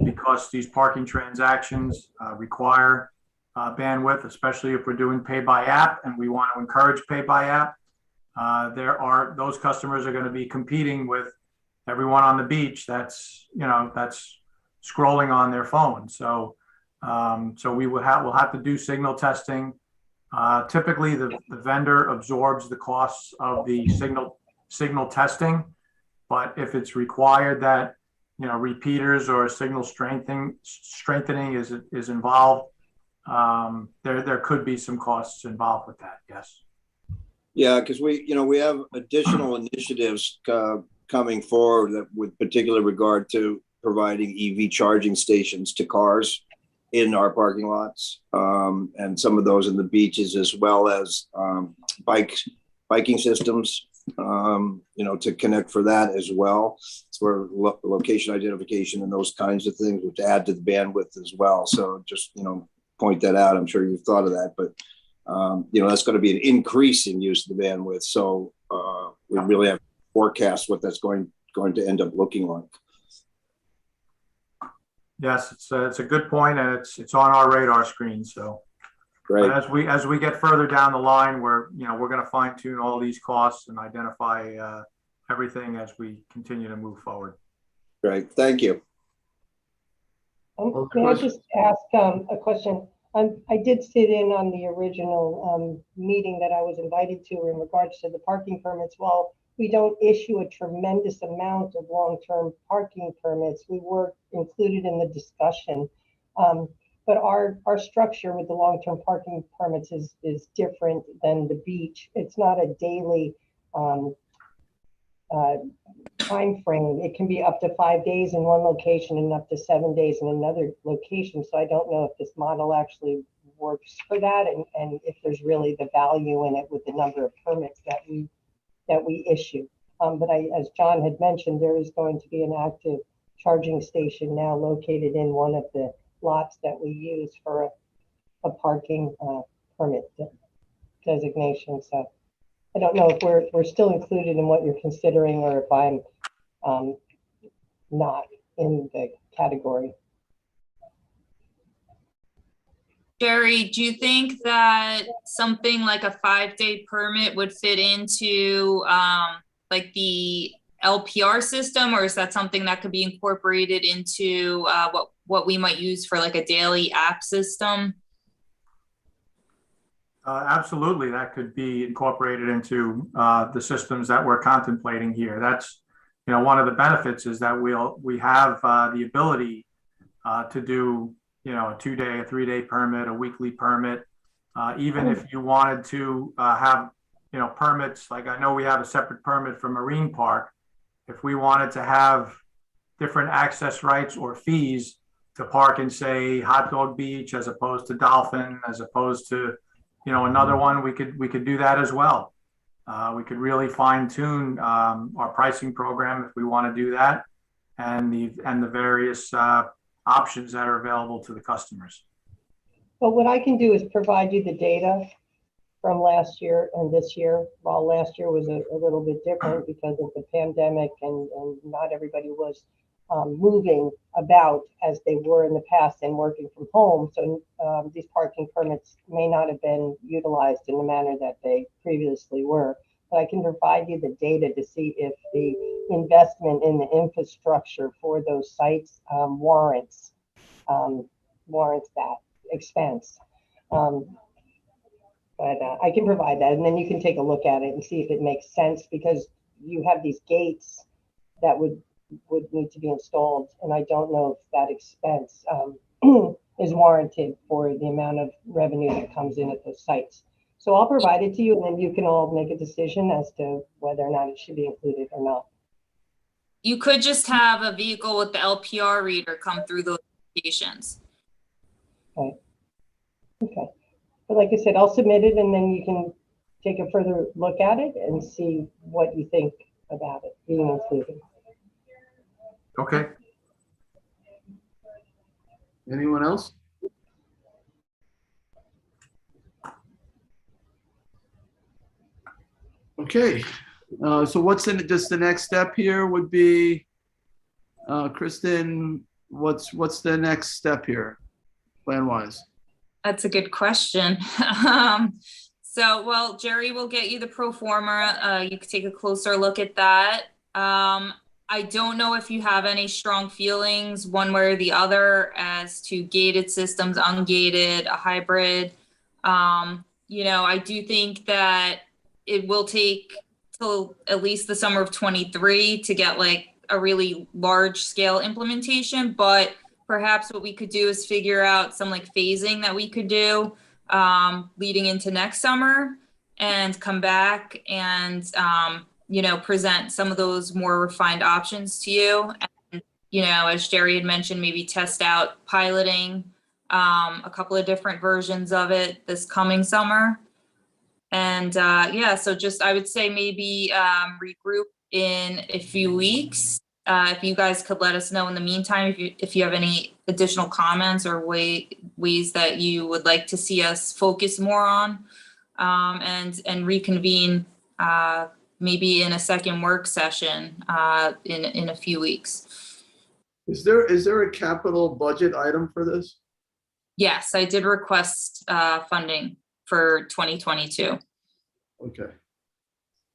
because these parking transactions require bandwidth, especially if we're doing pay by app, and we want to encourage pay by app. Those customers are going to be competing with everyone on the beach that's scrolling on their phone. So we'll have to do signal testing. Typically, the vendor absorbs the costs of the signal testing, but if it's required that repeaters or signal strengthening is involved, there could be some costs involved with that. Yes. Yeah, because we have additional initiatives coming forward that with particular regard to providing EV charging stations to cars in our parking lots, and some of those in the beaches, as well as biking systems, to connect for that as well. It's where location identification and those kinds of things, which add to the bandwidth as well. So just, point that out. I'm sure you've thought of that, but that's going to be an increase in use of the bandwidth. So we really have to forecast what that's going to end up looking like. Yes, it's a good point, and it's on our radar screen. So great. As we get further down the line, we're going to fine tune all these costs and identify everything as we continue to move forward. Great, thank you. May I just ask a question? I did sit in on the original meeting that I was invited to in regards to the parking permits. Well, we don't issue a tremendous amount of long-term parking permits. We were included in the discussion, but our structure with the long-term parking permits is different than the beach. It's not a daily time frame. It can be up to 5 days in one location and up to 7 days in another location. So I don't know if this model actually works for that, and if there's really the value in it with the number of permits that we issue. But as John had mentioned, there is going to be an active charging station now located in one of the lots that we use for a parking permit designation. So I don't know if we're still included in what you're considering, or if I'm not in the category. Jerry, do you think that something like a 5-day permit would fit into like the LPR system, or is that something that could be incorporated into what we might use for like a daily app system? Absolutely, that could be incorporated into the systems that we're contemplating here. That's, one of the benefits is that we have the ability to do, a 2-day, a 3-day permit, a weekly permit. Even if you wanted to have, permits, like I know we have a separate permit for Marine Park. If we wanted to have different access rights or fees to park in, say, Hot Dog Beach as opposed to Dolphin, as opposed to another one, we could do that as well. We could really fine tune our pricing program if we want to do that, and the various options that are available to the customers. But what I can do is provide you the data from last year and this year. While last year was a little bit different because of the pandemic and not everybody was moving about as they were in the past and working from home. So these parking permits may not have been utilized in the manner that they previously were. but I can provide you the data to see if the investment in the infrastructure for those sites warrants that expense. But I can provide that, and then you can take a look at it and see if it makes sense, because you have these gates that would need to be installed, and I don't know if that expense is warranted for the amount of revenue that comes in at those sites. So I'll provide it to you, and then you can all make a decision as to whether or not it should be included or not. You could just have a vehicle with the LPR reader come through those locations. Okay. Okay. But like I said, I'll submit it, and then you can take a further look at it and see what you think about it being included. Okay. Anyone else? Okay, so what's just the next step here would be, Kristen, what's the next step here, plan-wise? That's a good question. Well, Jerry will get you the pro forma. You can take a closer look at that. I don't know if you have any strong feelings one way or the other as to gated systems, ungated, a hybrid. I do think that it will take till at least the summer of 23 to get like a really large scale implementation, but perhaps what we could do is figure out some like phasing that we could do leading into next summer and come back and, present some of those more refined options to you. And, as Jerry had mentioned, maybe test out piloting a couple of different versions of it this coming summer. And so just, I would say maybe regroup in a few weeks. If you guys could let us know in the meantime, if you have any additional comments or ways that you would like to see us focus more on, and reconvene maybe in a second work session in a few weeks. Is there a capital budget item for this? Yes, I did request funding for 2022. Okay.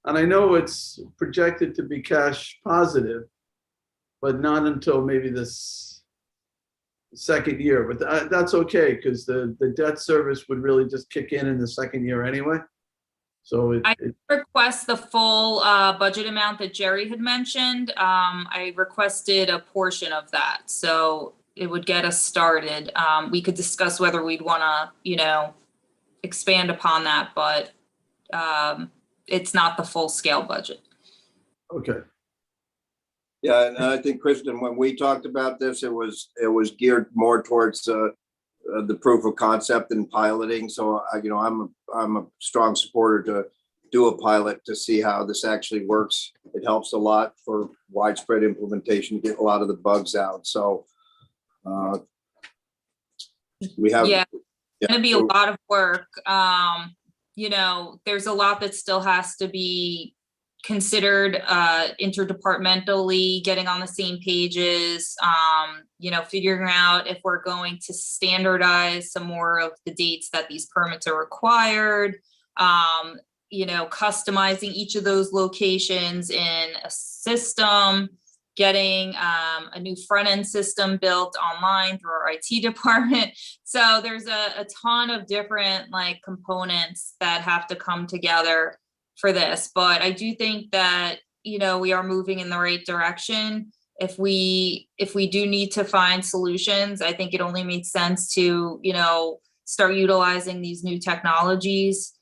And I know it's projected to be cash positive, but not until maybe this second year. But that's okay, because the debt service would really just kick in the second year anyway. So I request the full budget amount that Jerry had mentioned. I requested a portion of that, so it would get us started. We could discuss whether we'd want to, expand upon that, but it's not the full scale budget. Okay. Yeah, and I think, Kristen, when we talked about this, it was geared more towards the proof of concept and piloting. So I'm a strong supporter to do a pilot to see how this actually works. It helps a lot for widespread implementation to get a lot of the bugs out. So we have. Yeah, it's going to be a lot of work. There's a lot that still has to be considered interdepartmentally, getting on the same pages, figuring out if we're going to standardize some more of the dates that these permits are required, customizing each of those locations in a system, getting a new front end system built online through our IT department. So there's a ton of different components that have to come together for this. But I do think that, we are moving in the right direction. If we do need to find solutions, I think it only makes sense to, start utilizing these new technologies.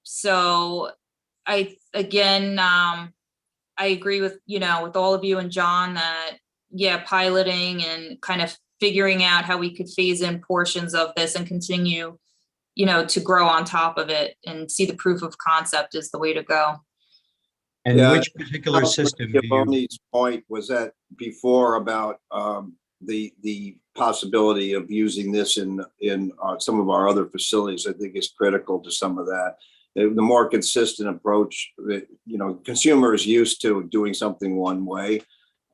So I agree with, with all of you and John that, piloting and kind of figuring out how we could phase in portions of this and continue, to grow on top of it and see the proof of concept is the way to go. And which particular system do you? Bonnie's point was that before about the possibility of using this in some of our other facilities, I think is critical to some of that. The more consistent approach that, consumers used to doing something one way,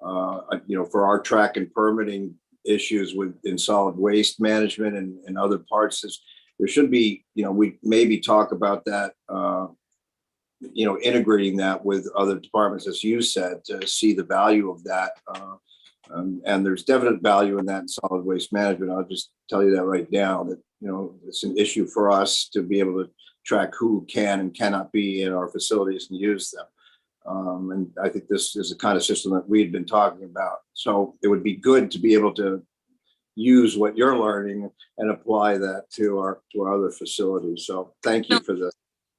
for our track and permitting issues in solid waste management and other parts, there should be, we maybe talk about that integrating that with other departments, as you said, to see the value of that. And there's definite value in that in solid waste management. I'll just tell you that right now, that, it's an issue for us to be able to track who can and cannot be in our facilities and use them. And I think this is the kind of system that we had been talking about. So it would be good to be able to use what you're learning and apply that to our other facilities. So thank you for this.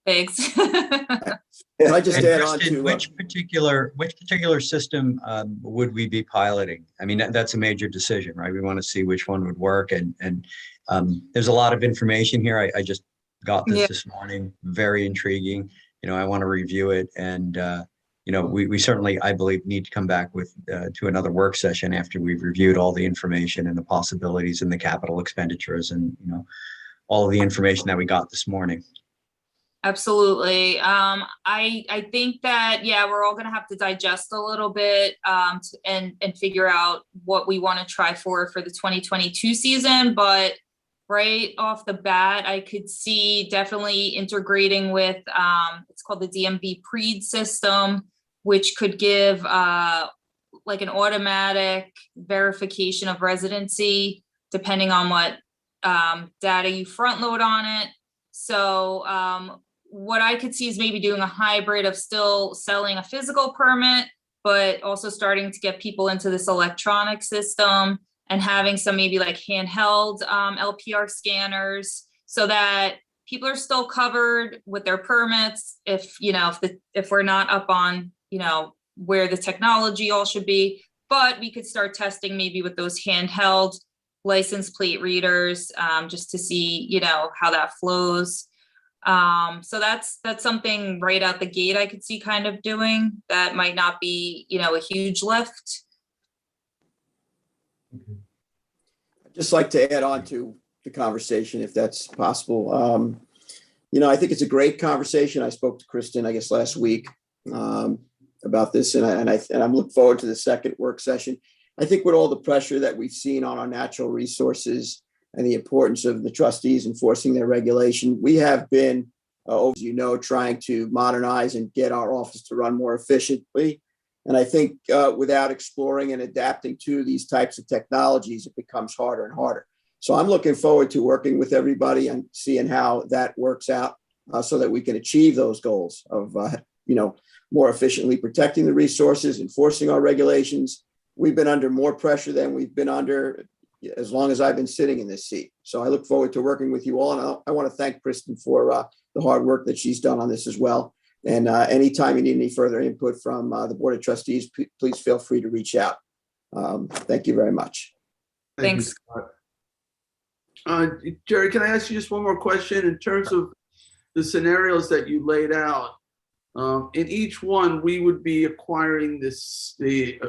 Thanks. And I just And add on Kristen, to which particular system would we be piloting? I mean, that's a major decision, right? We want to see which one would work, and there's a lot of information here. I just got this morning. Very intriguing. I want to review it, and we certainly, I believe, need to come back with to another work session after we've reviewed all the information and the possibilities and the capital expenditures and all of the information that we got this morning. Absolutely. I think that, we're all going to have to digest a little bit and figure out what we want to try for the 2022 season. But right off the bat, I could see definitely integrating with, it's called the DMV PREED system, which could give like an automatic verification of residency, depending on what data you front load on it. So what I could see is maybe doing a hybrid of still selling a physical permit, but also starting to get people into this electronic system and having some maybe like handheld LPR scanners, so that people are still covered with their permits if we're not up on where the technology all should be. But we could start testing maybe with those handheld license plate readers, just to see how that flows. So that's something right out the gate I could see kind of doing. That might not be a huge lift. I'd just like to add on to the conversation, if that's possible. I think it's a great conversation. I spoke to Kristen, I guess, last week about this, and I'm looking forward to the second work session. I think with all the pressure that we've seen on our natural resources and the importance of the trustees enforcing their regulation, we have been, as you know, trying to modernize and get our office to run more efficiently. And I think without exploring and adapting to these types of technologies, it becomes harder and harder. So I'm looking forward to working with everybody and seeing how that works out so that we can achieve those goals of, more efficiently protecting the resources, enforcing our regulations. We've been under more pressure than we've been under as long as I've been sitting in this seat. So I look forward to working with you all. And I want to thank Kristen for the hard work that she's done on this as well. And anytime you need any further input from the Board of Trustees, please feel free to reach out. Thank you very much. Thanks. Jerry, can I ask you just one more question? In terms of the scenarios that you laid out, in each one, we would be acquiring the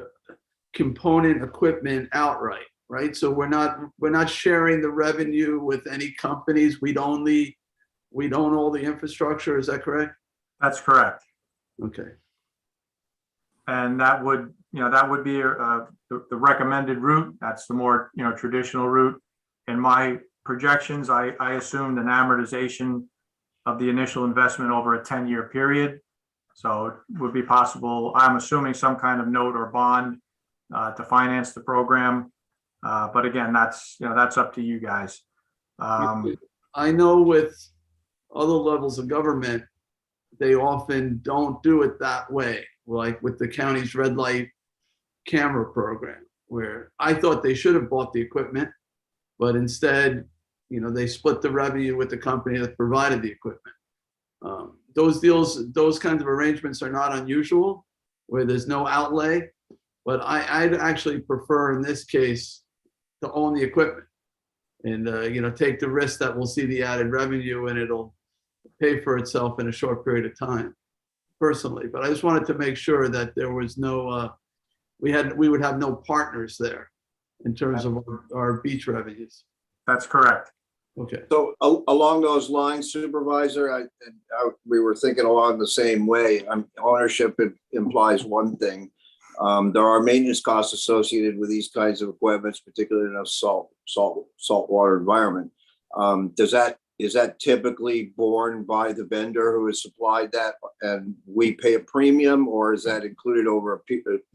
component equipment outright, right? So we're not sharing the revenue with any companies. We'd own all the infrastructure. Is that correct? That's correct. Okay. And that would be the recommended route. That's the more, traditional route. In my projections, I assumed an amortization of the initial investment over a 10-year period. So it would be possible, I'm assuming, some kind of note or bond to finance the program. But again, that's up to you guys. I know with other levels of government, they often don't do it that way, like with the county's red light camera program, where I thought they should have bought the equipment, but instead, they split the revenue with the company that provided the equipment. Those kinds of arrangements are not unusual, where there's no outlay, but I'd actually prefer in this case to own the equipment and take the risk that we'll see the added revenue and it'll pay for itself in a short period of time, personally. But I just wanted to make sure that there was no we would have no partners there in terms of our beach revenues. That's correct. Okay. So along those lines, Supervisor, we were thinking along the same way. Ownership implies one thing. There are maintenance costs associated with these kinds of equipments, particularly in a saltwater environment. Does that is that typically borne by the vendor who has supplied that and we pay a premium, or is that included over a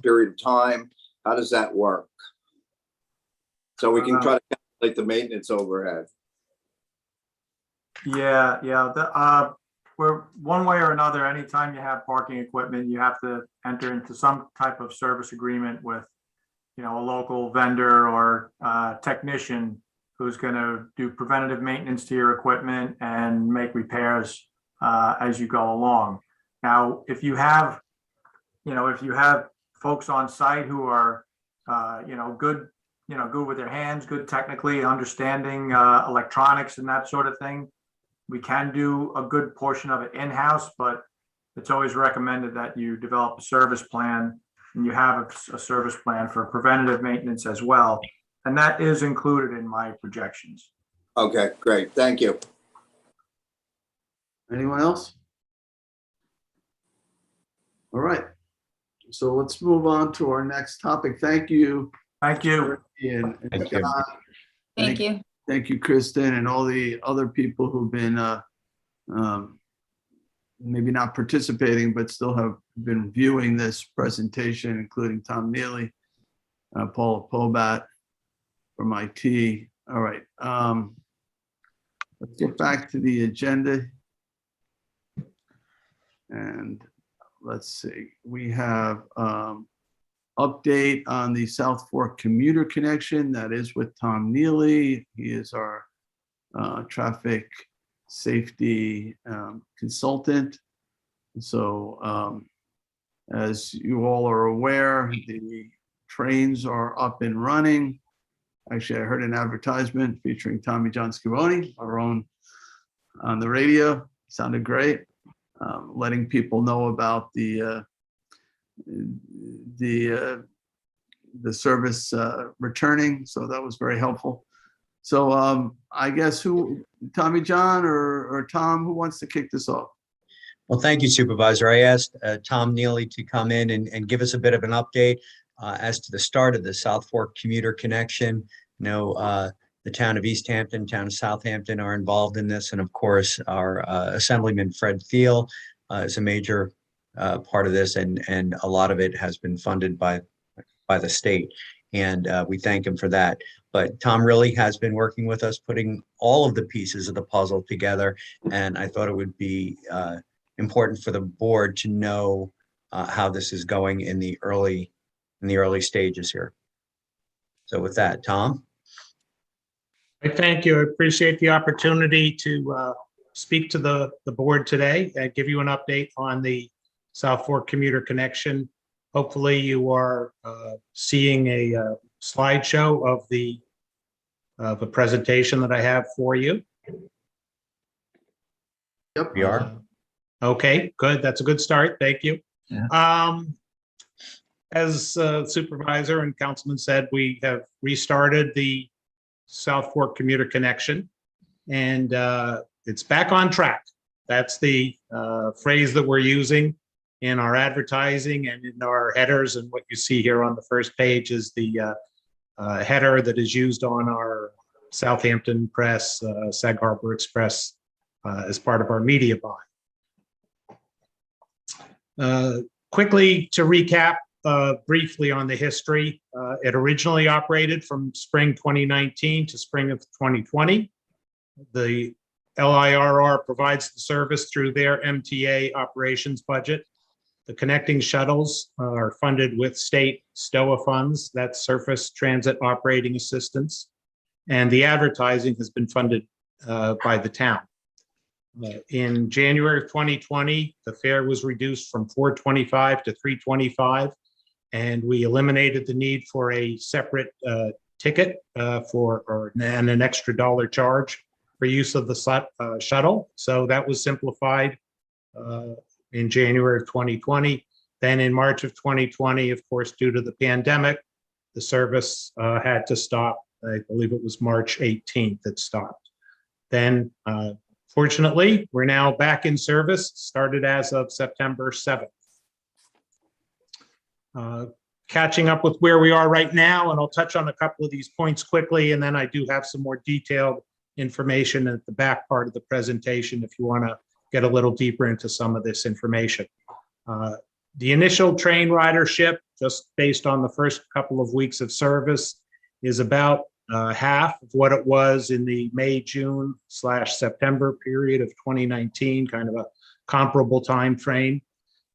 period of time? How does that work? So we can try to calculate the maintenance overhead. Yeah, we're one way or another, anytime you have parking equipment, you have to enter into some type of service agreement with, a local vendor or technician who's going to do preventative maintenance to your equipment and make repairs as you go along. Now, if you have folks on site who are, good with their hands, good technically, understanding electronics and that sort of thing, we can do a good portion of it in-house, but it's always recommended that you develop a service plan and you have a service plan for preventative maintenance as well. And that is included in my projections. Okay, great. Thank you. Anyone else? All right. So let's move on to our next topic. Thank you. Thank you. Ian and Thank you. Scott. Thank you. Thank you, Kristen, and all the other people who've been maybe not participating, but still have been viewing this presentation, including Tom Neely, Paul Pobat from IT. All right. Let's get back to the agenda. And let's see, we have update on the South Fork commuter connection. That is with Tom Neely. He is our traffic safety consultant. So as you all are aware, the trains are up and running. Actually, I heard an advertisement featuring Tommy John Scavone, our own, on the radio. Sounded great. Letting people know about the service returning. So that was very helpful. So I guess Tommy John or Tom, who wants to kick this off? Well, thank you, Supervisor. I asked Tom Neely to come in and give us a bit of an update as to the start of the South Fork commuter connection. The town of East Hampton, town of Southampton are involved in this. And of course, our Assemblyman Fred Thiel is a major part of this. And a lot of it has been funded by the state. And we thank him for that. But Tom really has been working with us, putting all of the pieces of the puzzle together. And I thought it would be important for the board to know how this is going in the early stages here. So with that, Tom. Thank you. I appreciate the opportunity to speak to the board today and give you an update on the South Fork commuter connection. Hopefully you are seeing a slideshow of the presentation that I have for you. Yep, we are. Okay, good. That's a good start. Thank you. Yeah. As Supervisor and Councilman said, we have restarted the South Fork commuter connection, and it's back on track. That's the phrase that we're using in our advertising and in our headers. And what you see here on the first page is the header that is used on our Southampton Press, Sag Harbor Express as part of our media buy. Quickly to recap briefly on the history, it originally operated from spring 2019 to spring of 2020. The LIRR provides the service through their MTA operations budget. The connecting shuttles are funded with state STOA funds, that's Surface Transit Operating Assistance, and the advertising has been funded by the town. In January of 2020, the fare was reduced from $4.25 to $3.25, and we eliminated the need for a separate ticket and an extra $1 charge for use of the shuttle. So that was simplified in January of 2020. Then in March of 2020, of course, due to the pandemic, the service had to stop. I believe it was March 18th it stopped. Then, fortunately, we're now back in service, started as of September 7th. Catching up with where we are right now, and I'll touch on a couple of these points quickly, and then I do have some more detailed information at the back part of the presentation if you want to get a little deeper into some of this information. The initial train ridership, just based on the first couple of weeks of service, is about half of what it was in the May, June/September period of 2019, kind of a comparable time frame.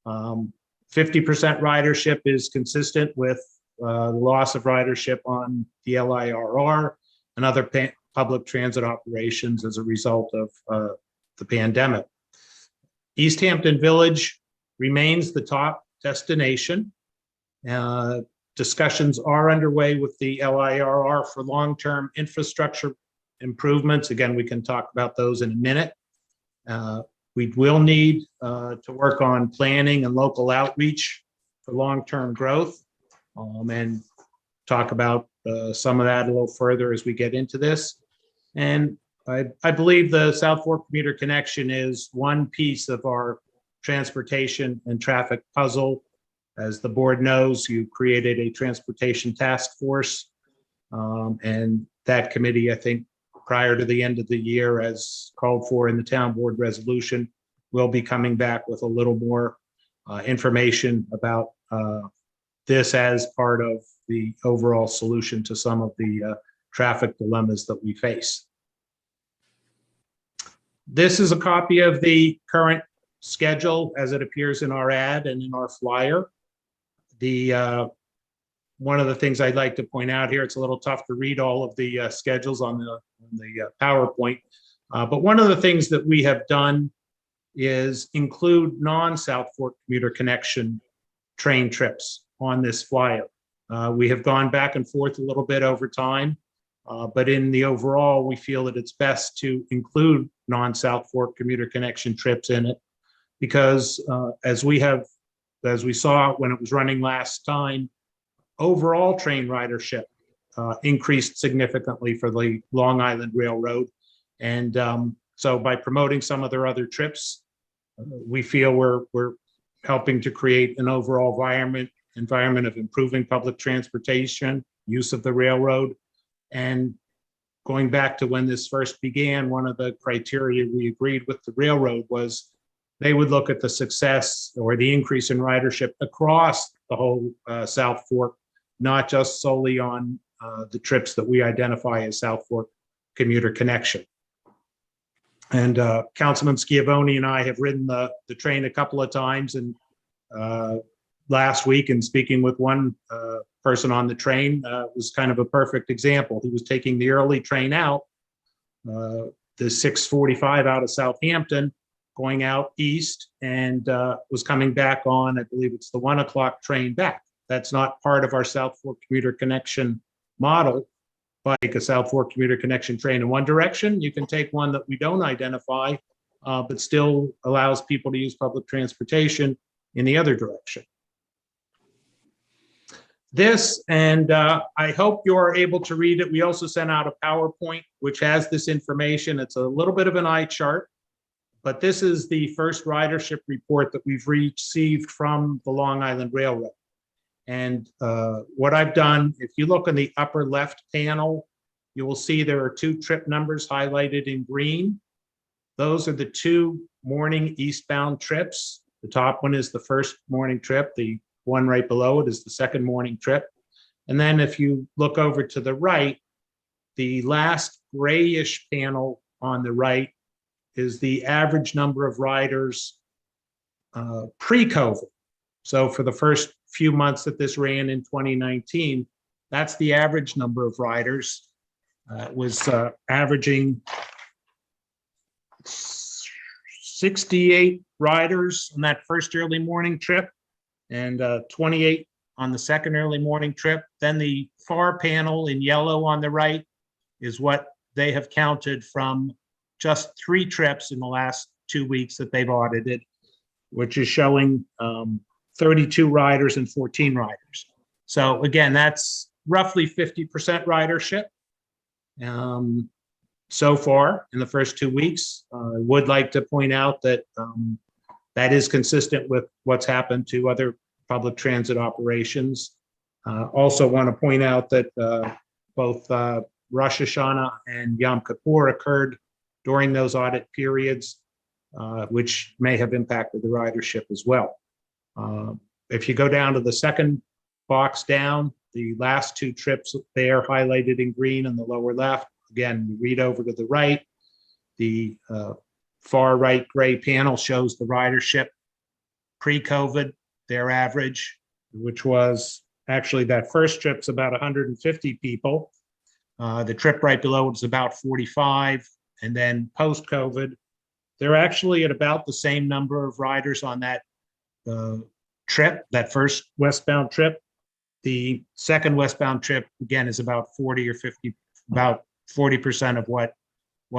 50% ridership is consistent with the loss of ridership on the LIRR and other public transit operations as a result of the pandemic. East Hampton Village remains the top destination. Discussions are underway with the LIRR for long-term infrastructure improvements. Again, we can talk about those in a minute. We will need to work on planning and local outreach for long-term growth, and talk about some of that a little further as we get into this. And I believe the South Fork Commuter Connection is one piece of our transportation and traffic puzzle. As the board knows, you created a transportation task force, and that committee, I think, prior to the end of the year, as called for in the town board resolution, will be coming back with a little more information about this as part of the overall solution to some of the traffic dilemmas that we face. This is a copy of the current schedule as it appears in our ad and in our flyer. One of the things I'd like to point out here, it's a little tough to read all of the schedules on the PowerPoint, but one of the things that we have done is include non-South Fork Commuter Connection train trips on this flyer. We have gone back and forth a little bit over time, but in the overall, we feel that it's best to include non-South Fork Commuter Connection trips in it, because as we saw when it was running last time, overall train ridership increased significantly for the Long Island Railroad. And so by promoting some of their other trips, we feel we're helping to create an overall environment of improving public transportation, use of the railroad. And going back to when this first began, one of the criteria we agreed with the railroad was they would look at the success or the increase in ridership across the whole South Fork, not just solely on the trips that we identify as South Fork Commuter Connection. And Councilman Schiavone and I have ridden the train a couple of times, and last week, and speaking with one person on the train, was kind of a perfect example. He was taking the early train out, the 6:45 out of Southampton, going out east, and was coming back on, I believe it's the 1 o'clock train back. That's not part of our South Fork Commuter Connection model. Like a South Fork Commuter Connection train in one direction, you can take one that we don't identify, but still allows people to use public transportation in the other direction. This, and I hope you're able to read it. We also sent out a PowerPoint which has this information. It's a little bit of an eye chart, but this is the first ridership report that we've received from the Long Island Railroad. And what I've done, if you look in the upper left panel, you will see there are two trip numbers highlighted in green. Those are the two morning eastbound trips. The top one is the first morning trip. The one right below it is the second morning trip. And then if you look over to the right, the last grayish panel on the right is the average number of riders pre-COVID. So for the first few months that this ran in 2019, that's the average number of riders. It was averaging 68 riders on that first early morning trip, and 28 on the second early morning trip. Then the far panel in yellow on the right is what they have counted from just 3 trips in the last 2 weeks that they've audited, which is showing 32 riders and 14 riders. So again, that's roughly 50% ridership so far in the first 2 weeks. I would like to point out that that is consistent with what's happened to other public transit operations. Also want to point out that both Rosh Hashanah and Yom Kippur occurred during those audit periods, which may have impacted the ridership as well. If you go down to the second box down, the last two trips there highlighted in green on the lower left. Again, you read over to the right. The far right gray panel shows the ridership pre-COVID, their average, which was actually that first trip's about 150 people. The trip right below it was about 45. And then post-COVID, they're actually at about the same number of riders on that trip, that first westbound trip. The second westbound trip, again, is about 40 or 50, about 40% of what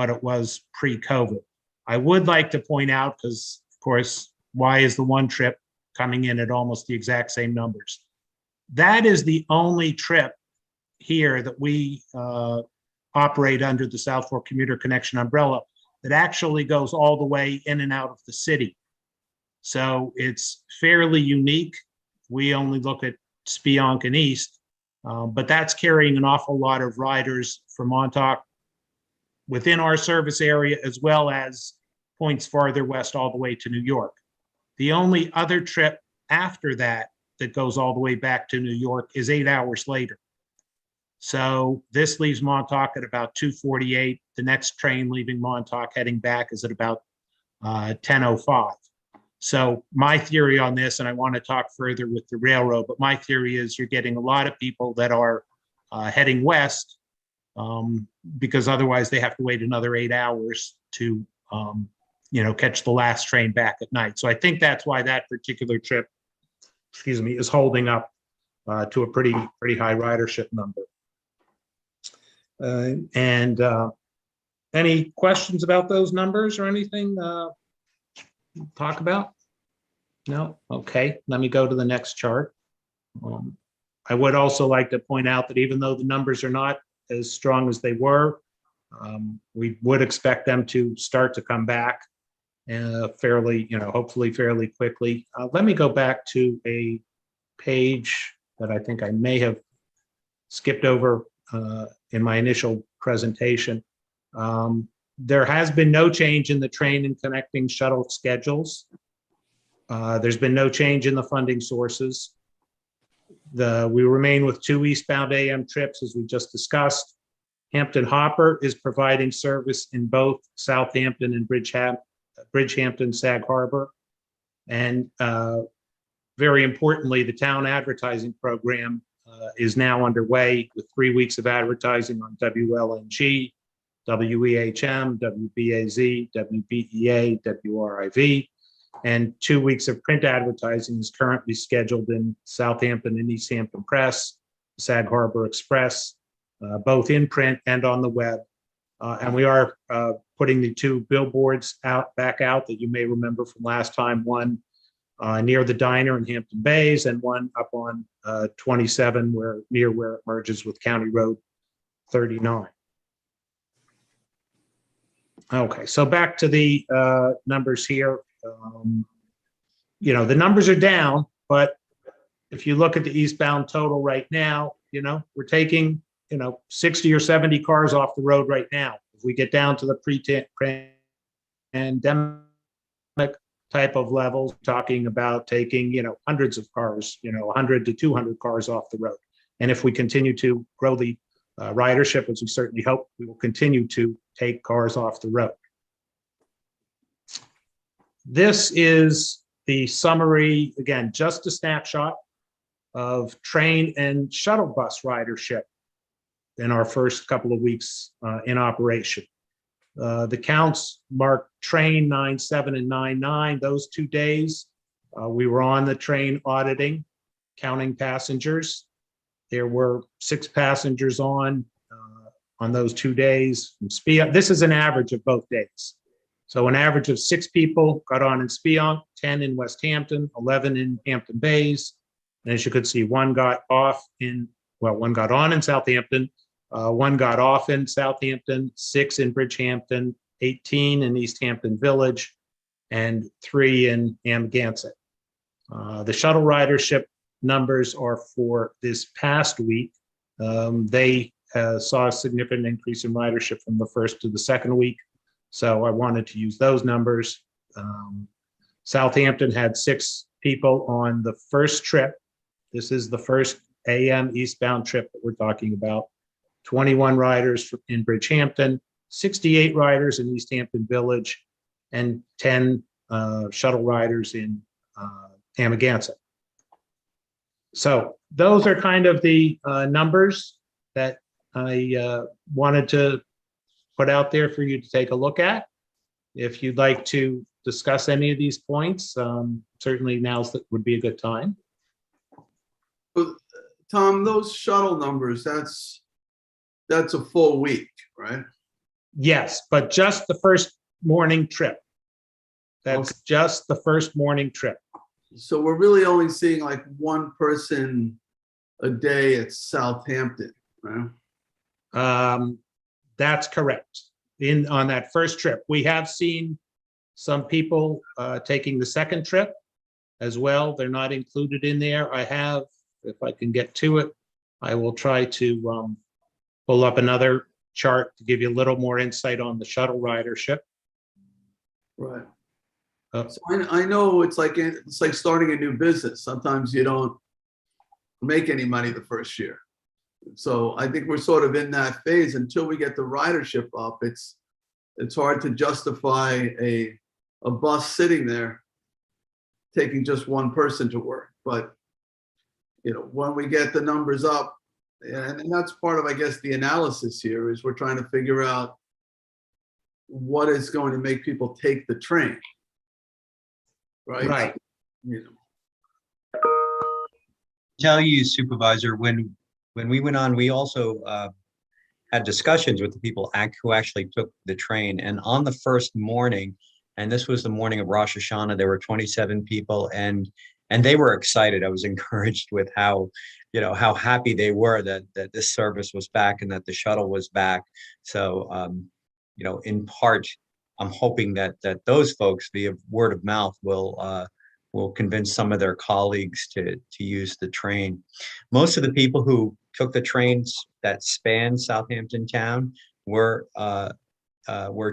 it was pre-COVID. I would like to point out, because of course, why is the one trip coming in at almost the exact same numbers? That is the only trip here that we operate under the South Fork Commuter Connection umbrella that actually goes all the way in and out of the city. So it's fairly unique. We only look at Spionk and East, but that's carrying an awful lot of riders from Montauk within our service area, as well as points farther west all the way to New York. The only other trip after that that goes all the way back to New York is 8 hours later. So this leaves Montauk at about 2:48. The next train leaving Montauk heading back is at about 10:05. So my theory on this, and I want to talk further with the railroad, but my theory is you're getting a lot of people that are heading west because otherwise they have to wait another 8 hours to catch the last train back at night. So I think that's why that particular trip, is holding up to a pretty high ridership number. Any questions about those numbers or anything talk about? No? Okay, let me go to the next chart. I would also like to point out that even though the numbers are not as strong as they were, we would expect them to start to come back fairly, hopefully fairly quickly. Let me go back to a page that I think I may have skipped over in my initial presentation. There has been no change in the train and connecting shuttle schedules. There's been no change in the funding sources. We remain with 2 eastbound AM trips, as we just discussed. Hampton Hopper is providing service in both Southampton and Bridgehampton, Sag Harbor. And very importantly, the town advertising program is now underway with 3 weeks of advertising on WLNG, WEHM, WBAZ, WBEA, WRIV, and 2 weeks of print advertising is currently scheduled in Southampton and East Hampton Press, Sag Harbor Express, both in print and on the web. And we are putting the 2 billboards back out that you may remember from last time, one near the diner in Hampton Bays and one up on 27 near where it merges with County Road 39. Okay, so back to the numbers here. The numbers are down, but if you look at the eastbound total right now, we're taking 60 or 70 cars off the road right now. If we get down to the pre-pandemic type of levels, talking about taking, hundreds of cars, 100 to 200 cars off the road. And if we continue to grow the ridership, as we certainly hope, we will continue to take cars off the road. This is the summary, again, just a snapshot of train and shuttle bus ridership in our first couple of weeks in operation. The counts marked train 9/7 and 9/9. Those 2 days, we were on the train auditing, counting passengers. There were 6 passengers on those 2 days. This is an average of both days. So an average of 6 people got on in Spionk, 10 in West Hampton, 11 in Hampton Bays. And as you could see, one got on in Southampton, one got off in Southampton, 6 in Bridgehampton, 18 in East Hampton Village, and 3 in Amagansett. The shuttle ridership numbers are for this past week. They saw a significant increase in ridership from the first to the second week. So I wanted to use those numbers. Southampton had 6 people on the first trip. This is the first AM eastbound trip that we're talking about. 21 riders in Bridgehampton, 68 riders in East Hampton Village, and 10 shuttle riders in Amagansett. So those are kind of the numbers that I wanted to put out there for you to take a look at. If you'd like to discuss any of these points, certainly would be a good time. But Tom, those shuttle numbers, that's a full week, right? Yes, but just the first morning trip. That's Okay. just the first morning trip. So we're really only seeing like one person a day at Southampton, right? That's correct. On that first trip, we have seen some people taking the second trip as well. They're not included in there. I have, if I can get to it, I will try to pull up another chart to give you a little more insight on the shuttle ridership. Right. So I know it's like starting a new business. Sometimes you don't make any money the first year. So I think we're sort of in that phase until we get the ridership up. It's hard to justify a bus sitting there taking just one person to work. But when we get the numbers up, and that's part of, I guess, the analysis here is we're trying to figure out what is going to make people take the train. Right. Right. Tell you, Supervisor, when we went on, we also had discussions with the people who actually took the train. And on the first morning, and this was the morning of Rosh Hashanah, there were 27 people, and they were excited. I was encouraged with how happy they were that this service was back and that the shuttle was back. So, in part, I'm hoping that those folks, via word of mouth, will convince some of their colleagues to use the train. Most of the people who took the trains that span Southampton town were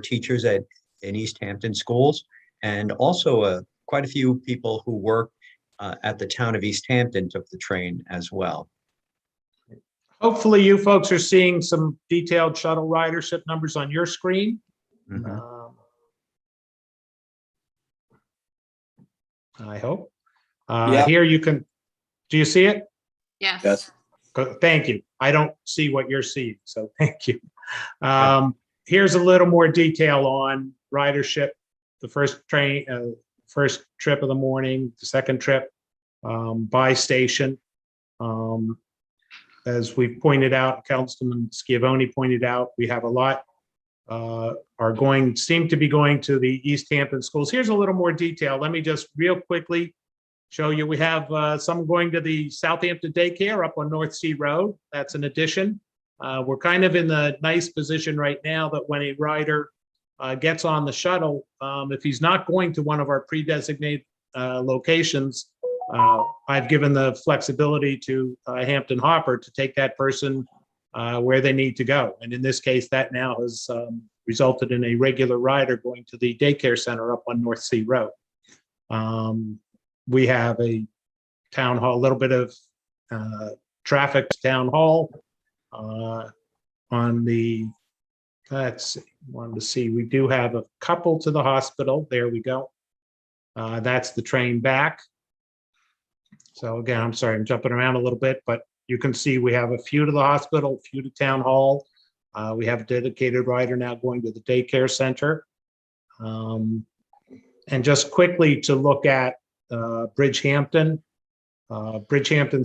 teachers in East Hampton schools, and also quite a few people who work at the town of East Hampton took the train as well. Hopefully you folks are seeing some detailed shuttle ridership numbers on your screen. Mhm. I hope. Yeah. Here you can, do you see it? Yes. Yes. Thank you. I don't see what you're seeing, so thank you. Here's a little more detail on ridership. The first trip of the morning, the second trip by station. As we pointed out, Councilman Schiavone pointed out, we have a lot seem to be going to the East Hampton schools. Here's a little more detail. Let me just real quickly show you. We have some going to the Southampton daycare up on North Sea Road. That's an addition. We're kind of in the nice position right now that when a rider gets on the shuttle, if he's not going to one of our pre-designated locations, I've given the flexibility to Hampton Hopper to take that person where they need to go. And in this case, that now has resulted in a regular rider going to the daycare center up on North Sea Road. We have a town hall, a little bit of traffic to town hall on the, let's see, wanted to see, we do have a couple to the hospital. There we go. That's the train back. So again, I'm sorry, I'm jumping around a little bit, but you can see we have a few to the hospital, a few to town hall. We have a dedicated rider now going to the daycare center. And just quickly to look at Bridgehampton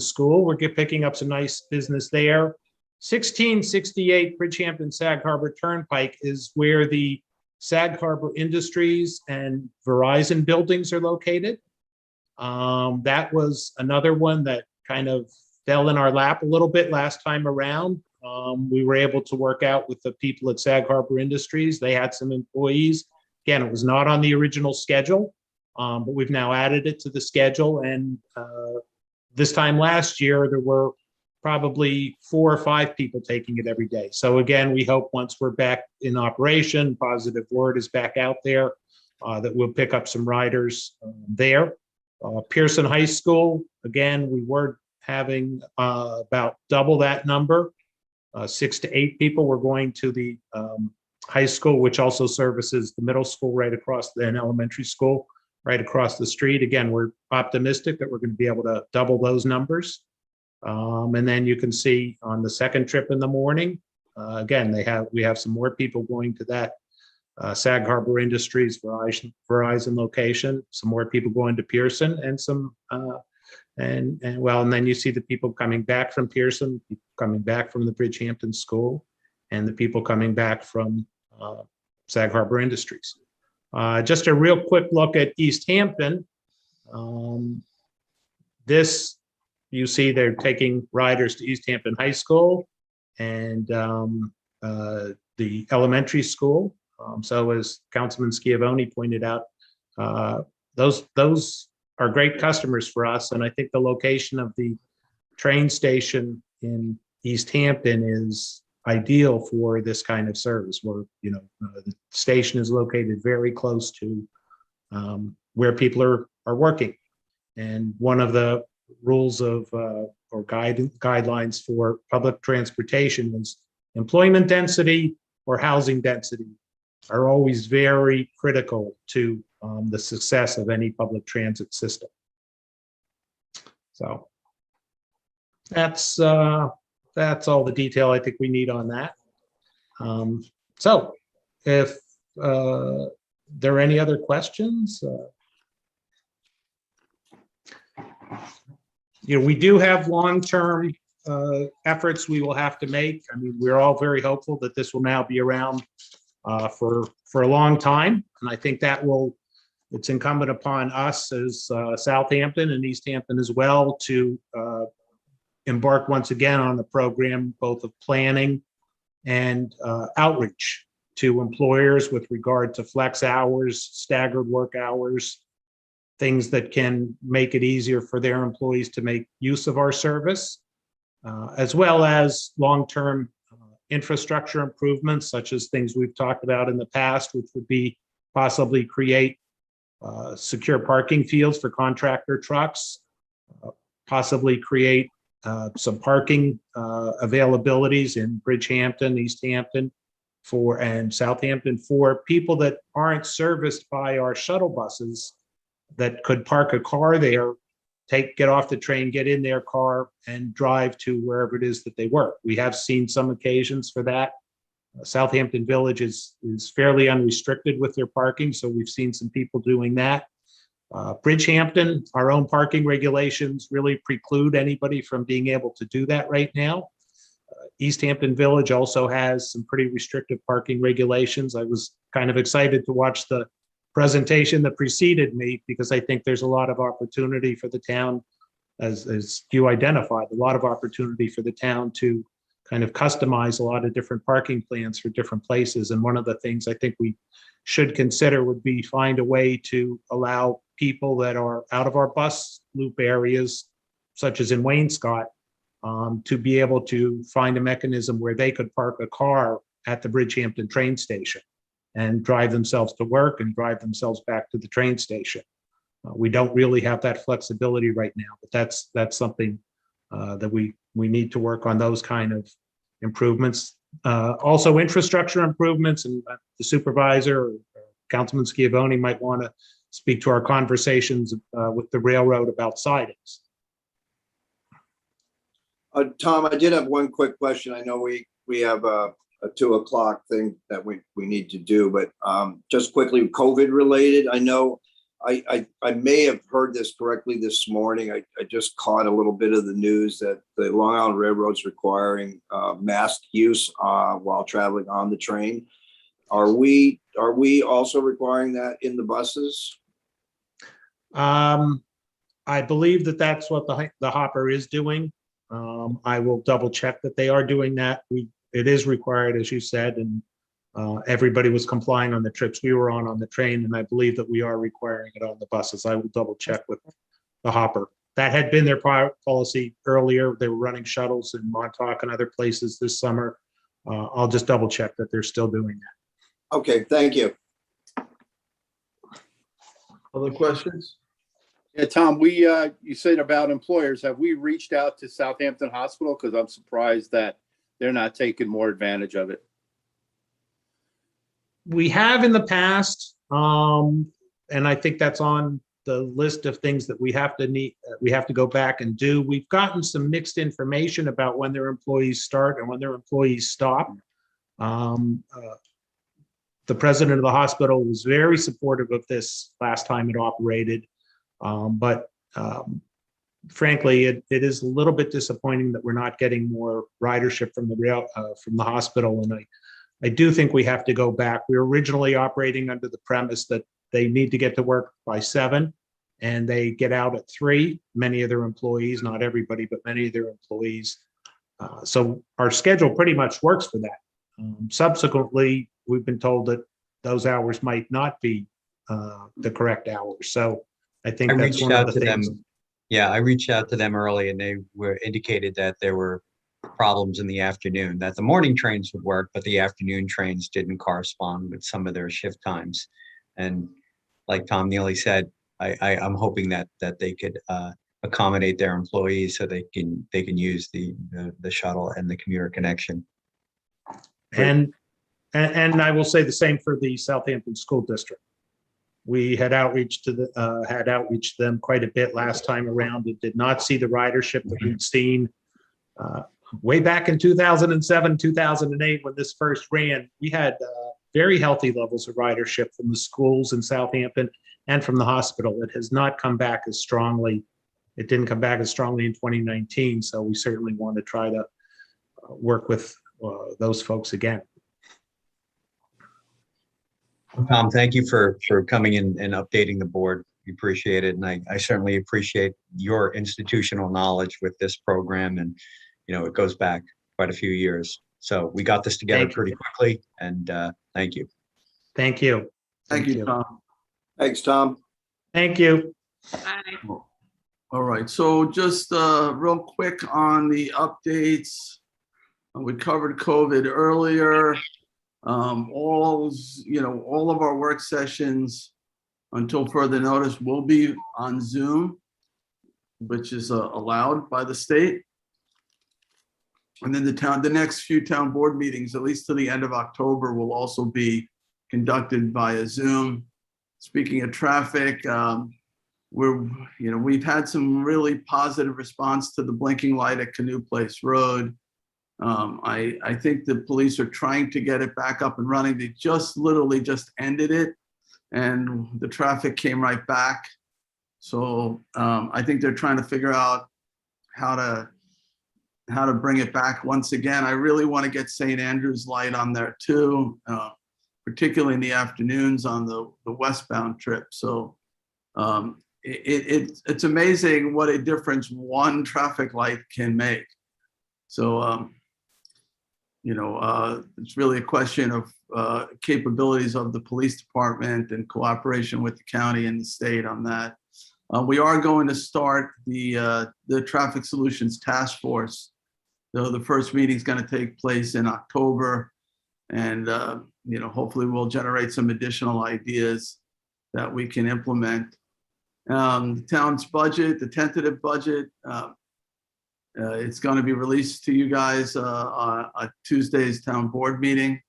School, we're picking up some nice business there. 1668 Bridgehampton Sag Harbor Turnpike is where the Sag Harbor Industries and Verizon buildings are located. That was another one that kind of fell in our lap a little bit last time around. We were able to work out with the people at Sag Harbor Industries. They had some employees. Again, it was not on the original schedule, but we've now added it to the schedule. And this time last year, there were probably 4 or 5 people taking it every day. So again, we hope once we're back in operation, positive word is back out there, that we'll pick up some riders there. Pearson High School, again, we were having about double that number. 6 to 8 people were going to the high school, which also services the middle school right across, and elementary school right across the street. Again, we're optimistic that we're going to be able to double those numbers. And then you can see on the second trip in the morning, again, we have some more people going to that Sag Harbor Industries Verizon location, some more people going to Pearson, and some and then you see the people coming back from Pearson, coming back from the Bridgehampton School, and the people coming back from Sag Harbor Industries. Just a real quick look at East Hampton. This, you see they're taking riders to East Hampton High School and the elementary school. So as Councilman Schiavone pointed out, those are great customers for us. And I think the location of the train station in East Hampton is ideal for this kind of service, where the station is located very close to where people are working. And one of the rules of or guidelines for public transportation is employment density or housing density are always very critical to the success of any public transit system. So that's all the detail I think we need on that. So if there are any other questions, we do have long-term efforts we will have to make. I mean, we're all very hopeful that this will now be around for a long time. And I think that it's incumbent upon us as Southampton and East Hampton as well to embark once again on the program, both of planning and outreach to employers with regard to flex hours, staggered work hours, things that can make it easier for their employees to make use of our service, as well as long-term infrastructure improvements, such as things we've talked about in the past, which would be possibly create secure parking fields for contractor trucks, possibly create some parking availabilities in Bridgehampton, East Hampton, and Southampton for people that aren't serviced by our shuttle buses, that could park a car there, get off the train, get in their car, and drive to wherever it is that they work. We have seen some occasions for that. Southampton Village is fairly unrestricted with their parking, so we've seen some people doing that. Bridgehampton, our own parking regulations really preclude anybody from being able to do that right now. East Hampton Village also has some pretty restrictive parking regulations. I was kind of excited to watch the presentation that preceded me, because I think there's a lot of opportunity for the town, as you identified, a lot of opportunity for the town to kind of customize a lot of different parking plans for different places. And one of the things I think we should consider would be find a way to allow people that are out of our bus loop areas, such as in Wainscott, to be able to find a mechanism where they could park a car at the Bridgehampton train station and drive themselves to work and drive themselves back to the train station. We don't really have that flexibility right now, but that's something that we need to work on, those kind of improvements. Also infrastructure improvements, and the supervisor or Councilman Schiavone might want to speak to our conversations with the railroad about sidings. Tom, I did have one quick question. I know we have a 2 o'clock thing that we need to do, but just quickly, COVID related. I know I may have heard this correctly this morning. I just caught a little bit of the news that the Long Island Railroad's requiring mask use while traveling on the train. Are we also requiring that in the buses? I believe that's what the hopper is doing. I will double check that they are doing that. It is required, as you said, and everybody was complying on the trips we were on the train, and I believe that we are requiring it on the buses. I will double check with the hopper That had been their policy earlier. They were running shuttles in Montauk and other places this summer. I'll just double check that they're still doing that. Okay, thank you. Other questions? Yeah, Tom, you said about employers. Have we reached out to Southampton Hospital? Because I'm surprised that they're not taking more advantage of it. We have in the past, and I think that's on the list of things that we have to go back and do. We've gotten some mixed information about when their employees start and when their employees stop. The president of the hospital was very supportive of this last time it operated. But frankly, it is a little bit disappointing that we're not getting more ridership from the hospital. And I do think we have to go back. We were originally operating under the premise that they need to get to work by 7 and they get out at 3. Many of their employees, not everybody, but many of their employees. So our schedule pretty much works for that. Subsequently, we've been told that those hours might not be the correct hours. So I think that's one of the things. Yeah, I reached out to them early and they were indicated that there were problems in the afternoon, that the morning trains would work, but the afternoon trains didn't correspond with some of their shift times. And like Tom Neely said, I'm hoping that they could accommodate their employees so they can use the shuttle and the commuter connection. And I will say the same for the Southampton School District. We had outreach to them quite a bit last time around. It did not see the ridership that we'd seen way back in 2007, 2008 when this first ran. We had very healthy levels of ridership from the schools in Southampton and from the hospital. It has not come back as strongly. It didn't come back as strongly in 2019. So we certainly want to try to work with those folks again. Tom, thank you for coming in and updating the board. We appreciate it. And I certainly appreciate your institutional knowledge with this program. And, it goes back quite a few years. So we got this together pretty quickly. And thank you. Thank you. Thank you, Tom. Thanks, Tom. Thank you. Bye. All right, so just real quick on the updates. We covered COVID earlier. All of our work sessions until further notice will be on Zoom, which is allowed by the state. And then the next few town board meetings, at least to the end of October, will also be conducted via Zoom. Speaking of traffic, we've had some really positive response to the blinking light at Canoe Place Road. I think the police are trying to get it back up and running. They literally just ended it and the traffic came right back. So I think they're trying to figure out how to bring it back once again. I really want to get St. Andrew's light on there too, particularly in the afternoons on the westbound trip. So it's amazing what a difference one traffic light can make. So, it's really a question of capabilities of the police department and cooperation with the county and the state on that. We are going to start the Traffic Solutions Task Force. So the first meeting is going to take place in October, and hopefully we'll generate some additional ideas that we can implement. The town's budget, the tentative budget, it's going to be released to you guys on Tuesday's town board meeting.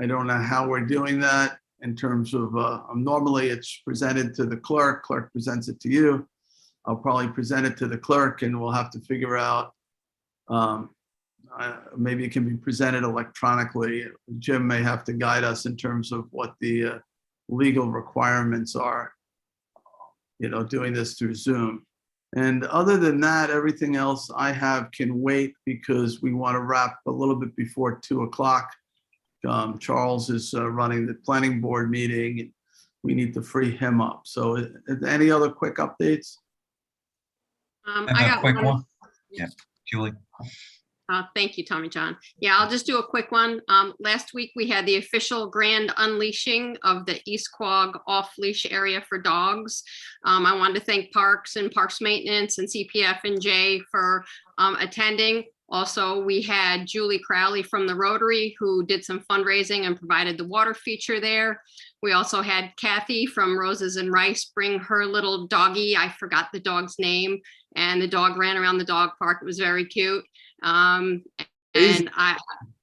I don't know how we're doing that in terms of, normally it's presented to the clerk presents it to you. I'll probably present it to the clerk and we'll have to figure out, maybe it can be presented electronically. Jim may have to guide us in terms of what the legal requirements are, doing this through Zoom. And other than that, everything else I have can wait because we want to wrap a little bit before 2:00. Charles is running the planning board meeting and we need to free him up. So any other quick updates? I got quick one. one. Yeah, Julie. Thank you, Tommy John. Yeah, I'll just do a quick one. Last week we had the official grand unleashing of the East Quogue off-leash area for dogs. I wanted to thank Parks and Parks Maintenance and CPF and Jay for attending. Also, we had Julie Crowley from the Rotary who did some fundraising and provided the water feature there. We also had Kathy from Roses and Rice bring her little doggy. I forgot the dog's name, and the dog ran around the dog park. It was very cute. Daisy.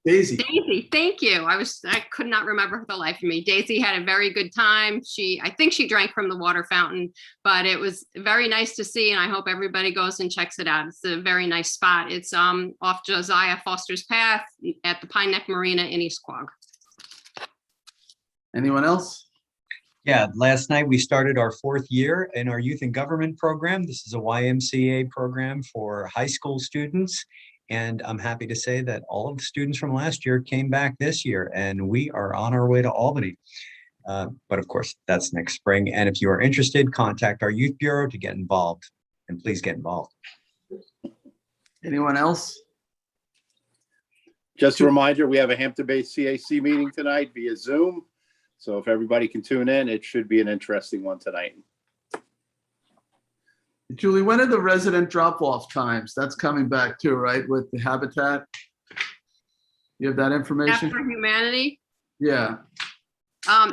Daisy, thank you. I could not remember for the life of me. Daisy had a very good time. I think she drank from the water fountain, but it was very nice to see, and I hope everybody goes and checks it out. It's a very nice spot. It's off Josiah Foster's Path at the Pine Neck Marina in East Quogue. Anyone else? Yeah, last night we started our 4th year in our Youth in Government program. This is a YMCA program for high school students. And I'm happy to say that all of the students from last year came back this year, and we are on our way to Albany. But of course, that's next spring. And if you are interested, contact our Youth Bureau to get involved, and please get involved. Anyone else? Just a reminder, we have a Hampton-based CAC meeting tonight via Zoom. So if everybody can tune in, it should be an interesting one tonight. Julie, when are the resident drop-off times? That's coming back too, right, with the Habitat? You have that information? After Humanity, Yeah.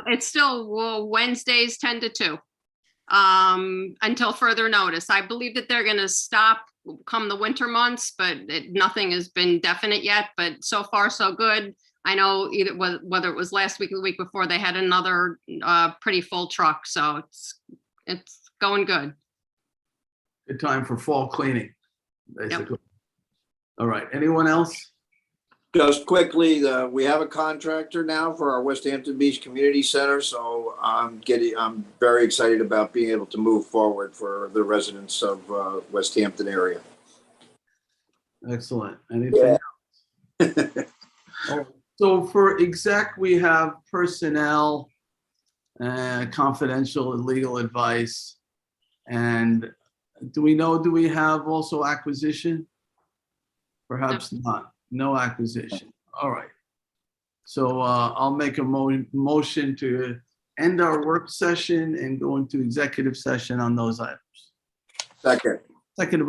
it's still Wednesdays 10 to 2 until further notice. I believe that they're going to stop come the winter months, but nothing has been definite yet. But so far, so good. I know whether it was last week or the week before, they had another pretty full truck, so it's going good. Good time for fall cleaning, basically. Yep. All right. Anyone else? Just quickly, we have a contractor now for our West Hampton Beach Community Center, so I'm very excited about being able to move forward for the residents of West Hampton area. Excellent. Anything else? So for exec, we have personnel, confidential and legal advice, and do we have also acquisition? Perhaps not. No acquisition. All right. So I'll make a motion to end our work session and go into executive session on those items. Second. Second.